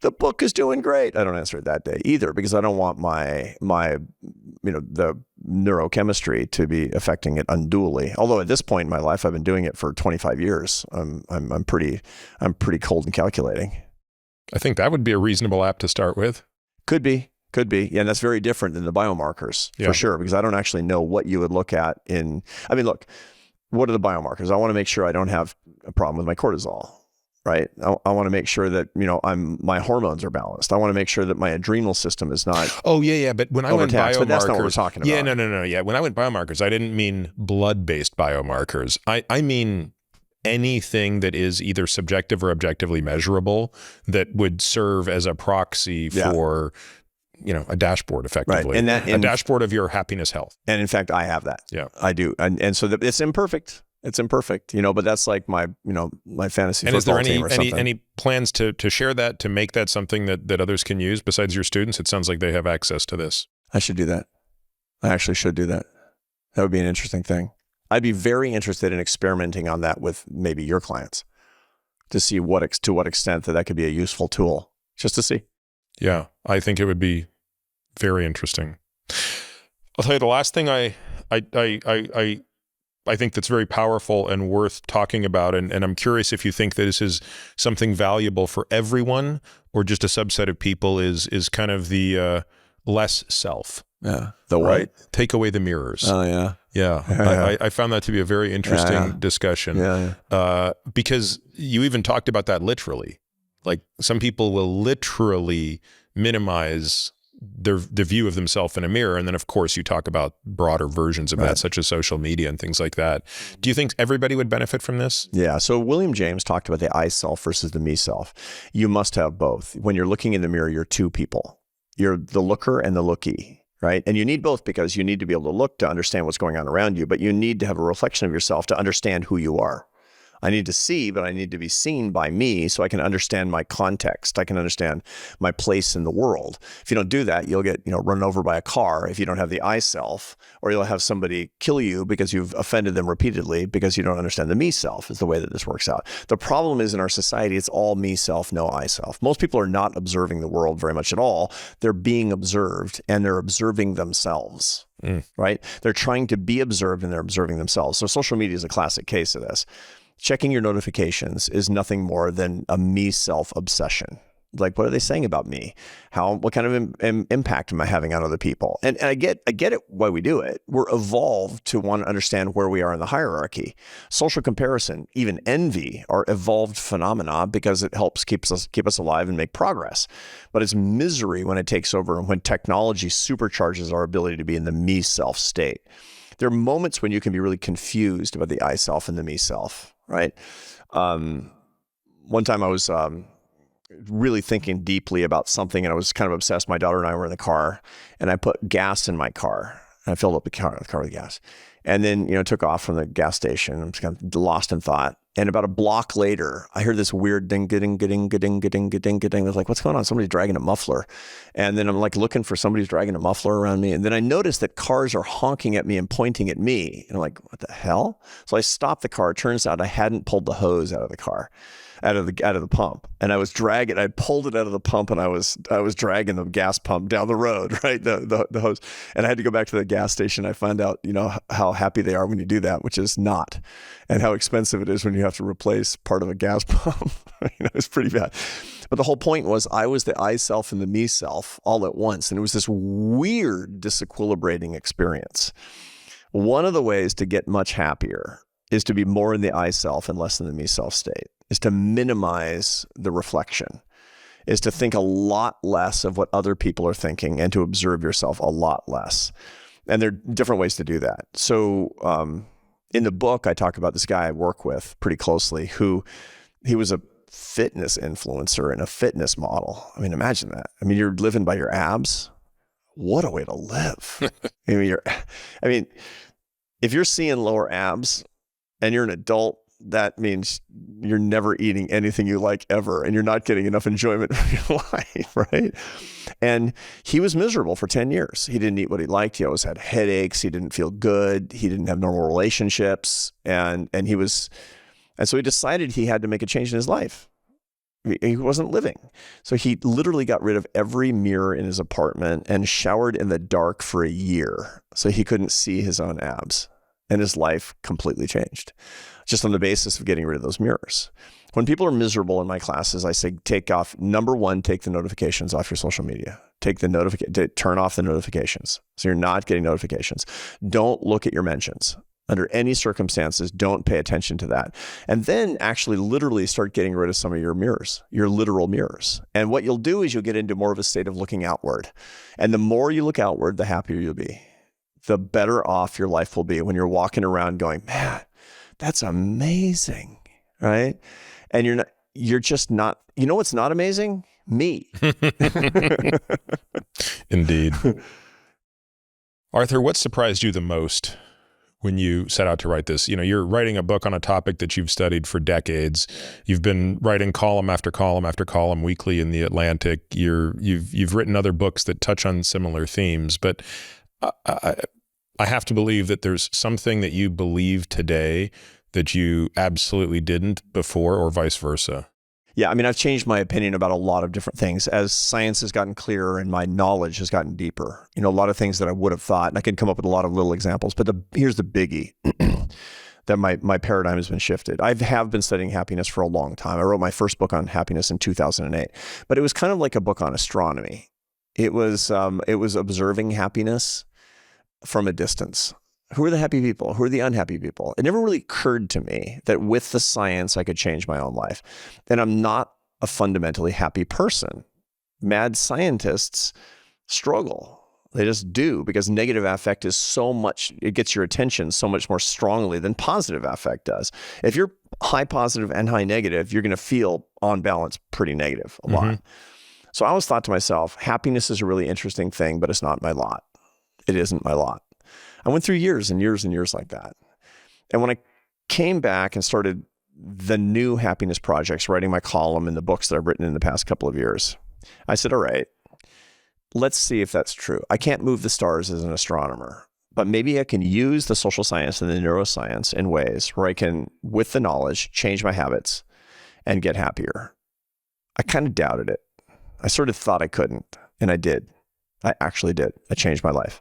the book is doing great, I don't answer it that day either, because I don't want my the neurochemistry to be affecting it unduly. Although at this point in my life, I've been doing it for 25 years. I'm pretty cold and calculating. I think that would be a reasonable app to start with. Could be. Yeah, and that's very different than the biomarkers, for sure, because I don't actually know what you would look at look, what are the biomarkers? I want to make sure I don't have a problem with my cortisol, right? I want to make sure that, my hormones are balanced. I want to make sure that my adrenal system is not But when I went biomarkers, but that's not what we're talking about. No. Yeah, when I went biomarkers, I didn't mean blood-based biomarkers. I mean anything that is either subjective or objectively measurable that would serve as a proxy for a dashboard, effectively, right. A dashboard of your happiness health. And in fact, I have that. Yeah, I do. And so it's imperfect. It's imperfect, but that's like my fantasy football team or something. And is there any plans to share that, to make that something that others can use besides your students? It sounds like they have access to this. I should do that. I actually should do that. That would be an interesting thing. I'd be very interested in experimenting on that with maybe your clients to see to what extent that could be a useful tool, just to see. Yeah, I think it would be very interesting. I'll tell you the last thing I think that's very powerful and worth talking about, and I'm curious if you think that this is something valuable for everyone or just a subset of people, is kind of the less self. Yeah. The what? Right? Take away the mirrors. Oh, yeah. Yeah. I found that to be a very interesting discussion. Because you even talked about that literally. Like some people will literally minimize the view of themselves in a mirror. And then of course you talk about broader versions of that, such as social media and things like that. Do you think everybody would benefit from this? Yeah. So William James talked about the I self versus the me self. You must have both. When you're looking in the mirror, you're two people. You're the looker and the lookee, right? And you need both because you need to be able to look to understand what's going on around you, but you need to have a reflection of yourself to understand who you are. I need to see, but I need to be seen by me so I can understand my context. I can understand my place in the world. If you don't do that, you'll get, run over by a car if you don't have the I self, or you'll have somebody kill you because you've offended them repeatedly because you don't understand the me self is the way that this works out. The problem is in our society, it's all me self, no I self. Most people are not observing the world very much at all. They're being observed and they're observing themselves. Right? They're trying to be observed and they're observing themselves. So social media is a classic case of this. Checking your notifications is nothing more than a me self obsession. Like, what are they saying about me? What kind of impact am I having on other people? And I get it why we do it. We're evolved to want to understand where we are in the hierarchy. Social comparison, even envy, are evolved phenomena because it helps keep us alive and make progress. But it's misery when it takes over and when technology supercharges our ability to be in the me self state. There are moments when you can be really confused about the I self and the me self. Right. One time I was really thinking deeply about something and I was kind of obsessed. My daughter and I were in the car and I put gas in my car and I filled up the car with gas and then, took off from the gas station. I'm just kind of lost in thought. And about a block later, I heard this weird ding, ding, ding, ding, ding, ding, ding, ding. I was like, what's going on? Somebody's dragging a muffler. And then I'm like looking for somebody's dragging a muffler around me. And then I noticed that cars are honking at me and pointing at me. And I'm like, what the hell? So I stopped the car. It turns out I hadn't pulled the hose out of the car, out of the pump. And I was dragging, I pulled it out of the pump and I was dragging the gas pump down the road, right? The hose. And I had to go back to the gas station. I found out, how happy they are when you do that, which is not, and how expensive it is when you have to replace part of a gas pump. It's pretty bad. But the whole point was I was the I self and the me self all at once. And it was this weird disequilibrating experience. One of the ways to get much happier is to be more in the I self and less in the me self state, is to minimize the reflection, is to think a lot less of what other people are thinking and to observe yourself a lot less. And there are different ways to do that. So in the book, I talk about this guy I work with pretty closely he was a fitness influencer and a fitness model. I mean, imagine that. I mean, you're living by your abs. What a way to live. I mean, if you're seeing lower abs and you're an adult, that means you're never eating anything you like ever, and you're not getting enough enjoyment from your life, right? And he was miserable for 10 years. He didn't eat what he liked. He always had headaches. He didn't feel good. He didn't have normal relationships. And so he decided he had to make a change in his life. He wasn't living. So he literally got rid of every mirror in his apartment and showered in the dark for a year so he couldn't see his own abs. And his life completely changed just on the basis of getting rid of those mirrors. When people are miserable in my classes, I say, number one, take the notifications off your social media. Turn off the notifications. So you're not getting notifications. Don't look at your mentions. Under any circumstances, don't pay attention to that. And then actually literally start getting rid of some of your mirrors, your literal mirrors. And what you'll do is you'll get into more of a state of looking outward. And the more you look outward, the happier you'll be. The better off your life will be when you're walking around going, man, that's amazing, right? And you're just not, what's not amazing? Me. Indeed. Arthur, what surprised you the most when you set out to write this? You're writing a book on a topic that you've studied for decades. You've been writing column after column after column weekly in The Atlantic. You've written other books that touch on similar themes, but I have to believe that there's something that you believe today that you absolutely didn't before, or vice versa. Yeah, I mean, I've changed my opinion about a lot of different things as science has gotten clearer and my knowledge has gotten deeper. A lot of things that I would have thought, and I could come up with a lot of little examples, but here's the biggie, that my paradigm has been shifted. I have been studying happiness for a long time. I wrote my first book on happiness in 2008, but it was kind of like a book on astronomy. It was observing happiness from a distance. Who are the happy people? Who are the unhappy people? It never really occurred to me that with the science, I could change my own life. And I'm not a fundamentally happy person. Mad scientists struggle. They just do, because negative affect is so much, it gets your attention so much more strongly than positive affect does. If you're high positive and high negative, you're going to feel on balance pretty negative a lot. So I always thought to myself, happiness is a really interesting thing, but it's not my lot. It isn't my lot. I went through years and years and years like that. And when I came back and started the new happiness projects, writing my column and the books that I've written in the past couple of years, I said, all right, let's see if that's true. I can't move the stars as an astronomer, but maybe I can use the social science and the neuroscience in ways where I can, with the knowledge, change my habits and get happier. I kind of doubted it. I sort of thought I couldn't, and I did. I actually did. I changed my life.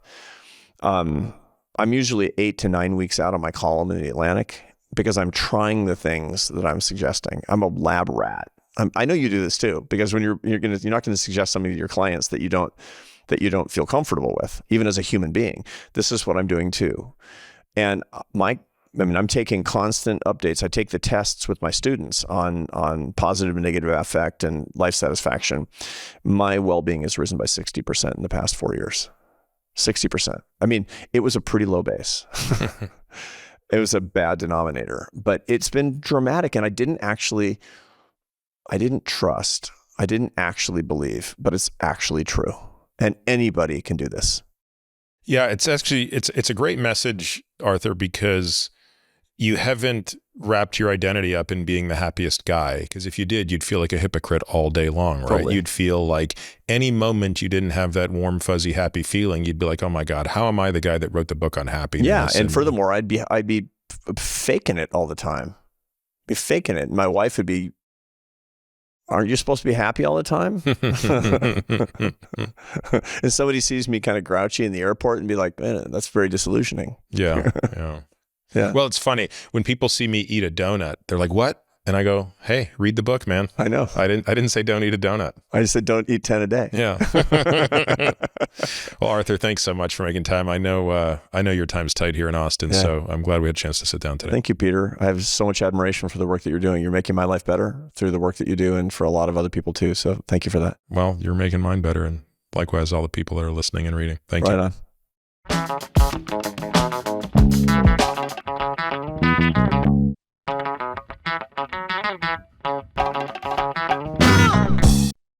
I'm usually 8 to 9 weeks out on my column in the Atlantic because I'm trying the things that I'm suggesting. I'm a lab rat. I know you do this too, because when you're not going to suggest something to your clients that you don't feel comfortable with, even as a human being. This is what I'm doing too. And I'm taking constant updates. I take the tests with my students on positive and negative affect and life satisfaction. My well-being has risen by 60% in the past 4 years. 60%. I mean, it was a pretty low base. It was a bad denominator, but it's been dramatic. And I didn't trust, I didn't actually believe, but it's actually true. And anybody can do this. Yeah, it's a great message, Arthur, because you haven't wrapped your identity up in being the happiest guy. Because if you did, you'd feel like a hypocrite all day long, right? Totally. You'd feel like any moment you didn't have that warm, fuzzy, happy feeling, you'd be like, oh my God, how am I the guy that wrote the book on happiness? Yeah, and furthermore, I'd be faking it all the time. Be faking it. My wife would be, aren't you supposed to be happy all the time? And somebody sees me kind of grouchy in the airport and be like, man, that's very disillusioning. Yeah, yeah. Yeah. Well, it's funny when people see me eat a donut, they're like, what? And I go, hey, read the book, man. I know. I didn't say don't eat a donut. I just said don't eat 10 a day. Yeah. Well, Arthur, thanks so much for making time. I know your time's tight here in Austin, so I'm glad we had a chance to sit down today. Thank you, Peter. I have so much admiration for the work that you're doing. You're making my life better through the work that you do, and for a lot of other people too. So thank you for that. Well, you're making mine better, and likewise all the people that are listening and reading. Thank you. Right on.